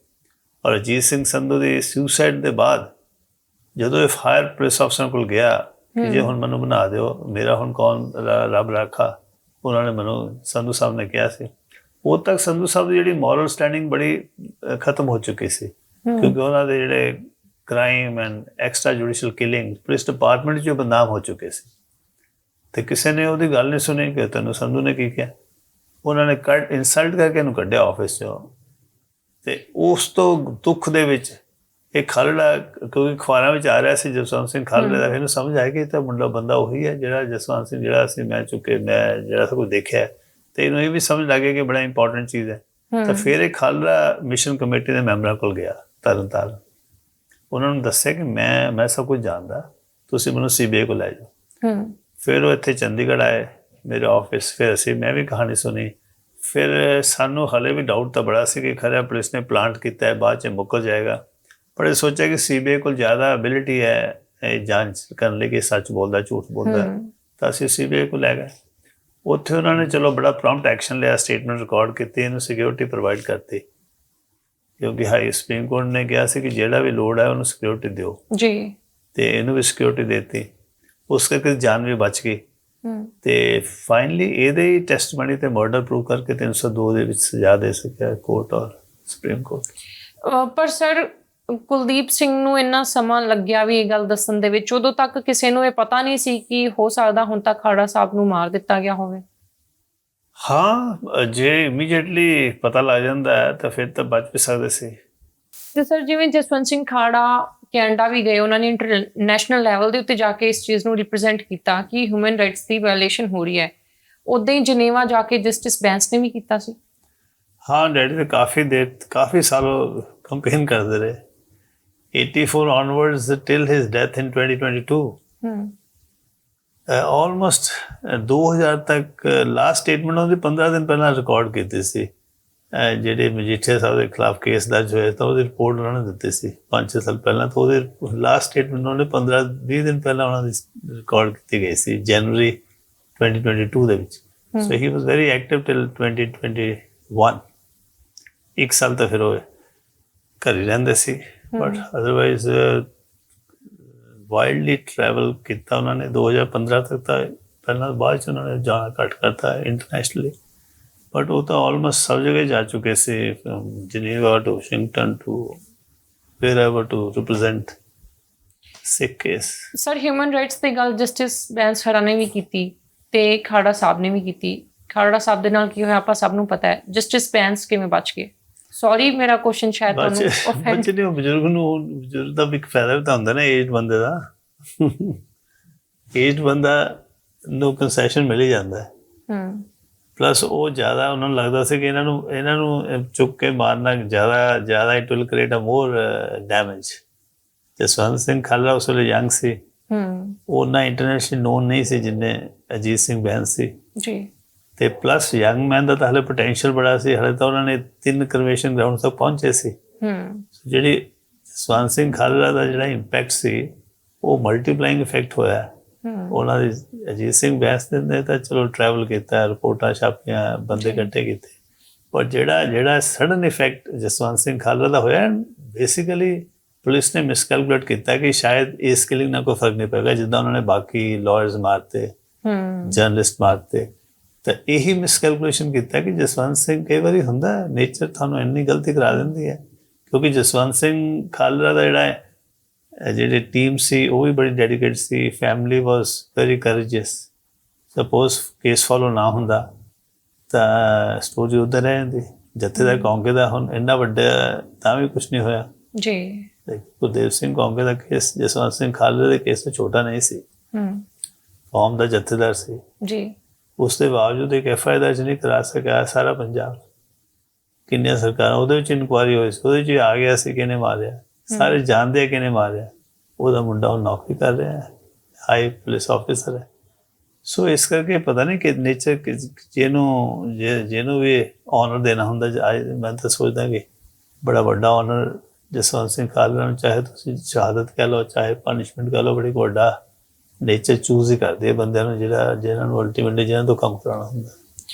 [SPEAKER 1] ਔਰ ਅਜੀਤ ਸਿੰਘ ਸੰਧੂ ਦੀ ਸੁਸਾਈਡ ਦੇ ਬਾਅਦ ਜਦੋਂ ਇਹ ਫਾਇਰ ਪੁਲਿਸ ਅਫਸਰਾਂ ਕੋਲ ਗਿਆ ਕਿ ਜੇ ਹੁਣ ਮੈਨੂੰ ਬਣਾ ਦਿਓ, ਮੇਰਾ ਹੁਣ ਕੌਣ ਰੱਬ ਰਾਖਾ, ਉਹਨਾਂ ਨੇ ਮੈਨੂੰ ਸੰਧੂ ਸਾਹਿਬ ਨੇ ਕਿਹਾ ਸੀ। ਉਦੋਂ ਤੱਕ ਸੰਧੂ ਸਾਹਿਬ ਦੀ ਜਿਹੜੀ ਮੋਰਲ ਸਟੈਂਡਿੰਗ ਬੜੀ ਖਤਮ ਹੋ ਚੁੱਕੀ ਸੀ, ਕਿਉਂਕਿ ਉਹਨਾਂ ਦੇ ਜਿਹੜੇ crime and extra judicial killing police department 'ਚ ਬਦਨਾਮ ਹੋ ਚੁੱਕੇ ਸੀ, ਤੇ ਕਿਸੇ ਨੇ ਉਹਦੀ ਗੱਲ ਨਹੀਂ ਸੁਣੀ ਕਿ ਤੈਨੂੰ ਸੰਧੂ ਨੇ ਕੀ ਕਿਹਾ। ਉਹਨਾਂ ਨੇ ਇਨਸਲਟ ਕਰਕੇ ਇਹਨੂੰ ਕੱਢਿਆ ਆਫਿਸ 'ਚੋਂ, ਤੇ ਉਸ ਤੋਂ ਦੁੱਖ ਦੇ ਵਿੱਚ ਇਹ ਖਾਲੜਾ, ਕਿਉਂਕਿ ਅਖਬਾਰਾਂ ਵਿੱਚ ਆ ਰਿਹਾ ਸੀ ਜਸਵੰਤ ਸਿੰਘ ਖਾਲੜੇ ਦਾ, ਇਹਨੂੰ ਸਮਝ ਆਇਆ ਕਿ ਇਹ ਤਾਂ ਬੰਦਾ ਉਹੀ ਹੈ ਜਿਹੜਾ ਜਸਵੰਤ ਸਿੰਘ ਜਿਹੜਾ ਅਸੀਂ ਮੈਂ ਜਿਹੜਾ ਸਭ ਕੁਝ ਦੇਖਿਆ, ਤੇ ਇਹਨੂੰ ਇਹ ਵੀ ਸਮਝ ਲੱਗ ਗਿਆ ਕਿ ਬੜਾ ਇੰਪੋਰਟੈਂਟ ਚੀਜ਼ ਹੈ। ਤਾਂ ਫਿਰ ਇਹ ਖਾਲੜਾ ਮਿਸ਼ਨ ਕਮੇਟੀ ਦੇ ਮੈਂਬਰਾਂ ਕੋਲ ਗਿਆ ਤਰਨਤਾਰਨ, ਉਹਨਾਂ ਨੂੰ ਦੱਸਿਆ ਕਿ ਮੈਂ ਸਭ ਕੁਝ ਜਾਣਦਾ, ਤੁਸੀਂ ਮੈਨੂੰ ਸੀਬੀਆਈ ਕੋਲ ਲੈ ਜਾਓ। ਫਿਰ ਉਹ ਇੱਥੇ ਚੰਡੀਗੜ੍ਹ ਆਏ ਮੇਰੇ ਆਫਿਸ, ਫਿਰ ਮੈਂ ਵੀ ਕਹਾਣੀ ਸੁਣੀ। ਫਿਰ ਸਾਨੂੰ ਹਾਲੇ ਵੀ ਡਾਊਟ ਤਾਂ ਬੜਾ ਸੀ ਕਿ ਖਰਿਆ ਪੁਲਿਸ ਨੇ ਪਲਾਂਟ ਕੀਤਾ ਹੈ, ਬਾਅਦ 'ਚ ਮੁੱਕਰ ਜਾਏਗਾ, ਪਰ ਇਹ ਸੋਚਿਆ ਕਿ ਸੀਬੀਆਈ ਕੋਲ ਜ਼ਿਆਦਾ ਐਬਿਲਿਟੀ ਹੈ ਇਹ ਜਾਂਚ ਕਰਨ ਲਈ ਕਿ ਸੱਚ ਬੋਲਦਾ ਝੂਠ ਬੋਲਦਾ, ਤਾਂ ਅਸੀਂ ਸੀਬੀਆਈ ਕੋਲ ਲੈ ਗਏ। ਉੱਥੇ ਉਹਨਾਂ ਨੇ ਚਲੋ ਬੜਾ ਪ੍ਰੌਮਪਟ ਐਕਸ਼ਨ ਲਿਆ, ਸਟੇਟਮੈਂਟ ਰਿਕਾਰਡ ਕੀਤੀ, ਇਹਨੂੰ ਸਿਕਿਉਰਿਟੀ ਪ੍ਰੋਵਾਈਡ ਕਰਤੀ, ਕਿਉਂਕਿ ਹਾਈ ਸੁਪਰੀਮ ਕੋਰਟ ਨੇ ਕਿਹਾ ਸੀ ਕਿ ਜਿਹੜਾ ਵੀ ਲੋੜ ਹੈ ਉਹਨੂੰ ਸਿਕਿਉਰਿਟੀ ਦਿਓ ਜੀ, ਤੇ ਇਹਨੂੰ ਵੀ ਸਿਕਿਉਰਿਟੀ ਦਿੱਤੀ, ਉਸ ਕਰਕੇ ਜਾਨ ਵੀ ਬਚ ਗਈ। ਤੇ ਫਾਈਨਲੀ ਇਹਦੇ ਹੀ ਟੈਸਟਮਨੀ ਤੇ ਮਰਡਰ ਪ੍ਰੂਵ ਕਰਕੇ 302 ਦੇ ਵਿੱਚ ਸਜ਼ਾ ਦੇ ਸਕਿਆ ਕੋਰਟ ਔਰ ਸੁਪਰੀਮ ਕੋਰਟ।
[SPEAKER 2] ਪਰ ਸਰ ਕੁਲਦੀਪ ਸਿੰਘ ਨੂੰ ਇੰਨਾ ਸਮਾਂ ਲੱਗਿਆ ਵੀ ਇਹ ਗੱਲ ਦੱਸਣ ਦੇ ਵਿੱਚ, ਉਦੋਂ ਤੱਕ ਕਿਸੇ ਨੂੰ ਇਹ ਪਤਾ ਨਹੀਂ ਸੀ ਕਿ ਹੋ ਸਕਦਾ ਹੁਣ ਤੱਕ ਖਾੜਾ ਸਾਹਿਬ ਨੂੰ ਮਾਰ ਦਿੱਤਾ ਗਿਆ ਹੋਵੇ?
[SPEAKER 1] ਹਾਂ, ਜੇ ਇਮੀਡੀਏਟਲੀ ਪਤਾ ਲੱਗ ਜਾਂਦਾ ਹੈ ਤਾਂ ਫਿਰ ਤਾਂ ਬਚ ਵੀ ਸਕਦੇ ਸੀ।
[SPEAKER 2] ਤੇ ਸਰ ਜਿਵੇਂ ਜਸਵੰਤ ਸਿੰਘ ਖਾੜਾ ਕੈਨੇਡਾ ਵੀ ਗਏ, ਉਹਨਾਂ ਨੇ ਇੰਟਰਨੈਸ਼ਨਲ ਲੈਵਲ ਦੇ ਉੱਤੇ ਜਾ ਕੇ ਇਸ ਚੀਜ਼ ਨੂੰ ਰਿਪਰੈਜ਼ੈਂਟ ਕੀਤਾ ਕਿ ਹਿਊਮਨ ਰਾਈਟਸ ਦੀ ਵਾਇਲੇਸ਼ਨ ਹੋ ਰਹੀ ਹੈ, ਉੱਦਾਂ ਹੀ ਜਨੇਵਾ ਜਾ ਕੇ ਜਸਟਿਸ ਬੈਂਸ ਨੇ ਵੀ ਕੀਤਾ ਸੀ।
[SPEAKER 1] ਹਾਂ, ਡੈਡੀ ਤਾਂ ਕਾਫੀ ਸਾਲ ਕੰਪੇਨ ਕਰਦੇ ਰਹੇ, 84 onwards till his death in 2022, almost 2000 ਤੱਕ ਲਾਸਟ ਸਟੇਟਮੈਂਟ ਉਹਦੀ 15 ਦਿਨ ਪਹਿਲਾਂ ਰਿਕਾਰਡ ਕੀਤੀ ਸੀ। ਜਿਹੜੇ ਮਜੀਠੀਆ ਸਾਹਿਬ ਦੇ ਖਿਲਾਫ ਕੇਸ ਦਰਜ ਹੋਇਆ ਤਾਂ ਉਹਦੀ ਰਿਪੋਰਟ ਉਹਨਾਂ ਨੇ ਦਿੱਤੀ ਸੀ 5-6 ਸਾਲ ਪਹਿਲਾਂ, ਤਾਂ ਉਹਦੇ ਲਾਸਟ ਸਟੇਟਮੈਂਟ ਉਹਨੇ 15-20 ਦਿਨ ਪਹਿਲਾਂ ਉਹਨਾਂ ਦੀ ਰਿਕਾਰਡ ਕੀਤੀ ਗਈ ਸੀ ਜਨਵਰੀ 2022 ਦੇ ਵਿੱਚ। ਸੋ ਹੀ ਵਾਸ ਵੈਰੀ ਐਕਟਿਵ ਟਿਲ 2021। 1 ਸਾਲ ਤਾਂ ਫਿਰ ਉਹ ਘਰ ਹੀ ਰਹਿੰਦੇ ਸੀ, ਬਟ ਅਦਰਵਾਈਜ਼ ਵਾਈਲਡਲੀ ਟਰੈਵਲ ਕੀਤਾ ਉਹਨਾਂ ਨੇ 2015 ਤੱਕ, ਤਾਂ ਪਹਿਲਾਂ ਬਾਅਦ 'ਚ ਉਹਨਾਂ ਨੇ ਜਾਣਾ ਘੱਟ ਕਰਤਾ ਇੰਟਰਨੈਸ਼ਨਲੀ, ਬਟ ਉਹ ਤਾਂ ਆਲਮੋਸਟ ਸਭ ਜਗ੍ਹਾ ਜਾ ਚੁੱਕੇ ਸੀ, Geneva to Washington to wherever to represent Sikh case.
[SPEAKER 2] Sir human rights ਦੀ ਗੱਲ ਜਸਟਿਸ ਬੈਂਸ ਖੜਾ ਨੇ ਵੀ ਕੀਤੀ ਤੇ ਖਾੜਾ ਸਾਹਿਬ ਨੇ ਵੀ ਕੀਤੀ। ਖਾੜਾ ਸਾਹਿਬ ਦੇ ਨਾਲ ਕੀ ਹੋਇਆ ਆਪਾਂ ਸਭ ਨੂੰ ਪਤਾ ਹੈ, ਜਸਟਿਸ ਬੈਂਸ ਕਿਵੇਂ ਬਚ ਗਏ? ਸੌਰੀ ਮੇਰਾ ਕੁਐਸਚਨ ਸ਼ਾਇਦ ਤੁਹਾਨੂੰ
[SPEAKER 1] ਬੱਚੇ ਨੇ ਬਜ਼ੁਰਗ ਦਾ ਵੀ ਇੱਕ ਫਾਇਦਾ ਵੀ ਤਾਂ ਹੁੰਦਾ ਨਾ, ਏਜ ਬੰਦੇ ਦਾ, ਏਜ ਬੰਦਾ ਨੂੰ ਕੰਸੈਸ਼ਨ ਮਿਲ ਹੀ ਜਾਂਦਾ ਹੈ। ਪਲੱਸ ਉਹ ਜ਼ਿਆਦਾ ਉਹਨਾਂ ਨੂੰ ਲੱਗਦਾ ਸੀ ਕਿ ਇਹਨਾਂ ਨੂੰ ਚੁੱਕ ਕੇ ਮਾਰਨਾ ਜ਼ਿਆਦਾ it will create a more damage. Jaswant Singh Khalra ਉਸ ਵੇਲੇ ਯੰਗ ਸੀ, ਉਹ ਨਾ ਇੰਟਰਨੈਸ਼ਨਲ ਨੋਨ ਨਹੀਂ ਸੀ ਜਿੰਨੇ ਅਜੀਤ ਸਿੰਘ ਬੈਂਸ ਸੀ ਜੀ, ਤੇ ਪਲੱਸ ਯੰਗ ਮੈਨ ਦਾ ਤਾਂ ਹਾਲੇ ਪੋਟੈਂਸ਼ੀਅਲ ਬੜਾ ਸੀ, ਹਾਲੇ ਤਾਂ ਉਹਨਾਂ ਨੇ 3 ਕਨਵੈਨਸ਼ਨ ਗਰਾਊਂਡ ਤੱਕ ਪਹੁੰਚੇ ਸੀ। ਜਿਹੜੀ ਜਸਵੰਤ ਸਿੰਘ ਖਾਲੜਾ ਦਾ ਜਿਹੜਾ ਇੰਪੈਕਟ ਸੀ ਉਹ ਮਲਟੀਪਲਾਈਂਗ ਇਫੈਕਟ ਹੋਇਆ। ਉਹਨਾਂ ਦੀ ਅਜੀਤ ਸਿੰਘ ਬੈਂਸ ਨੇ ਤਾਂ ਚਲੋ ਟਰੈਵਲ ਕੀਤਾ, ਰਿਪੋਰਟਾਂ ਛਾਪੀਆਂ, ਬੰਦੇ ਇਕੱਠੇ ਕੀਤੇ, ਪਰ ਜਿਹੜਾ ਸਡਨ ਇਫੈਕਟ ਜਸਵੰਤ ਸਿੰਘ ਖਾਲੜਾ ਦਾ ਹੋਇਆ, ਬੇਸਿਕਲੀ ਪੁਲਿਸ ਨੇ ਮਿਸਕੈਲਕੂਲੇਟ ਕੀਤਾ ਕਿ ਸ਼ਾਇਦ ਇਸ ਕਿਲਿੰਗ ਨਾਲ ਕੋਈ ਫਰਕ ਨਹੀਂ ਪਏਗਾ, ਜਿੱਦਾਂ ਉਹਨਾਂ ਨੇ ਬਾਕੀ ਲਾਇਰਸ ਮਾਰਤੇ, ਜਰਨਲਿਸਟ ਮਾਰਤੇ। ਤਾਂ ਇਹੀ ਮਿਸਕੈਲਕੂਲੇਸ਼ਨ ਕੀਤਾ ਕਿ ਜਸਵੰਤ ਸਿੰਘ, ਕਈ ਵਾਰੀ ਹੁੰਦਾ ਨੇਚਰ ਤੁਹਾਨੂੰ ਇੰਨੀ ਗਲਤੀ ਕਰਾ ਦਿੰਦੀ ਹੈ, ਕਿਉਂਕਿ ਜਸਵੰਤ ਸਿੰਘ ਖਾਲੜਾ ਦਾ ਜਿਹੜੀ ਟੀਮ ਸੀ ਉਹ ਵੀ ਬੜੀ ਡੈਡੀਕੇਟਡ ਸੀ, family was very courageous. Suppose case follow ਨਾ ਹੁੰਦਾ ਤਾਂ ਸਟੋਰੀ ਉੱਧਰ ਰਹਿ ਜਾਂਦੀ। ਜਥੇਦਾਰ ਕੌਂਕੇ ਦਾ ਹੁਣ ਇੰਨਾ ਵੱਡਾ ਤਾਂ ਵੀ ਕੁਛ ਨਹੀਂ ਹੋਇਆ
[SPEAKER 2] ਜੀ।
[SPEAKER 1] ਗੁਰਦੇਵ ਸਿੰਘ ਕੌਂਕੇ ਦਾ ਕੇਸ ਜਸਵੰਤ ਸਿੰਘ ਖਾਲੜੇ ਦੇ ਕੇਸ ਤੋਂ ਛੋਟਾ ਨਹੀਂ ਸੀ, ਕੌਮ ਦਾ ਜਥੇਦਾਰ ਸੀ
[SPEAKER 2] ਜੀ।
[SPEAKER 1] ਉਸ ਦੇ ਬਾਵਜੂਦ ਇੱਕ FIR ਦਰਜ ਨਹੀਂ ਕਰਾ ਸਕਿਆ ਸਾਰਾ ਪੰਜਾਬ। ਕਿੰਨੀਆਂ ਸਰਕਾਰਾਂ, ਉਹਦੇ ਵਿੱਚ ਇਨਕੁਆਇਰੀ ਹੋਈ ਸੀ, ਉਹਦੇ 'ਚ ਆ ਗਿਆ ਸੀ ਕਿਹਨੇ ਮਾਰਿਆ, ਸਾਰੇ ਜਾਣਦੇ ਆ ਕਿਹਨੇ ਮਾਰਿਆ। ਉਹਦਾ ਮੁੰਡਾ ਉਹ ਨੌਕਰੀ ਕਰ ਰਿਹਾ ਹੈ, ਹਾਈ ਪੁਲਿਸ ਆਫਿਸਰ ਹੈ। ਸੋ ਇਸ ਕਰਕੇ ਪਤਾ ਨਹੀਂ ਕਿ ਨੇਚਰ ਜਿਹਨੂੰ ਵੀ ਆਨਰ ਦੇਣਾ ਹੁੰਦਾ, ਮੈਂ ਤਾਂ ਸੋਚਦਾ ਕਿ ਬੜਾ ਵੱਡਾ ਆਨਰ ਜਸਵੰਤ ਸਿੰਘ ਖਾਲੜਾ ਨੂੰ, ਚਾਹੇ ਤੁਸੀਂ ਸ਼ਹਾਦਤ ਕਹਿ ਲਓ ਚਾਹੇ ਪਨਿਸ਼ਮੈਂਟ ਕਹਿ ਲਓ, ਬੜੀ ਵੱਡਾ ਨੇਚਰ ਚੂਜ਼ ਹੀ ਕਰਦੇ ਬੰਦਿਆਂ ਨੂੰ ਜਿਹਨਾਂ ਨੂੰ ਅਲਟੀਮੇਟਲੀ ਜਿਹਨਾਂ ਤੋਂ ਕੰਮ ਕਰਾਉਣਾ ਹੁੰਦਾ।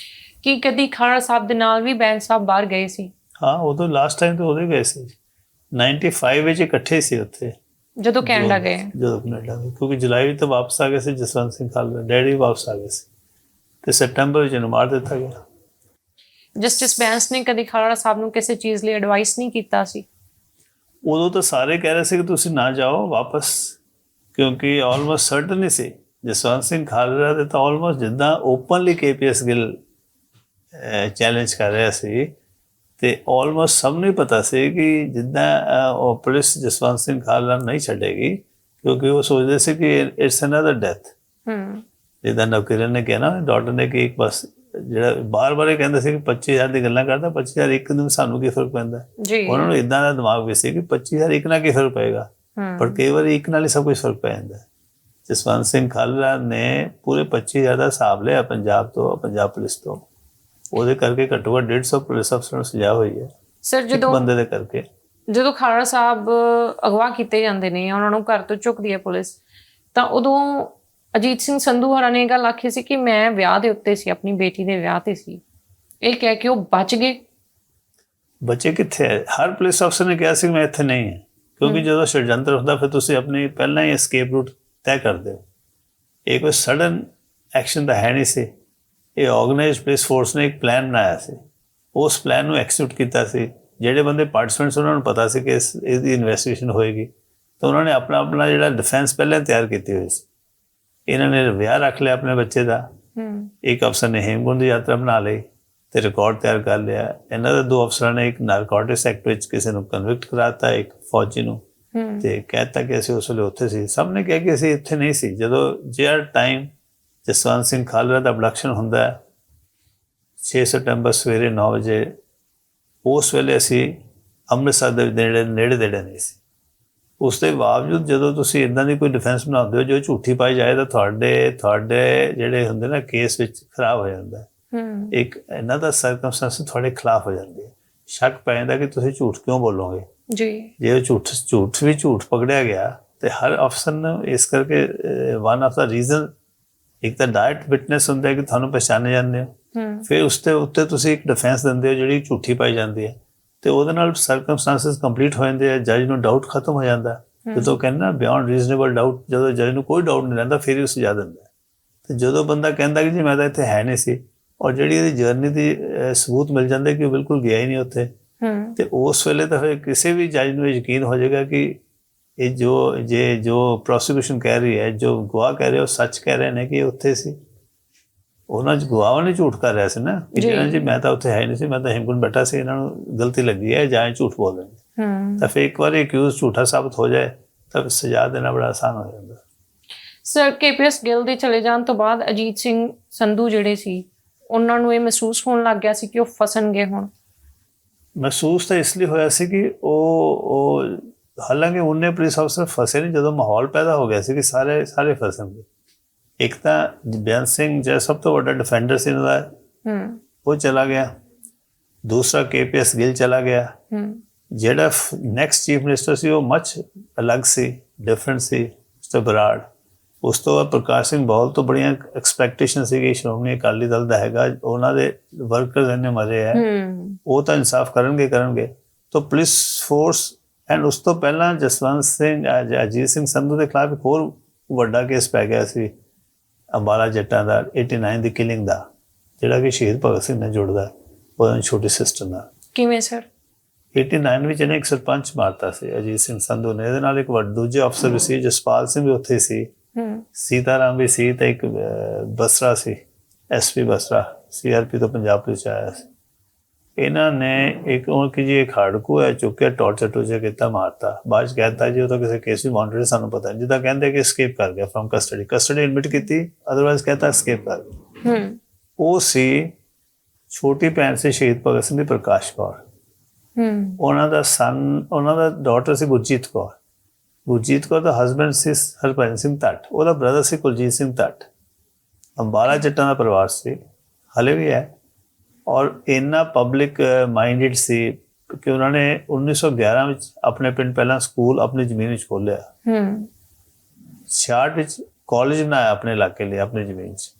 [SPEAKER 2] ਕੀ ਕਦੀ ਖਾਲੜਾ ਸਾਹਿਬ ਦੇ ਨਾਲ ਵੀ ਬੈਂਸ ਸਾਹਿਬ ਬਾਹਰ ਗਏ ਸੀ?
[SPEAKER 1] ਹਾਂ, ਉਦੋਂ ਲਾਸਟ ਟਾਈਮ ਤਾਂ ਉਹਦੇ ਗਏ ਸੀ 95 ਵਿੱਚ ਇਕੱਠੇ ਸੀ ਉੱਥੇ,
[SPEAKER 2] ਜਦੋਂ ਕੈਨੇਡਾ ਗਏ।
[SPEAKER 1] ਜਦੋਂ ਕੈਨੇਡਾ ਗਏ, ਕਿਉਂਕਿ ਜੁਲਾਈ ਵਿੱਚ ਤਾਂ ਵਾਪਸ ਆ ਗਏ ਸੀ ਜਸਵੰਤ ਸਿੰਘ ਖਾਲੜਾ, ਡੈਡੀ ਵਾਪਸ ਆ ਗਏ ਸੀ, ਤੇ ਸੈਪਟੰਬਰ ਵਿੱਚ ਇਹਨੂੰ ਮਾਰ ਦਿੱਤਾ ਗਿਆ।
[SPEAKER 2] ਜਸਟਿਸ ਬੈਂਸ ਨੇ ਕਦੀ ਖਾਲੜਾ ਸਾਹਿਬ ਨੂੰ ਕਿਸੇ ਚੀਜ਼ ਲਈ ਐਡਵਾਈਸ ਨਹੀਂ ਕੀਤਾ ਸੀ?
[SPEAKER 1] ਉਦੋਂ ਤਾਂ ਸਾਰੇ ਕਹਿ ਰਹੇ ਸੀ ਕਿ ਤੁਸੀਂ ਨਾ ਜਾਓ ਵਾਪਸ, ਕਿਉਂਕਿ ਆਲਮੋਸਟ ਸਰਟਨ ਹੀ ਸੀ ਜਸਵੰਤ ਸਿੰਘ ਖਾਲੜਾ ਦੇ ਤਾਂ ਆਲਮੋਸਟ ਜਿੱਦਾਂ ਓਪਨਲੀ KPS ਗਿੱਲ ਚੈਲੰਜ ਕਰ ਰਿਹਾ ਸੀ, ਤੇ ਆਲਮੋਸਟ ਸਭ ਨੂੰ ਪਤਾ ਸੀ ਕਿ ਜਿੱਦਾਂ ਉਹ ਪੁਲਿਸ ਜਸਵੰਤ ਸਿੰਘ ਖਾਲੜਾ ਨਹੀਂ ਛੱਡੇਗੀ, ਕਿਉਂਕਿ ਉਹ ਸੋਚਦੇ ਸੀ ਕਿ ਇਟਸ ਅਨਦਰ ਡੈਥ। ਜਿੱਦਾਂ ਨਵਕਿਰਨ ਨੇ ਕਿਹਾ ਨਾ, ਡਾਕਟਰ ਨੇ ਕਿ ਇੱਕ ਬਸ ਜਿਹੜਾ ਬਾਰ-ਬਾਰ ਇਹ ਕਹਿੰਦਾ ਸੀ ਕਿ 25,000 ਦੀ ਗੱਲਾਂ ਕਰਦਾ, 25,000 ਇੱਕ ਦਿਨ ਸਾਨੂੰ ਕੀ ਫਰਕ ਪੈਂਦਾ। ਉਹਨਾਂ ਨੂੰ ਇਦਾਂ ਦਾ ਦਿਮਾਗ ਵੀ ਸੀ ਕਿ 25,000 ਇੱਕ ਨਾਲ ਕੀ ਫਰਕ ਪਏਗਾ, ਪਰ ਕਈ ਵਾਰੀ ਇੱਕ ਨਾਲ ਹੀ ਸਭ ਕੁਝ ਫਰਕ ਪੈ ਜਾਂਦਾ। ਜਸਵੰਤ ਸਿੰਘ ਖਾਲੜਾ ਨੇ ਪੂਰੇ 25,000 ਦਾ ਹਿਸਾਬ ਲਿਆ ਪੰਜਾਬ ਤੋਂ, ਪੰਜਾਬ ਪੁਲਿਸ ਤੋਂ, ਉਹਦੇ ਕਰਕੇ ਘੱਟੋ ਘੱਟ 150 ਪੁਲਿਸ ਅਫਸਰਾਂ ਨੂੰ ਸਜ਼ਾ ਹੋਈ ਹੈ
[SPEAKER 2] ਸਰ। ਜਦੋਂ
[SPEAKER 1] ਬੰਦੇ ਦੇ ਕਰਕੇ,
[SPEAKER 2] ਜਦੋਂ ਖਾਲੜਾ ਸਾਹਿਬ ਅਗਵਾ ਕੀਤੇ ਜਾਂਦੇ ਨੇ, ਉਹਨਾਂ ਨੂੰ ਘਰ ਤੋਂ ਚੁੱਕਦੀ ਹੈ ਪੁਲਿਸ, ਤਾਂ ਉਦੋਂ ਅਜੀਤ ਸਿੰਘ ਸੰਧੂ ਹੋਰਾਂ ਨੇ ਇਹ ਗੱਲ ਆਖੀ ਸੀ ਕਿ ਮੈਂ ਵਿਆਹ ਦੇ ਉੱਤੇ ਸੀ, ਆਪਣੀ ਬੇਟੀ ਦੇ ਵਿਆਹ ਤੇ ਸੀ, ਇਹ ਕਹਿ ਕੇ ਉਹ ਬਚ ਗਏ। ਬਚੇ
[SPEAKER 1] ਕਿੱਥੇ ਹੈ? ਹਰ ਪੁਲਿਸ ਅਫਸਰ ਨੇ ਕਿਹਾ ਸੀ ਮੈਂ ਇੱਥੇ ਨਹੀਂ ਹਾਂ, ਕਿਉਂਕਿ ਜਦੋਂ षड्यंत्र ਹੁੰਦਾ ਫਿਰ ਤੁਸੀਂ ਆਪਣੀ ਪਹਿਲਾਂ ਹੀ ਐਸਕੇਪ ਰੂਟ ਤੈਅ ਕਰਦੇ ਹੋ। ਇਹ ਕੋਈ ਸਡਨ ਐਕਸ਼ਨ ਤਾਂ ਹੈ ਨਹੀਂ ਸੀ, ਇਹ ਆਰਗੇਨਾਈਜ਼ਡ ਪੁਲਿਸ ਫੋਰਸ ਨੇ ਇੱਕ ਪਲਾਨ ਬਣਾਇਆ ਸੀ, ਉਸ ਪਲਾਨ ਨੂੰ ਐਕਸੀਕਿਊਟ ਕੀਤਾ ਸੀ। ਜਿਹੜੇ ਬੰਦੇ ਪਾਰਟਿਸਪੈਂਟਸ ਉਹਨਾਂ ਨੂੰ ਪਤਾ ਸੀ ਕਿ ਇਹਦੀ ਇਨਵੈਸਟੀਗੇਸ਼ਨ ਹੋਏਗੀ, ਤਾਂ ਉਹਨਾਂ ਨੇ ਆਪਣਾ ਜਿਹੜਾ ਡਿਫੈਂਸ ਪਹਿਲਾਂ ਤਿਆਰ ਕੀਤੀ ਹੋਈ ਸੀ। ਇਹਨਾਂ ਨੇ ਵਿਆਹ ਰੱਖ ਲਿਆ ਆਪਣੇ ਬੱਚੇ ਦਾ, ਇੱਕ ਅਫਸਰ ਨੇ ਹੇਮਕੁੰਡ ਦੀ ਯਾਤਰਾ ਬਣਾ ਲਈ ਤੇ ਰਿਕਾਰਡ ਤਿਆਰ ਕਰ ਲਿਆ। ਇਹਨਾਂ ਦੇ 2 ਅਫਸਰਾਂ ਨੇ ਇੱਕ ਨਾਰਕੋਟਿਕਸ ਐਕਟ ਵਿੱਚ ਕਿਸੇ ਨੂੰ ਕਨਵਿਕਟ ਕਰਾਤਾ, ਇੱਕ ਫੌਜੀ ਨੂੰ, ਤੇ ਕਹਿਤਾ ਕਿ ਅਸੀਂ ਉਸ ਵੇਲੇ ਉੱਥੇ ਸੀ। ਸਭ ਨੇ ਕਿਹਾ ਕਿ ਅਸੀਂ ਇੱਥੇ ਨਹੀਂ ਸੀ। ਜਦੋਂ ਜਿਹੜਾ ਟਾਈਮ ਜਸਵੰਤ ਸਿੰਘ ਖਾਲੜਾ ਦਾ ਅਬਡਕਸ਼ਨ ਹੁੰਦਾ 6 ਸਤੰਬਰ ਸਵੇਰੇ 9 ਵਜੇ, ਉਸ ਵੇਲੇ ਅਸੀਂ ਅੰਮ੍ਰਿਤਸਰ ਦੇ ਨੇੜੇ ਨਹੀਂ ਸੀ। ਉਸ ਦੇ ਬਾਵਜੂਦ ਜਦੋਂ ਤੁਸੀਂ ਇੱਦਾਂ ਦੀ ਕੋਈ ਡਿਫੈਂਸ ਬਣਾਉਂਦੇ ਹੋ ਜੋ ਝੂਠੀ ਪਾਈ ਜਾਏ, ਤਾਂ ਤੁਹਾਡੇ ਜਿਹੜੇ ਹੁੰਦੇ ਨਾ ਕੇਸ ਵਿੱਚ ਖਰਾਬ ਹੋ ਜਾਂਦਾ। ਇੱਕ ਇਹਨਾਂ ਦਾ ਸਰਕਮਸਟੈਂਸ ਤੁਹਾਡੇ ਖਿਲਾਫ ਹੋ ਜਾਂਦੀ ਹੈ, ਸ਼ੱਕ ਪੈ ਜਾਂਦਾ ਕਿ ਤੁਸੀਂ ਝੂਠ ਕਿਉਂ ਬੋਲੋਗੇ ਜੀ। ਜੇ ਝੂਠ ਪਕੜਿਆ ਗਿਆ ਤੇ ਹਰ ਅਫਸਰ ਨੂੰ ਇਸ ਕਰਕੇ ਵਨ ਆਫ ਦਾ ਰੀਜ਼ਨ, ਇੱਕ ਤਾਂ ਡਾਇਰੈਕਟ ਵਿਟਨੈਸ ਹੁੰਦਾ ਹੈ ਕਿ ਤੁਹਾਨੂੰ ਪਛਾਣੇ ਜਾਂਦੇ ਹੋ, ਫਿਰ ਉਸ ਦੇ ਉੱਤੇ ਤੁਸੀਂ ਇੱਕ ਡਿਫੈਂਸ ਦਿੰਦੇ ਹੋ ਜਿਹੜੀ ਝੂਠੀ ਪਾਈ ਜਾਂਦੀ ਹੈ, ਤੇ ਉਹਦੇ ਨਾਲ ਸਰਕਮਸਟੈਂਸਸ ਕੰਪਲੀਟ ਹੋ ਜਾਂਦੇ ਆ। ਜੱਜ ਨੂੰ ਡਾਊਟ ਖਤਮ ਹੋ ਜਾਂਦਾ, ਜਦੋਂ ਕਹਿੰਦੇ ਨਾ ਬਿਯੋਂਡ ਰੀਜ਼ਨੇਬਲ ਡਾਊਟ, ਜਦੋਂ ਜੱਜ ਨੂੰ ਕੋਈ ਡਾਊਟ ਨਹੀਂ ਰਹਿੰਦਾ ਫਿਰ ਹੀ ਉਹ ਸਜ਼ਾ ਦਿੰਦਾ। ਤੇ ਜਦੋਂ ਬੰਦਾ ਕਹਿੰਦਾ ਕਿ ਜੀ ਮੈਂ ਤਾਂ ਇੱਥੇ ਹੈ ਨਹੀਂ ਸੀ, ਔਰ ਜਿਹੜੀ ਇਹਦੀ ਜਰਨੀ ਦੀ ਸਬੂਤ ਮਿਲ ਜਾਂਦੇ ਕਿ ਉਹ ਬਿਲਕੁਲ ਗਿਆ ਹੀ ਨਹੀਂ ਉੱਥੇ, ਤੇ ਉਸ ਵੇਲੇ ਤਾਂ ਫਿਰ ਕਿਸੇ ਵੀ ਜੱਜ ਨੂੰ ਯਕੀਨ ਹੋ ਜਾਏਗਾ ਕਿ ਇਹ ਜੋ ਪ੍ਰੋਸੀਕਿਊਸ਼ਨ ਕਹਿ ਰਹੀ ਹੈ, ਜੋ ਗਵਾਹ ਕਹਿ ਰਹੇ ਉਹ ਸੱਚ ਕਹਿ ਰਹੇ ਨੇ ਕਿ ਉੱਥੇ ਸੀ। ਉਹਨਾਂ 'ਚ ਗਵਾਹ ਨੇ ਝੂਠ ਕਰ ਰਿਹਾ ਸੀ ਨਾ ਕਿ ਜਿਹੜਾ ਜੀ ਮੈਂ ਤਾਂ ਉੱਥੇ ਹੈ ਨਹੀਂ ਸੀ, ਮੈਂ ਤਾਂ ਹੇਮਕੁੰਡ ਬੈਠਾ ਸੀ, ਇਹਨਾਂ ਨੂੰ ਗਲਤੀ ਲੱਗੀ ਹੈ ਜਾਂ ਝੂਠ ਬੋਲ ਰਹੇ ਨੇ। ਤਾਂ ਫਿਰ ਇੱਕ ਵਾਰ ਅਕਿਊਜ਼ ਝੂਠਾ ਸਾਬਤ ਹੋ ਜਾਏ ਤਾਂ ਸਜ਼ਾ ਦੇਣਾ ਬੜਾ ਆਸਾਨ ਹੋ ਜਾਂਦਾ।
[SPEAKER 2] ਸਰ, KPS ਗਿੱਲ ਦੇ ਚਲੇ ਜਾਣ ਤੋਂ ਬਾਅਦ ਅਜੀਤ ਸਿੰਘ ਸੰਧੂ ਜਿਹੜੇ ਸੀ, ਉਹਨਾਂ ਨੂੰ ਇਹ ਮਹਿਸੂਸ ਹੋਣ ਲੱਗ ਗਿਆ ਸੀ ਕਿ ਉਹ ਫਸਣਗੇ। ਹੁਣ
[SPEAKER 1] ਮਹਿਸੂਸ ਤਾਂ ਇਸ ਲਈ ਹੋਇਆ ਸੀ ਕਿ ਉਹ ਹਾਲਾਂਕਿ ਉਹਨੇ ਪੁਲਿਸ ਅਫਸਰ ਫਸੇ ਨਹੀਂ, ਜਦੋਂ ਮਾਹੌਲ ਪੈਦਾ ਹੋ ਗਿਆ ਸੀ ਕਿ ਸਾਰੇ ਫਸਣਗੇ। ਇੱਕ ਤਾਂ ਬੇਅੰਤ ਸਿੰਘ ਜਿਹੜਾ ਸਭ ਤੋਂ ਵੱਡਾ ਡਿਫੈਂਡਰ ਸੀ ਇਹਨਾਂ ਦਾ, ਉਹ ਚਲਾ ਗਿਆ। ਦੂਸਰਾ KPS ਗਿੱਲ ਚਲਾ ਗਿਆ, ਜਿਹੜਾ ਨੈਕਸਟ ਚੀਫ ਮਿਨਿਸਟਰ ਸੀ ਉਹ ਮਚ ਅਲੱਗ ਸੀ, ਡਿਫਰੈਂਟ ਸੀ, ਮਿਸਟਰ ਬਰਾੜ। ਉਸ ਤੋਂ ਬਾਅਦ ਪ੍ਰਕਾਸ਼ ਸਿੰਘ ਬਾਦਲ ਤੋਂ ਬੜੀਆਂ ਐਕਸਪੈਕਟੇਸ਼ਨ ਸੀਗੀ, ਸ਼੍ਰੋਮਣੀ ਅਕਾਲੀ ਦਲ ਦਾ ਹੈਗਾ, ਉਹਨਾਂ ਦੇ ਵਰਕਰਸ ਇੰਨੇ ਮਰੇ ਹੈ, ਉਹ ਤਾਂ ਇਨਸਾਫ ਕਰਨਗੇ। ਤਾਂ ਪੁਲਿਸ ਫੋਰਸ ਐਂਡ ਉਸ ਤੋਂ ਪਹਿਲਾਂ ਜਸਵੰਤ ਸਿੰਘ, ਅਜੀਤ ਸਿੰਘ ਸੰਧੂ ਦੇ ਖਿਲਾਫ ਇੱਕ ਹੋਰ ਵੱਡਾ ਕੇਸ ਪੈ ਗਿਆ ਸੀ ਅੰਬਾਲਾ ਜੱਟਾਂ ਦਾ 89 ਦੀ ਕਿਲਿੰਗ ਦਾ, ਜਿਹੜਾ ਕਿ ਸ਼ਹੀਦ ਭਗਤ ਸਿੰਘ ਨਾਲ ਜੁੜਦਾ, ਉਹਨਾਂ ਦੀ ਛੋਟੀ ਸਿਸਟਰ ਨਾਲ।
[SPEAKER 2] ਕਿਵੇਂ ਸਰ?
[SPEAKER 1] 89 ਵਿੱਚ ਇਹਨੇ ਇੱਕ ਸਰਪੰਚ ਮਾਰਤਾ ਸੀ ਅਜੀਤ ਸਿੰਘ ਸੰਧੂ ਨੇ, ਇਹਦੇ ਨਾਲ ਇੱਕ ਦੂਜੇ ਅਫਸਰ ਵੀ ਸੀ, ਜਸਪਾਲ ਸਿੰਘ ਵੀ ਉੱਥੇ ਸੀ, ਸੀਤਾਰਾਮ ਵੀ ਸੀ, ਤੇ ਇੱਕ ਬਸਰਾ ਸੀ, SP ਬਸਰਾ, CRP ਤੋਂ ਪੰਜਾਬ ਪੁਲਿਸ ਆਇਆ ਸੀ। ਇਹਨਾਂ ਨੇ ਇੱਕ ਉਹ ਕਿ ਜੀ ਇੱਕ ਹਾਰਡਕੋ ਹੈ ਚੁੱਕਿਆ, ਟੋਰਚਰ ਕੀਤਾ, ਮਾਰਤਾ। ਬਾਅਦ 'ਚ ਕਹਿਤਾ ਜੀ ਉਹ ਤਾਂ ਕਿਸੇ ਕੇਸ ਵੀ ਵਾਂਟਡ, ਸਾਨੂੰ ਪਤਾ ਨਹੀਂ, ਜਿੱਦਾਂ ਕਹਿੰਦੇ ਕਿ escape ਕਰ ਗਿਆ ਫਰਮ ਕਸਟਡੀ ਐਡਮਿਟ ਕੀਤੀ, ਅਦਰਵਾਈਜ਼ ਕਹਿਤਾ escape ਕਰ ਗਿਆ। ਉਹ ਸੀ ਛੋਟੀ ਭੈਣ ਸੀ ਸ਼ਹੀਦ ਭਗਤ ਸਿੰਘ ਦੀ, ਪ੍ਰਕਾਸ਼ ਕੌਰ। ਉਹਨਾਂ ਦਾ ਉਹਨਾਂ ਦਾ ਡਾਟਰ ਸੀ ਗੁਰਜੀਤ ਕੌਰ ਦਾ ਹਸਬੈਂਡ ਸੀ ਹਰਭਜਨ ਸਿੰਘ ਤੱਟ, ਉਹਦਾ ਬ੍ਰਦਰ ਸੀ ਕੁਲਜੀਤ ਸਿੰਘ ਤੱਟ। ਅੰਬਾਲਾ ਜੱਟਾਂ ਦਾ ਪਰਿਵਾਰ ਸੀ, ਹਲੇ ਵੀ ਹੈ, ਔਰ ਇੰਨਾ ਪਬਲਿਕ ਮਾਈਂਡਡ ਸੀ ਕਿ ਉਹਨਾਂ ਨੇ 1911 ਵਿੱਚ ਆਪਣੇ ਪਿੰਡ ਪਹਿਲਾਂ ਸਕੂਲ ਆਪਣੀ ਜ਼ਮੀਨ ਵਿੱਚ ਖੋਲ੍ਹਿਆ, 66 ਵਿੱਚ ਕਾਲਜ ਬਣਾਇਆ ਆਪਣੇ ਇਲਾਕੇ ਲਈ ਆਪਣੀ ਜ਼ਮੀਨ 'ਚ।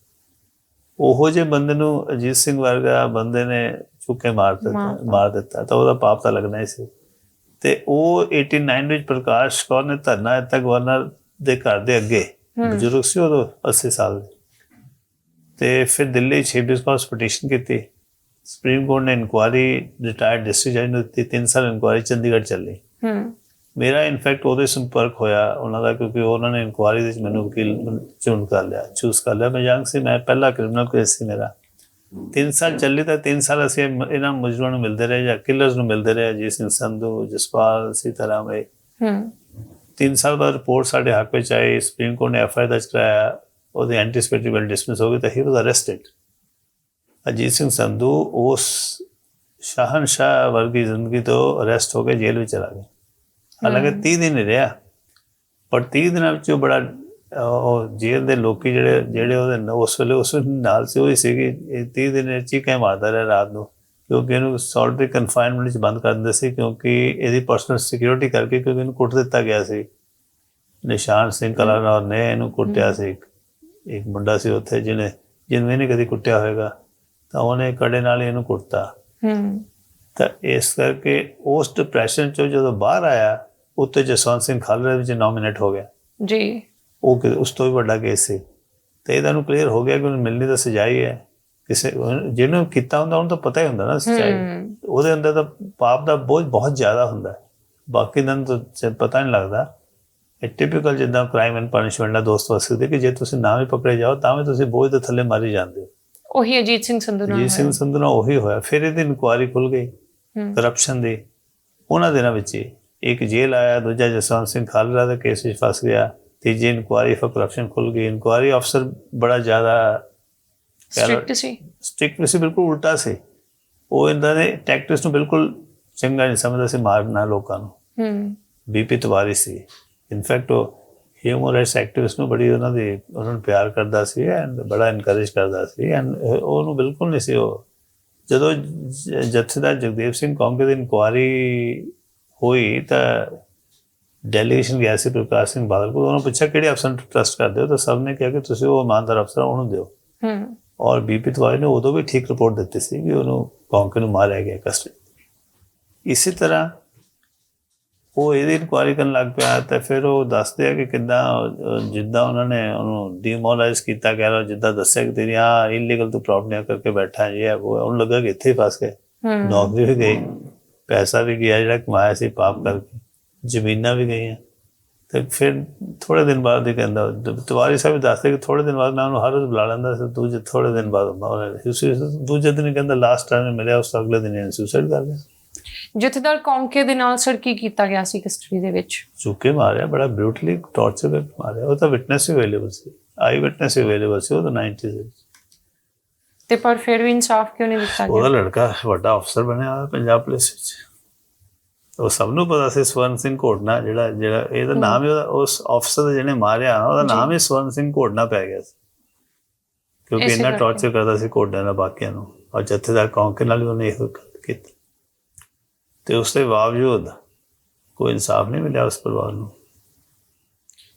[SPEAKER 1] ਉਹੋ ਜਿਹੇ ਬੰਦੇ ਨੂੰ ਅਜੀਤ ਸਿੰਘ ਵਰਗਾ ਬੰਦੇ ਨੇ ਚੁੱਕ ਕੇ ਮਾਰ ਦਿੱਤਾ, ਤਾਂ ਉਹਦਾ ਪਾਪ ਤਾਂ ਲੱਗਣਾ ਹੀ ਸੀ। ਤੇ ਉਹ 89 ਵਿੱਚ ਪ੍ਰਕਾਸ਼ ਕੌਰ ਨੇ ਧਰਨਾ ਦਿੱਤਾ ਗਵਰਨਰ ਦੇ ਘਰ ਦੇ ਅੱਗੇ, ਬਜ਼ੁਰਗ ਸੀ ਉਦੋਂ 80 ਸਾਲ ਦੇ। ਤੇ ਫਿਰ ਦਿੱਲੀ 'ਚ ਹੇਬੀਅਸ ਕਾਰਪਸ ਪਟੀਸ਼ਨ ਕੀਤੀ, ਸੁਪਰੀਮ ਕੋਰਟ ਨੇ ਇਨਕੁਆਇਰੀ ਰਿਟਾਇਰਡ ਡਿਸਟ੍ਰਿਕਟ ਜੱਜ ਨੂੰ ਦਿੱਤੀ, 3 ਸਾਲ ਇਨਕੁਆਇਰੀ ਚੰਡੀਗੜ੍ਹ ਚੱਲੀ। ਮੇਰਾ ਇਨਫੈਕਟ ਉਹਦੇ ਸੰਪਰਕ ਹੋਇਆ ਉਹਨਾਂ ਦਾ, ਕਿਉਂਕਿ ਉਹਨਾਂ ਨੇ ਇਨਕੁਆਇਰੀ ਦੇ ਵਿੱਚ ਮੈਨੂੰ ਵਕੀਲ ਚੂਜ਼ ਕਰ ਲਿਆ। ਮੈਂ ਯੰਗ ਸੀ, ਮੈਂ ਪਹਿਲਾ ਕ੍ਰਿਮੀਨਲ ਕੇਸ ਸੀ ਮੇਰਾ। 3 ਸਾਲ ਚੱਲੀ, ਤਾਂ 3 ਸਾਲ ਅਸੀਂ ਇਹਨਾਂ ਮੁਜਰਮਾਂ ਨੂੰ ਮਿਲਦੇ ਰਹੇ ਜਾਂ ਕਿਲਰਸ ਨੂੰ ਮਿਲਦੇ ਰਹੇ, ਅਜੀਤ ਸਿੰਘ ਸੰਧੂ, ਜਸਪਾਲ, ਸੀਤਾਰਾਮ। 3 ਸਾਲ ਬਾਅਦ ਰਿਪੋਰਟ ਸਾਡੇ ਹੱਕ ਵਿੱਚ ਆਈ, ਸੁਪਰੀਮ ਕੋਰਟ ਨੇ FIR ਦਰਜ ਕਰਾਇਆ, ਉਹਦੀ ਐਂਟੀਸਿਪੇਟਰੀ ਬੇਲ ਡਿਸਮਿਸ ਹੋ ਗਈ, ਤਾਂ ਹੀ ਵਾਜ਼ ਅਰੈਸਟਡ। ਅਜੀਤ ਸਿੰਘ ਸੰਧੂ ਉਸ ਸ਼ਾਹਨਸ਼ਾਹ ਵਰਗੀ ਜ਼ਿੰਦਗੀ ਤੋਂ ਅਰੈਸਟ ਹੋ ਕੇ ਜੇਲ੍ਹ ਵਿੱਚ ਚਲਾ ਗਿਆ। ਹਾਲਾਂਕਿ 30 ਦਿਨ ਹੀ ਰਿਹਾ, ਪਰ 30 ਦਿਨਾਂ ਵਿੱਚ ਉਹ ਬੜਾ ਉਹ ਜੇਲ੍ਹ ਦੇ ਲੋਕੀ ਜਿਹੜੇ ਉਹਦੇ ਉਸ ਵੇਲੇ ਨਾਲ ਸੀ, ਉਹ ਹੀ ਸੀਗੀ। 30 ਦਿਨ ਚੀਕਾਂ ਮਾਰਦਾ ਰਿਹਾ ਰਾਤ ਨੂੰ, ਕਿਉਂਕਿ ਇਹਨੂੰ ਸੋਲਟਰੀ ਕਨਫਾਈਨਮੈਂਟ 'ਚ ਬੰਦ ਕਰ ਦਿੰਦੇ ਸੀ, ਕਿਉਂਕਿ ਇਹਦੀ ਪਰਸਨਲ ਸਿਕਿਉਰਿਟੀ ਕਰਕੇ, ਕਿਉਂਕਿ ਇਹਨੂੰ ਕੁੱਟ ਦਿੱਤਾ ਗਿਆ ਸੀ। ਨਿਸ਼ਾਨ ਸਿੰਘ ਕਲਾਨੌਰ ਨੇ ਇਹਨੂੰ ਕੁੱਟਿਆ ਸੀ। ਇੱਕ ਮੁੰਡਾ ਸੀ ਉੱਥੇ ਜਿਹਨੂੰ ਇਹਨੇ ਕਦੀ ਕੁੱਟਿਆ ਹੋਏਗਾ, ਤਾਂ ਉਹਨੇ ਕੜੇ ਨਾਲ ਹੀ ਇਹਨੂੰ ਕੁੱਟਤਾ। ਤਾਂ ਇਸ ਕਰਕੇ ਉਸ ਡਿਪਰੈਸ਼ਨ 'ਚੋਂ ਜਦੋਂ ਬਾਹਰ ਆਇਆ, ਉੱਤੇ ਜਸਵੰਤ ਸਿੰਘ ਖਾਲੜਾ ਵਿੱਚ ਨੋਮੀਨੇਟ ਹੋ ਗਿਆ ਜੀ। ਉਹ ਉਸ ਤੋਂ ਵੀ ਵੱਡਾ ਕੇਸ ਸੀ, ਤੇ ਇਹਦਾ ਨੂੰ ਕਲੀਅਰ ਹੋ ਗਿਆ ਕਿ ਉਹਨੂੰ ਮਿਲਣੀ ਤਾਂ ਸਜ਼ਾ ਹੀ ਹੈ। ਕਿਸੇ ਜਿਹਨੂੰ ਕੀਤਾ ਹੁੰਦਾ ਉਹਨੂੰ ਤਾਂ ਪਤਾ ਹੀ ਹੁੰਦਾ ਨਾ ਸੱਚਾਈ, ਉਹਦੇ ਅੰਦਰ ਤਾਂ ਪਾਪ ਦਾ ਬੋਝ ਬਹੁਤ ਜ਼ਿਆਦਾ ਹੁੰਦਾ, ਬਾਕੀ ਦਿਨ ਤਾਂ ਪਤਾ ਨਹੀਂ ਲੱਗਦਾ। ਇਹ ਟਿਪੀਕਲ ਜਿੱਦਾਂ ਕ੍ਰਾਈਮ ਐਂਡ ਪਨਿਸ਼ਮੈਂਟ ਦਾ ਦੋਸਤ ਵਸ ਸਕਦੇ ਕਿ ਜੇ ਤੁਸੀਂ ਨਾ ਵੀ ਪਕੜੇ ਜਾਓ ਤਾਂ ਵੀ ਤੁਸੀਂ ਬੋਝ ਦੇ ਥੱਲੇ ਮਾਰੀ ਜਾਂਦੇ ਹੋ। ਉਹੀ ਅਜੀਤ ਸਿੰਘ ਸੰਧੂ ਨਾਲ ਉਹੀ ਹੋਇਆ। ਫਿਰ ਇਹਦੀ ਇਨਕੁਆਇਰੀ ਖੁੱਲ ਗਈ ਕਰਪਸ਼ਨ ਦੀ, ਉਹਨਾਂ ਦਿਨਾਂ ਵਿੱਚ ਹੀ ਇੱਕ ਜੇਲ੍ਹ ਆਇਆ, ਦੂਜਾ ਜਸਵੰਤ ਸਿੰਘ ਖਾਲੜਾ ਦੇ ਕੇਸ ਵਿੱਚ ਫਸ ਗਿਆ, ਤੀਜੀ ਇਨਕੁਆਇਰੀ ਫॉर ਕਰਪਸ਼ਨ ਖੁੱਲ ਗਈ। ਇਨਕੁਆਇਰੀ ਅਫਸਰ ਬੜਾ ਜ਼ਿਆਦਾ ਸਟ੍ਰਿਕਟ ਸੀ, ਬਿਲਕੁਲ ਉਲਟਾ ਸੀ। ਉਹ ਇਹਨਾਂ ਦੇ ਟੈਕਟਿਕਸ ਨੂੰ ਬਿਲਕੁਲ ਚੰਗਾ ਨਹੀਂ ਸਮਝਦਾ ਸੀ, ਮਾਰਨਾ ਲੋਕਾਂ ਨੂੰ। BP ਤਿਵਾਰੀ ਸੀ, ਇਨਫੈਕਟ ਉਹ ਹਿਊਮਨ ਰਾਈਟਸ ਐਕਟਿਵਿਸਟ ਨੂੰ ਬੜੀ ਉਹਨਾਂ ਨੂੰ ਪਿਆਰ ਕਰਦਾ ਸੀ ਐਂਡ ਬੜਾ ਇਨਕਰੇਜ ਕਰਦਾ ਸੀ, ਐਂਡ ਉਹਨੂੰ ਬਿਲਕੁਲ ਨਹੀਂ ਸੀ। ਉਹ ਜਦੋਂ ਜਥੇਦਾਰ ਜਗਦੇਵ ਸਿੰਘ ਕੌਂਕੇ ਦੀ ਇਨਕੁਆਇਰੀ ਹੋਈ ਤਾਂ ਡੈਲੀਗੇਸ਼ਨ ਗਿਆ ਸੀ ਪ੍ਰਕਾਸ਼ ਸਿੰਘ ਬਾਦਲ ਕੋਲ, ਉਹਨੂੰ ਪੁੱਛਿਆ ਕਿਹੜੇ ਅਫਸਰ ਨੂੰ ਟਰਸਟ ਕਰਦੇ ਹੋ, ਤਾਂ ਸਭ ਨੇ ਕਿਹਾ ਕਿ ਤੁਸੀਂ ਉਹ ਇਮਾਨਦਾਰ ਅਫਸਰ ਉਹਨੂੰ ਦਿਓ। ਔਰ BP ਤਿਵਾਰੀ ਨੇ ਉਦੋਂ ਵੀ ਠੀਕ ਰਿਪੋਰਟ ਦਿੱਤੀ ਸੀ ਕਿ ਉਹਨੂੰ ਕੌਂਕੇ ਨੂੰ ਮਾਰਿਆ ਗਿਆ ਕਸਟਡੀ। ਇਸੇ ਤਰ੍ਹਾਂ ਉਹ ਇਹਦੀ ਇਨਕੁਆਇਰੀ ਕਰਨ ਲੱਗ ਪਿਆ, ਤਾਂ ਫਿਰ ਉਹ ਦੱਸਦੇ ਆ ਕਿ ਕਿੱਦਾਂ ਜਿੱਦਾਂ ਉਹਨਾਂ ਨੇ ਉਹਨੂੰ ਡੀਮੋਰਲਾਈਜ਼ ਕੀਤਾ, ਕਹਿ ਲਓ ਜਿੱਦਾਂ ਦੱਸਿਆ ਕਿ ਤੇਰੀ ਇਲੀਗਲ ਤੂੰ ਪ੍ਰੋਪਰਟੀਆਂ ਕਰਕੇ ਬੈਠਾ ਜੇ ਹੈ ਉਹ, ਉਹਨੂੰ ਲੱਗਾ ਕਿ ਇੱਥੇ ਹੀ ਫਸ ਗਏ, ਨੌਕਰੀ ਵੀ ਗਈ, ਪੈਸਾ ਵੀ ਗਿਆ ਜਿਹੜਾ ਕਮਾਇਆ ਸੀ ਪਾਪ ਕਰਕੇ, ਜ਼ਮੀਨਾਂ ਵੀ ਗਈਆਂ। ਤੇ ਫਿਰ ਥੋੜ੍ਹੇ ਦਿਨ ਬਾਅਦ ਹੀ ਕਹਿੰਦਾ, ਤਿਵਾਰੀ ਸਾਹਿਬ ਦੱਸਦੇ ਕਿ ਥੋੜ੍ਹੇ ਦਿਨ ਬਾਅਦ ਮੈਂ ਉਹਨੂੰ ਹਰ ਰੋਜ਼ ਬੁਲਾ ਲੈਂਦਾ ਸੀ, ਥੋੜ੍ਹੇ ਦਿਨ ਬਾਅਦ ਦੂਜੇ ਦਿਨ ਹੀ ਕਹਿੰਦਾ ਲਾਸਟ ਟਾਈਮ ਮਿਲਿਆ, ਉਸ ਤੋਂ ਅਗਲੇ ਦਿਨ ਇਹਨੇ ਸੁਸਾਈਡ ਕਰ ਲਿਆ। ਜਥੇਦਾਰ ਕੌਂਕੇ ਦੇ ਨਾਲ ਸਰ ਕੀ ਕੀਤਾ ਗਿਆ ਸੀ ਕਸਟਡੀ ਦੇ ਵਿੱਚ? ਚੁੱਕੇ ਮਾਰਿਆ, ਬੜਾ ਬਰੂਟਲੀ ਟੌਰਚਰ ਕਰਕੇ ਮਾਰਿਆ। ਉਹ ਤਾਂ ਵਿਟਨੈਸ ਵੀ ਅਵੇਲੇਬਲ ਸੀ, ਆਈ ਵਿਟਨੈਸ ਵੀ ਅਵੇਲੇਬਲ ਸੀ ਉਹ ਤਾਂ 90s ਵਿੱਚ। ਤੇ ਪਰ ਫਿਰ ਵੀ ਇਨਸਾਫ ਕਿਉਂ ਨਹੀਂ ਦਿੱਤਾ ਗਿਆ? ਉਹਦਾ ਲੜਕਾ ਵੱਡਾ ਅਫਸਰ ਬਣਿਆ ਹੋਇਆ ਪੰਜਾਬ ਪੁਲਿਸ ਵਿੱਚ, ਉਹ ਸਭ ਨੂੰ ਪਤਾ ਸੀ। ਸਵਰਨ ਸਿੰਘ ਘੋਟਨਾ ਜਿਹੜਾ ਇਹਦਾ ਨਾਮ ਹੀ ਉਸ ਅਫਸਰ ਦਾ ਜਿਹਨੇ ਮਾਰਿਆ ਉਹਦਾ ਨਾਮ ਹੀ ਸਵਰਨ ਸਿੰਘ ਘੋਟਨਾ ਪੈ ਗਿਆ ਸੀ, ਕਿਉਂਕਿ ਇੰਨਾ ਟੌਰਚਰ ਕਰਦਾ ਸੀ ਘੋਟਿਆਂ ਦਾ ਬਾਕੀਆਂ ਨੂੰ, ਔਰ ਜਥੇਦਾਰ ਕੌਂਕੇ ਨਾਲ ਵੀ ਉਹਨੇ ਇਹੋ ਕੀਤਾ। ਤੇ ਉਸ ਦੇ ਬਾਵਜੂਦ ਕੋਈ ਇਨਸਾਫ ਨਹੀਂ ਮਿਲਿਆ ਉਸ ਪਰਿਵਾਰ ਨੂੰ।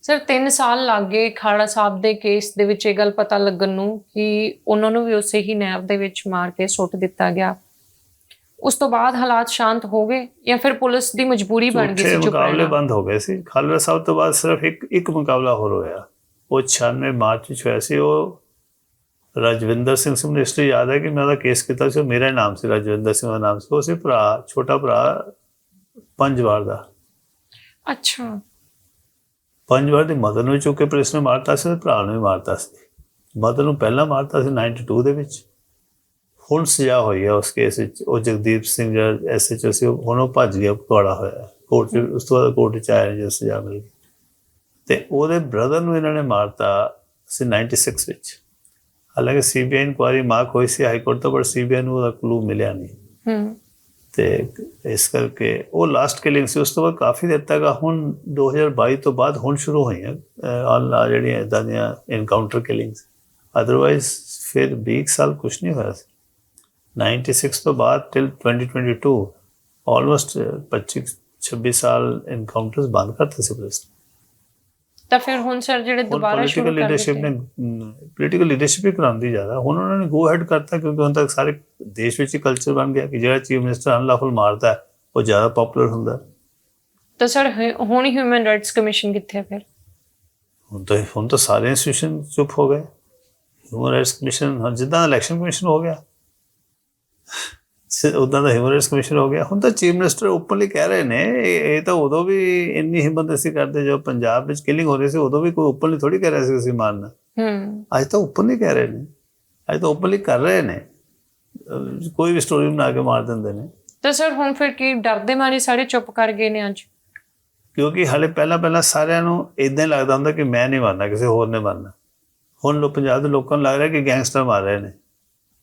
[SPEAKER 2] ਸਰ 3 ਸਾਲ ਲੱਗ ਗਏ ਖਾੜਾ ਸਾਹਿਬ ਦੇ ਕੇਸ ਦੇ ਵਿੱਚ ਇਹ ਗੱਲ ਪਤਾ ਲੱਗਣ ਨੂੰ ਕਿ ਉਹਨਾਂ ਨੂੰ ਵੀ ਉਸੇ ਹੀ ਨਹਿਰ ਦੇ ਵਿੱਚ ਮਾਰ ਕੇ ਸੁੱਟ ਦਿੱਤਾ ਗਿਆ। ਉਸ ਤੋਂ ਬਾਅਦ ਹਾਲਾਤ ਸ਼ਾਂਤ ਹੋ ਗਏ ਜਾਂ ਫਿਰ ਪੁਲਿਸ ਦੀ ਮਜਬੂਰੀ ਬਣ ਗਈ ਸੀ ਚੁੱਪ
[SPEAKER 1] ਮੁਕਾਬਲੇ
[SPEAKER 2] ਰਹਿਣਾ?
[SPEAKER 1] ਬੰਦ ਹੋ ਗਏ ਸੀ। ਖਾਲੜਾ ਸਾਹਿਬ ਤੋਂ ਬਾਅਦ ਸਿਰਫ ਇੱਕ ਮੁਕਾਬਲਾ ਹੋਰ ਹੋਇਆ, ਉਹ 96 ਮਾਰਚ ਵਿੱਚ ਹੋਇਆ ਸੀ। ਉਹ ਰਾਜਵਿੰਦਰ ਸਿੰਘ ਨੂੰ ਇਸ ਲਈ ਯਾਦ ਹੈ ਕਿ ਮੈਂ ਉਹਦਾ ਕੇਸ ਕੀਤਾ ਸੀ, ਉਹ ਮੇਰਾ ਨਾਮ ਸੀ, ਰਾਜਵਿੰਦਰ ਸਿੰਘ ਦਾ ਨਾਮ ਸੀ। ਉਹ ਸੀ ਭਰਾ, ਛੋਟਾ ਭਰਾ ਪੰਜਵਾਰ ਦਾ।
[SPEAKER 2] ਅੱਛਾ।
[SPEAKER 1] ਪੰਜਵਾਰ ਦੀ ਮਦਰ ਨੂੰ ਚੁੱਕ ਕੇ ਪੁਲਿਸ ਨੇ ਮਾਰਤਾ ਸੀ ਤੇ ਭਰਾ ਨੂੰ ਵੀ ਮਾਰਤਾ ਸੀ। ਮਦਰ ਨੂੰ ਪਹਿਲਾਂ ਮਾਰਤਾ ਸੀ 92 ਦੇ ਵਿੱਚ। ਹੁਣ ਸਜ਼ਾ ਹੋਈ ਹੈ ਉਸ ਕੇਸ ਵਿੱਚ। ਉਹ ਜਗਦੀਪ ਸਿੰਘ ਜਿਹੜਾ SHO ਸੀ, ਹੁਣ ਉਹ ਭੱਜ ਗਿਆ, ਪਕੌੜਾ ਹੋਇਆ ਕੋਰਟ 'ਚ। ਉਸ ਤੋਂ ਬਾਅਦ ਕੋਰਟ 'ਚ ਆਇਆ ਜਦੋਂ ਸਜ਼ਾ ਮਿਲ ਗਈ। ਤੇ ਉਹਦੇ ਬ੍ਰਦਰ ਨੂੰ ਇਹਨਾਂ ਨੇ ਮਾਰਤਾ ਸੀ 96 ਵਿੱਚ। ਹਾਲਾਂਕਿ CBI ਇਨਕੁਆਇਰੀ ਮਾਰਕ ਹੋਈ ਸੀ ਹਾਈ ਕੋਰਟ ਤੋਂ, ਪਰ CBI ਨੂੰ ਉਹਦਾ ਕਲੂ ਮਿਲਿਆ ਨਹੀਂ। ਤੇ ਇਸ ਕਰਕੇ ਉਹ ਲਾਸਟ ਕਿਲਿੰਗ ਸੀ। ਉਸ ਤੋਂ ਬਾਅਦ ਕਾਫੀ ਦੇਰ ਤੱਕ, ਹੁਣ 2022 ਤੋਂ ਬਾਅਦ ਹੁਣ ਸ਼ੁਰੂ ਹੋਈਆਂ ਜਿਹੜੀਆਂ ਇੱਦਾਂ ਦੀਆਂ ਇਨਕਾਊਂਟਰ ਕਿਲਿੰਗਸ। ਅਦਰਵਾਈਜ਼ ਫਿਰ 20 ਸਾਲ ਕੁਛ ਨਹੀਂ ਹੋਇਆ ਸੀ। 96 ਤੋਂ ਬਾਅਦ ਟਿਲ 2022 ਆਲਮੋਸਟ 25-26 ਸਾਲ ਇਨਕਾਊਂਟਰਸ ਬੰਦ ਕਰਤੇ ਸੀ ਪੁਲਿਸ ਨੇ।
[SPEAKER 2] ਤਾਂ ਫਿਰ ਹੁਣ ਸਰ ਜਿਹੜੇ ਦੁਬਾਰਾ ਸ਼ੁਰੂ ਕਰ
[SPEAKER 1] ਪੋਲੀਟੀਕਲ ਲੀਡਰਸ਼ਿਪ ਹੀ ਕਰਾਉਂਦੀ ਜ਼ਿਆਦਾ। ਹੁਣ ਉਹਨਾਂ ਨੇ ਗੋ ਹੈਡ ਕਰਤਾ, ਕਿਉਂਕਿ ਹੁਣ ਤੱਕ ਸਾਰੇ ਦੇਸ਼ ਵਿੱਚ ਹੀ ਕਲਚਰ ਬਣ ਗਿਆ ਕਿ ਜਿਹੜਾ ਚੀਫ ਮਿਨਿਸਟਰ ਅਨਲੌਫੁਲ ਮਾਰਦਾ ਹੈ ਉਹ ਜ਼ਿਆਦਾ ਪਪੂਲਰ ਹੁੰਦਾ।
[SPEAKER 2] ਤਾਂ ਸਰ ਹੁਣ ਹਿਊਮਨ ਰਾਈਟਸ ਕਮਿਸ਼ਨ ਕਿੱਥੇ ਹੈ ਫਿਰ?
[SPEAKER 1] ਹੁਣ ਤਾਂ ਸਾਰੇ ਇੰਸਟੀਟਿਊਸ਼ਨ ਚੁੱਪ ਹੋ ਗਏ। ਹਿਊਮਨ ਰਾਈਟਸ ਕਮਿਸ਼ਨ ਜਿੱਦਾਂ ਇਲੈਕਸ਼ਨ ਕਮਿਸ਼ਨ ਹੋ ਗਿਆ, ਉੱਦਾਂ ਦਾ ਹਿਊਮਨ ਰਾਈਟਸ ਕਮਿਸ਼ਨ ਹੋ ਗਿਆ। ਹੁਣ ਤਾਂ ਚੀਫ ਮਿਨਿਸਟਰ ਓਪਨਲੀ ਕਹਿ ਰਹੇ ਨੇ। ਇਹ ਤਾਂ ਉਦੋਂ ਵੀ ਇੰਨੀ ਹਿੰਮਤ ਅਸੀਂ ਕਰਦੇ, ਜੋ ਪੰਜਾਬ ਵਿੱਚ ਕਿਲਿੰਗ ਹੋ ਰਹੀ ਸੀ ਉਦੋਂ ਵੀ ਕੋਈ ਓਪਨਲੀ ਥੋੜੀ ਕਹਿ ਰਿਹਾ ਸੀ ਅਸੀਂ ਮਾਰਨਾ। ਅੱਜ ਤਾਂ ਓਪਨਲੀ ਕਹਿ ਰਹੇ ਨੇ, ਅੱਜ ਤਾਂ ਓਪਨਲੀ ਕਰ ਰਹੇ ਨੇ। ਕੋਈ ਵੀ ਸਟੋਰੀ ਬਣਾ ਕੇ ਮਾਰ ਦਿੰਦੇ ਨੇ।
[SPEAKER 2] ਤਾਂ ਸਰ ਹੁਣ ਫਿਰ ਕੀ ਡਰਦੇ ਮਾਰੇ ਸਾਰੇ ਚੁੱਪ ਕਰ ਗਏ ਨੇ ਅੱਜ?
[SPEAKER 1] ਕਿਉਂਕਿ ਹਾਲੇ ਪਹਿਲਾਂ ਸਾਰਿਆਂ ਨੂੰ ਇੱਦਾਂ ਹੀ ਲੱਗਦਾ ਹੁੰਦਾ ਕਿ ਮੈਂ ਨਹੀਂ ਮਾਰਨਾ, ਕਿਸੇ ਹੋਰ ਨੇ ਮਾਰਨਾ। ਹੁਣ ਪੰਜਾਬ ਦੇ ਲੋਕਾਂ ਨੂੰ ਲੱਗ ਰਿਹਾ ਕਿ ਗੈਂਗਸਟਰ ਮਾਰ ਰਹੇ ਨੇ,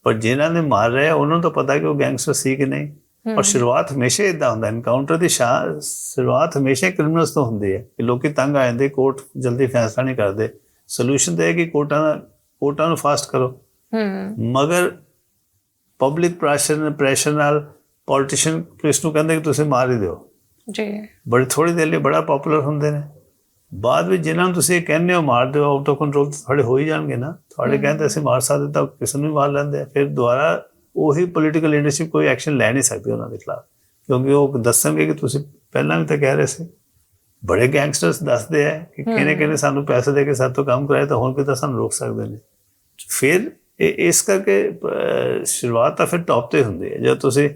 [SPEAKER 1] ਪਰ ਜਿਨ੍ਹਾਂ ਨੇ ਮਾਰ ਰਹੇ ਆ ਉਹਨਾਂ ਨੂੰ ਤਾਂ ਪਤਾ ਕਿ ਉਹ ਗੈਂਗਸਟਰ ਸੀ ਕਿ ਨਹੀਂ। ਔਰ ਸ਼ੁਰੂਆਤ ਹਮੇਸ਼ਾ ਇੱਦਾਂ ਹੁੰਦਾ, ਐਨਕਾਊਂਟਰ ਦੀ ਸ਼ੁਰੂਆਤ ਹਮੇਸ਼ਾ ਕ੍ਰਿਮੀਨਲਸ ਤੋਂ ਹੁੰਦੀ ਹੈ ਕਿ ਲੋਕੀ ਤੰਗ ਆ ਜਾਂਦੇ, ਕੋਰਟ ਜਲਦੀ ਫੈਸਲਾ ਨਹੀਂ ਕਰਦੇ। ਸੋਲੂਸ਼ਨ ਤਾਂ ਇਹ ਕਿ ਕੋਰਟਾਂ ਨੂੰ ਫਾਸਟ ਕਰੋ। ਮਗਰ ਪਬਲਿਕ ਪ੍ਰੈਸ਼ਰ ਨਾਲ ਪੋਲੀਟੀਸ਼ੀਅਨ ਪੁਲਿਸ ਨੂੰ ਕਹਿੰਦੇ ਕਿ ਤੁਸੀਂ ਮਾਰ ਹੀ ਦਿਓ
[SPEAKER 2] ਜੀ।
[SPEAKER 1] ਬੜੀ ਥੋੜੀ ਦੇਰ ਲਈ ਬੜਾ ਪਪੂਲਰ ਹੁੰਦੇ ਨੇ। ਬਾਅਦ ਵਿੱਚ ਜਿਹਨਾਂ ਨੂੰ ਤੁਸੀਂ ਕਹਿੰਦੇ ਹੋ ਮਾਰ ਦਿਓ, ਆਊਟ ਆਫ ਕੰਟਰੋਲ ਤੁਹਾਡੇ ਹੋ ਹੀ ਜਾਣਗੇ ਨਾ। ਤੁਹਾਡੇ ਕਹਿੰਦੇ ਅਸੀਂ ਮਾਰ ਸਕਦੇ ਤਾਂ ਕਿਸੇ ਨੂੰ ਵੀ ਮਾਰ ਲੈਂਦੇ ਆ। ਫਿਰ ਦੁਬਾਰਾ ਉਹੀ ਪੋਲੀਟੀਕਲ ਲੀਡਰਸ਼ਿਪ ਕੋਈ ਐਕਸ਼ਨ ਲੈ ਨਹੀਂ ਸਕਦੀ ਉਹਨਾਂ ਦੇ ਖਿਲਾਫ, ਕਿਉਂਕਿ ਉਹ ਦੱਸਣਗੇ ਕਿ ਤੁਸੀਂ ਪਹਿਲਾਂ ਵੀ ਤਾਂ ਕਹਿ ਰਹੇ ਸੀ। ਬੜੇ ਗੈਂਗਸਟਰਸ ਦੱਸਦੇ ਆ ਕਿ ਕਿਹਨੇ ਸਾਨੂੰ ਪੈਸੇ ਦੇ ਕੇ ਸਾਡੇ ਤੋਂ ਕੰਮ ਕਰਾਏ, ਤਾਂ ਹੁਣ ਕਿਤੇ ਸਾਨੂੰ ਰੋਕ ਸਕਦੇ ਨੇ। ਫਿਰ ਇਸ ਕਰਕੇ ਸ਼ੁਰੂਆਤ ਤਾਂ ਫਿਰ ਟੌਪ ਤੇ ਹੁੰਦੀ ਹੈ। ਜਦੋਂ ਤੁਸੀਂ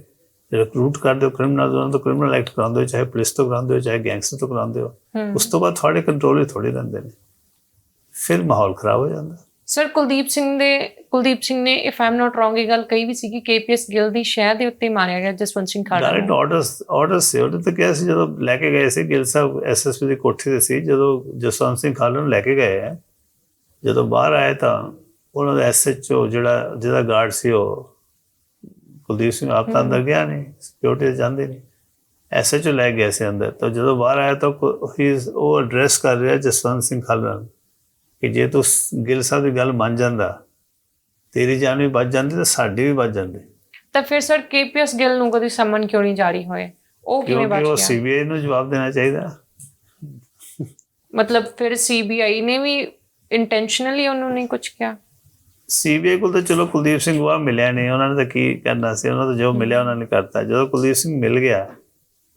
[SPEAKER 1] ਰਿਕਰੂਟ ਕਰਦੇ ਹੋ ਕ੍ਰਿਮੀਨਲ, ਉਹਨਾਂ ਤੋਂ ਕ੍ਰਿਮੀਨਲ ਐਕਟ ਕਰਾਉਂਦੇ ਹੋ, ਚਾਹੇ ਪੁਲਿਸ ਤੋਂ ਕਰਾਉਂਦੇ ਹੋ, ਚਾਹੇ ਗੈਂਗਸਟਰ ਤੋਂ ਕਰਾਉਂਦੇ ਹੋ, ਉਸ ਤੋਂ ਬਾਅਦ ਤੁਹਾਡੇ ਕੰਟਰੋਲ ਹੀ ਥੋੜੀ ਰਹਿੰਦੇ ਨੇ। ਫਿਰ ਮਾਹੌਲ ਖਰਾਬ ਹੋ ਜਾਂਦਾ।
[SPEAKER 2] ਸਰ ਕੁਲਦੀਪ ਸਿੰਘ ਨੇ if I am not wrong ਇਹ ਗੱਲ ਕਹੀ ਵੀ ਸੀ ਕਿ KPS ਗਿੱਲ ਦੀ ਸ਼ਹਿਰ ਦੇ ਉੱਤੇ ਮਾਰਿਆ ਗਿਆ ਜਸਵੰਤ ਸਿੰਘ ਖਾੜਾ।
[SPEAKER 1] ਡਾਇਰੈਕਟ ਆਰਡਰ ਸੀ ਉਹਦੇ ਤੇ ਕਿਹਾ ਸੀ। ਜਦੋਂ ਲੈ ਕੇ ਗਏ ਸੀ ਗਿੱਲ ਸਾਹਿਬ SSP ਦੀ ਕੋਠੀ ਤੇ ਸੀ, ਜਦੋਂ ਜਸਵੰਤ ਸਿੰਘ ਖਾੜਾ ਨੂੰ ਲੈ ਕੇ ਗਏ ਹੈ, ਜਦੋਂ ਬਾਹਰ ਆਏ ਤਾਂ ਉਹਨਾਂ ਦਾ SHO ਜਿਹਦਾ ਗਾਰਡ ਸੀ, ਉਹ ਕੁਲਦੀਪ ਸਿੰਘ ਆਪ ਤਾਂ ਅੰਦਰ ਗਿਆ ਨਹੀਂ, ਸਿਕਿਉਰਿਟੀ ਜਾਂਦੇ ਨਹੀਂ, SHO ਲੈ ਗਿਆ ਸੀ ਅੰਦਰ। ਤਾਂ ਜਦੋਂ ਬਾਹਰ ਆਇਆ ਤਾਂ ਉਹ ਐਡਰੈਸ ਕਰ ਰਿਹਾ ਜਸਵੰਤ ਸਿੰਘ ਖਾਲੜਾ ਨੂੰ ਕਿ ਜੇ ਤੂੰ ਗਿੱਲ ਸਾਹਿਬ ਦੀ ਗੱਲ ਮੰਨ ਜਾਂਦਾ, ਤੇਰੀ ਜਾਨ ਵੀ ਬਚ ਜਾਂਦੀ ਤੇ ਸਾਡੀ ਵੀ ਬਚ ਜਾਂਦੀ।
[SPEAKER 2] ਤਾਂ ਫਿਰ ਸਰ KPS ਗਿੱਲ ਨੂੰ ਕਦੀ ਸਮਨ ਕਿਉਂ ਨਹੀਂ ਜਾਰੀ ਹੋਏ? ਉਹ ਕਿਵੇਂ ਬਚ ਗਿਆ?
[SPEAKER 1] ਉਹ CBI ਨੂੰ ਜਵਾਬ ਦੇਣਾ ਚਾਹੀਦਾ।
[SPEAKER 2] ਮਤਲਬ ਫਿਰ CBI ਨੇ ਵੀ ਇੰਟੈਂਸ਼ਨਲੀ ਉਹਨੂੰ ਨਹੀਂ ਕੁਝ ਕਿਹਾ?
[SPEAKER 1] CBI ਕੋਲ ਤਾਂ ਚਲੋ ਕੁਲਦੀਪ ਸਿੰਘ ਉਹ ਮਿਲਿਆ ਨਹੀਂ, ਉਹਨਾਂ ਨੇ ਤਾਂ ਕੀ ਕਰਨਾ ਸੀ, ਉਹਨਾਂ ਤੋਂ ਜੋ ਮਿਲਿਆ ਉਹਨਾਂ ਨੇ ਕਰਤਾ। ਜਦੋਂ ਕੁਲਦੀਪ ਸਿੰਘ ਮਿਲ ਗਿਆ,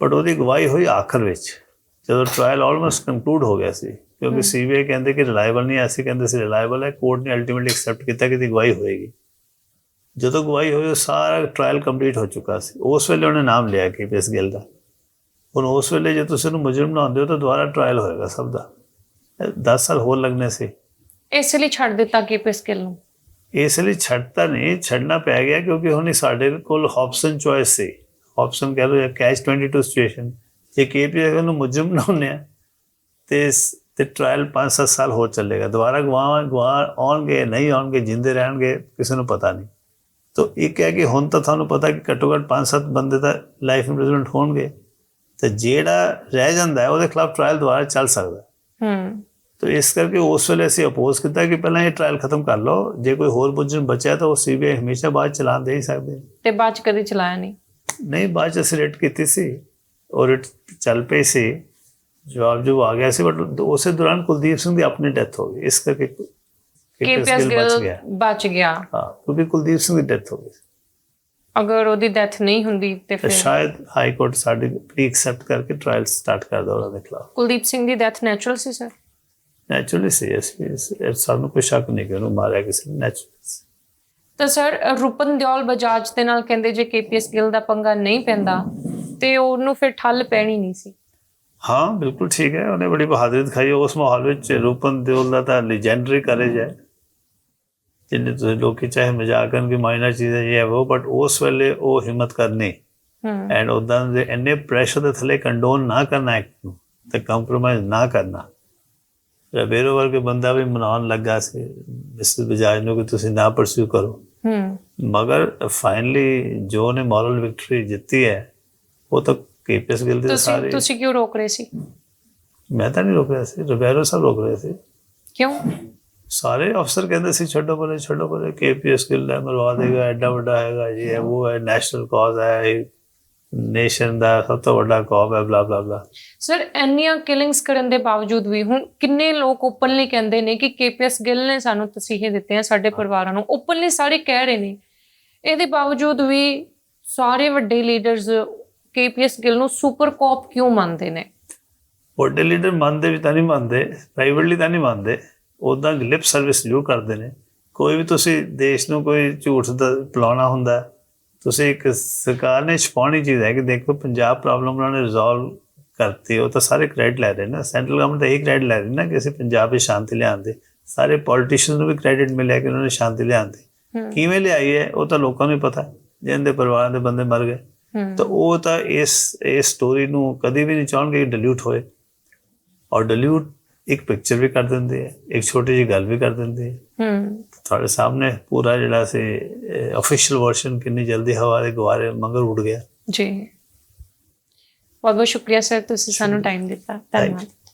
[SPEAKER 1] ਬਟ ਉਹਦੀ ਗਵਾਹੀ ਹੋਈ ਆਖਰ ਵਿੱਚ, ਜਦੋਂ ਟ੍ਰਾਇਲ ਆਲਮੋਸਟ ਕੰਕਲੂਡ ਹੋ ਗਿਆ ਸੀ, ਕਿਉਂਕਿ CBI ਕਹਿੰਦੇ ਕਿ ਰਿਲਾਇਬਲ ਨਹੀਂ, ਅਸੀਂ ਕਹਿੰਦੇ ਸੀ ਰਿਲਾਇਬਲ ਹੈ। ਕੋਰਟ ਨੇ ਅਲਟੀਮੇਟਲੀ ਐਕਸੈਪਟ ਕੀਤਾ ਕਿ ਇਹਦੀ ਗਵਾਹੀ ਹੋਏਗੀ। ਜਦੋਂ ਗਵਾਹੀ ਹੋਈ, ਉਹ ਸਾਰਾ ਟ੍ਰਾਇਲ ਕੰਪਲੀਟ ਹੋ ਚੁੱਕਾ ਸੀ। ਉਸ ਵੇਲੇ ਉਹਨੇ ਨਾਮ ਲਿਆ KPS ਗਿੱਲ ਦਾ। ਹੁਣ ਉਸ ਵੇਲੇ ਜੇ ਤੁਸੀਂ ਉਹਨੂੰ ਮੁਜਰਮ ਬਣਾਉਂਦੇ ਹੋ ਤਾਂ ਦੁਬਾਰਾ ਟ੍ਰਾਇਲ ਹੋਏਗਾ ਸਭ ਦਾ। 10 ਸਾਲ ਹੋਰ ਲੱਗਣੇ ਸੀ।
[SPEAKER 2] ਇਸ ਲਈ ਛੱਡ ਦਿੱਤਾ KPS ਗਿੱਲ ਨੂੰ?
[SPEAKER 1] ਇਸ ਲਈ ਛੱਡਤਾ ਨਹੀਂ, ਛੱਡਣਾ ਪੈ ਗਿਆ ਕਿਉਂਕਿ ਹੁਣ ਸਾਡੇ ਕੋਲ ਆਪਸ਼ਨ ਚੋਇਸ ਸੀ। ਆਪਸ਼ਨ ਕਹਿ ਲਓ ਜਾਂ ਕੈਚ 22 ਸਿਚੁਏਸ਼ਨ। ਜੇ KPS ਨੂੰ ਮੁਜਰਮ ਬਣਾਉਂਦੇ ਆ ਤੇ ਟ੍ਰਾਇਲ 5-7 ਸਾਲ ਹੋਰ ਚੱਲੇਗਾ। ਦੁਬਾਰਾ ਗਵਾਹ ਆਉਣਗੇ ਨਹੀਂ ਆਉਣਗੇ, ਜਿੰਦੇ ਰਹਿਣਗੇ, ਕਿਸੇ ਨੂੰ ਪਤਾ ਨਹੀਂ। ਤਾਂ ਇੱਕ ਹੈ ਕਿ ਹੁਣ ਤਾਂ ਤੁਹਾਨੂੰ ਪਤਾ ਕਿ ਘੱਟੋ ਘੱਟ 5-7 ਬੰਦੇ ਤਾਂ ਲਾਈਫ ਇੰਪ੍ਰਿਜ਼ਨਮੈਂਟ ਹੋਣਗੇ, ਤੇ ਜਿਹੜਾ ਰਹਿ ਜਾਂਦਾ ਹੈ ਉਹਦੇ ਖਿਲਾਫ ਟ੍ਰਾਇਲ ਦੁਬਾਰਾ ਚੱਲ ਸਕਦਾ। ਤਾਂ ਇਸ ਕਰਕੇ ਉਸ ਵੇਲੇ ਅਸੀਂ ਅਪੋਜ਼ ਕੀਤਾ ਕਿ ਪਹਿਲਾਂ ਇਹ ਟ੍ਰਾਇਲ ਖਤਮ ਕਰ ਲਓ, ਜੇ ਕੋਈ ਹੋਰ ਮੁਜਰਮ ਬਚਿਆ ਤਾਂ ਉਹ CBI ਹਮੇਸ਼ਾ ਬਾਅਦ ਚਲਾਉਣ ਦੇ ਹੀ ਸਕਦੇ।
[SPEAKER 2] ਤੇ ਬਾਅਦ ਚ ਕਦੇ ਚਲਾਇਆ ਨਹੀਂ?
[SPEAKER 1] ਨਹੀਂ ਬਾਅਦ ਚ ਅਸੀਂ ਰਿਟ ਕੀਤੀ ਸੀ ਔਰ ਰਿਟ ਚੱਲ ਪਈ ਸੀ, ਜਵਾਬ ਜੋ ਆ ਗਿਆ ਸੀ, ਬਟ ਉਸੇ ਦੌਰਾਨ ਕੁਲਦੀਪ ਸਿੰਘ ਦੀ ਆਪਣੀ ਡੈਥ ਹੋ ਗਈ, ਇਸ ਕਰਕੇ
[SPEAKER 2] ਕੇਪੀਐਸ ਗਿੱਲ ਬਚ ਗਿਆ।
[SPEAKER 1] ਹਾਂ, ਕਿਉਂਕਿ ਕੁਲਦੀਪ ਸਿੰਘ ਦੀ ਡੈਥ ਹੋ ਗਈ।
[SPEAKER 2] ਅਗਰ ਉਹਦੀ ਡੈਥ ਨਹੀਂ ਹੁੰਦੀ ਤੇ
[SPEAKER 1] ਤੇ
[SPEAKER 2] ਫਿਰ
[SPEAKER 1] ਸ਼ਾਇਦ ਹਾਈ ਕੋਰਟ ਸਾਡੀ ਪ੍ਰੀ ਐਕਸੈਪਟ ਕਰਕੇ ਟ੍ਰਾਇਲ ਸਟਾਰਟ ਕਰਦਾ ਉਹਨਾਂ ਦੇ ਖਿਲਾਫ।
[SPEAKER 2] ਕੁਲਦੀਪ ਸਿੰਘ ਦੀ ਡੈਥ ਨੈਚੁਰਲ ਸੀ ਸਰ?
[SPEAKER 1] ਨੈਚੁਰਲੀ ਸੀ, ਸਾਨੂੰ ਕੋਈ ਸ਼ੱਕ ਨਹੀਂ ਕਿ ਉਹਨੂੰ ਮਾਰਿਆ ਕਿਸੇ ਨੇ, ਨੈਚੁਰਲੀ।
[SPEAKER 2] ਤਾਂ ਸਰ ਰੂਪਨ ਦਿਓਲ ਬਜਾਜ ਦੇ ਨਾਲ ਕਹਿੰਦੇ ਜੇ ਕੇਪੀਐਸ ਗਿੱਲ ਦਾ ਪੰਗਾ ਨਹੀਂ ਪੈਂਦਾ ਤੇ ਉਹਨੂੰ ਫਿਰ ਠੱਲ ਪੈਣੀ ਨਹੀਂ ਸੀ।
[SPEAKER 1] ਹਾਂ ਬਿਲਕੁਲ ਠੀਕ ਹੈ, ਉਹਨੇ ਬੜੀ ਬਹਾਦਰੀ ਦਿਖਾਈ ਉਸ ਮਾਹੌਲ ਵਿੱਚ। ਰੂਪਨ ਦਿਓਲ ਦਾ ਤਾਂ ਲੈਜੈਂਡਰੀ ਕਰੇਜ ਹੈ, ਜਿੰਨੇ ਤੁਸੀਂ ਲੋਕੀ ਚਾਹੇ ਮਜ਼ਾਕ ਕਰਨ ਕਿ ਮਾਈਨਰ ਚੀਜ਼ ਹੈ ਇਹ ਉਹ, ਬਟ ਉਸ ਵੇਲੇ ਉਹ ਹਿੰਮਤ ਕਰਨੀ ਐਂਡ ਉੱਦਾਂ ਦੇ ਇੰਨੇ ਪ੍ਰੈਸ਼ਰ ਦੇ ਥੱਲੇ ਕੰਡੋਨ ਨਾ ਕਰਨਾ ਐਕਟ ਨੂੰ ਤੇ ਕੰਪਰੋਮਾਈਜ਼ ਨਾ ਕਰਨਾ। ਰਬੇਰੋ ਵਰਗੇ ਬੰਦਾ ਵੀ ਮਨਾਉਣ ਲੱਗਾ ਸੀ ਮਿਸਟਰ ਬਜਾਜ ਨੂੰ ਕਿ ਤੁਸੀਂ ਨਾ ਪਰਸਿਊ ਕਰੋ, ਮਗਰ ਫਾਈਨਲੀ ਜੋ ਨੇ ਮੋਰਲ ਵਿਕਟਰੀ ਜਿੱਤੀ ਹੈ ਉਹ ਤਾਂ ਕੇਪੀਐਸ ਗਿੱਲ ਦੇ ਸਾਰੇ।
[SPEAKER 2] ਤੁਸੀਂ ਕਿਉਂ ਰੋਕ ਰਹੇ ਸੀ?
[SPEAKER 1] ਮੈਂ ਤਾਂ ਨਹੀਂ ਰੋਕ ਰਿਹਾ ਸੀ, ਰਬੇਰੋ ਸਾਹਿਬ ਰੋਕ ਰਹੇ ਸੀ।
[SPEAKER 2] ਕਿਉਂ?
[SPEAKER 1] ਸਾਰੇ ਅਫਸਰ ਕਹਿੰਦੇ ਸੀ ਛੱਡੋ ਪਰੇ ਕੇਪੀਐਸ ਗਿੱਲ ਹੈ ਮਰਵਾ ਦੇਗਾ, ਐਡਾ ਵੱਡਾ ਹੈਗਾ ਜੀ, ਉਹ ਹੈ ਨੈਸ਼ਨਲ ਕਾਜ਼ ਹੈ, ਨੇਸ਼ਨ ਦਾ ਸਭ ਤੋਂ ਵੱਡਾ ਕੌਮ ਹੈ, ਬਲਾ ਬਲਾ ਬਲਾ।
[SPEAKER 2] ਸਰ ਇੰਨੀਆਂ ਕਿਲਿੰਗਸ ਕਰਨ ਦੇ ਬਾਵਜੂਦ ਵੀ ਹੁਣ ਕਿੰਨੇ ਲੋਕ ਓਪਨਲੀ ਕਹਿੰਦੇ ਨੇ ਕਿ ਕੇਪੀਐਸ ਗਿੱਲ ਨੇ ਸਾਨੂੰ ਤਸੀਹੇ ਦਿੱਤੇ ਆ ਸਾਡੇ ਪਰਿਵਾਰਾਂ ਨੂੰ, ਓਪਨਲੀ ਸਾਰੇ ਕਹਿ ਰਹੇ ਨੇ। ਇਹਦੇ ਬਾਵਜੂਦ ਵੀ ਸਾਰੇ ਵੱਡੇ ਲੀਡਰਸ ਕੇਪੀਐਸ ਗਿੱਲ ਨੂੰ ਸੁਪਰ ਕੌਪ ਕਿਉਂ ਮੰਨਦੇ ਨੇ?
[SPEAKER 1] ਵੱਡੇ ਲੀਡਰ ਮੰਨਦੇ ਵੀ ਤਾਂ ਨਹੀਂ ਮੰਨਦੇ, ਪ੍ਰਾਈਵੇਟਲੀ ਤਾਂ ਨਹੀਂ ਮੰਨਦੇ, ਉੱਦਾਂ ਲਿਪ ਸਰਵਿਸ ਜ਼ਰੂਰ ਕਰਦੇ ਨੇ। ਕੋਈ ਵੀ ਤੁਸੀਂ ਦੇਸ਼ ਨੂੰ ਕੋਈ ਝੂਠ ਦਾ ਪਿਲਾਉਣਾ ਹੁੰਦਾ, ਤੁਸੀਂ ਇੱਕ ਸਰਕਾਰ ਨੇ ਛਪਾਉਣੀ ਚੀਜ਼ ਹੈ ਕਿ ਦੇਖੋ ਪੰਜਾਬ ਪ੍ਰੋਬਲਮ ਉਹਨਾਂ ਨੇ ਰਿਜ਼ੋਲਵ ਕਰਤੀ, ਉਹ ਤਾਂ ਸਾਰੇ ਕ੍ਰੈਡਿਟ ਲੈ ਰਹੇ ਨਾ, ਸੈਂਟਰਲ ਗਵਰਨਮੈਂਟ ਤਾਂ ਇਹ ਕ੍ਰੈਡਿਟ ਲੈ ਰਹੀ ਨਾ ਕਿ ਅਸੀਂ ਪੰਜਾਬ ਵਿੱਚ ਸ਼ਾਂਤੀ ਲਿਆਉਂਦੇ, ਸਾਰੇ ਪੋਲੀਟੀਸ਼ੀਅਨ ਨੂੰ ਵੀ ਕ੍ਰੈਡਿਟ ਮਿਲਿਆ ਕਿ ਉਹਨਾਂ ਨੇ ਸ਼ਾਂਤੀ ਲਿਆਉਂਦੀ। ਕਿਵੇਂ ਲਿਆਈ ਹੈ ਉਹ ਤਾਂ ਲੋਕਾਂ ਨੂੰ ਹੀ ਪਤਾ, ਜਿਹਨਾਂ ਦੇ ਪਰਿਵਾਰਾਂ ਦੇ ਬੰਦੇ ਮਰ ਗਏ। ਤਾਂ ਉਹ ਤਾਂ ਇਸ ਸਟੋਰੀ ਨੂੰ ਕਦੀ ਵੀ ਨਹੀਂ ਚਾਹਣਗੇ ਕਿ ਡਿਲੂਟ ਹੋਏ, ਔਰ ਡਿਲੂਟ ਇੱਕ ਪਿਕਚਰ ਵੀ ਕਰ ਦਿੰਦੇ ਹੈ, ਇੱਕ ਛੋਟੀ ਜਿਹੀ ਗੱਲ ਵੀ ਕਰ ਦਿੰਦੇ ਹੈ। ਤੁਹਾਡੇ ਸਾਹਮਣੇ ਪੂਰਾ ਜਿਹੜਾ ਸੀ ਆਫੀਸ਼ੀਅਲ ਵਰਸ਼ਨ ਕਿੰਨੀ ਜਲਦੀ ਹਵਾ ਦੇ ਗੁਬਾਰੇ ਮਗਰ ਉੱਡ ਗਿਆ।
[SPEAKER 2] ਜੀ ਬਹੁਤ ਬਹੁਤ ਸ਼ੁਕਰੀਆ ਸਰ, ਤੁਸੀਂ ਸਾਨੂੰ ਟਾਈਮ ਦਿੱਤਾ, ਧੰਨਵਾਦ।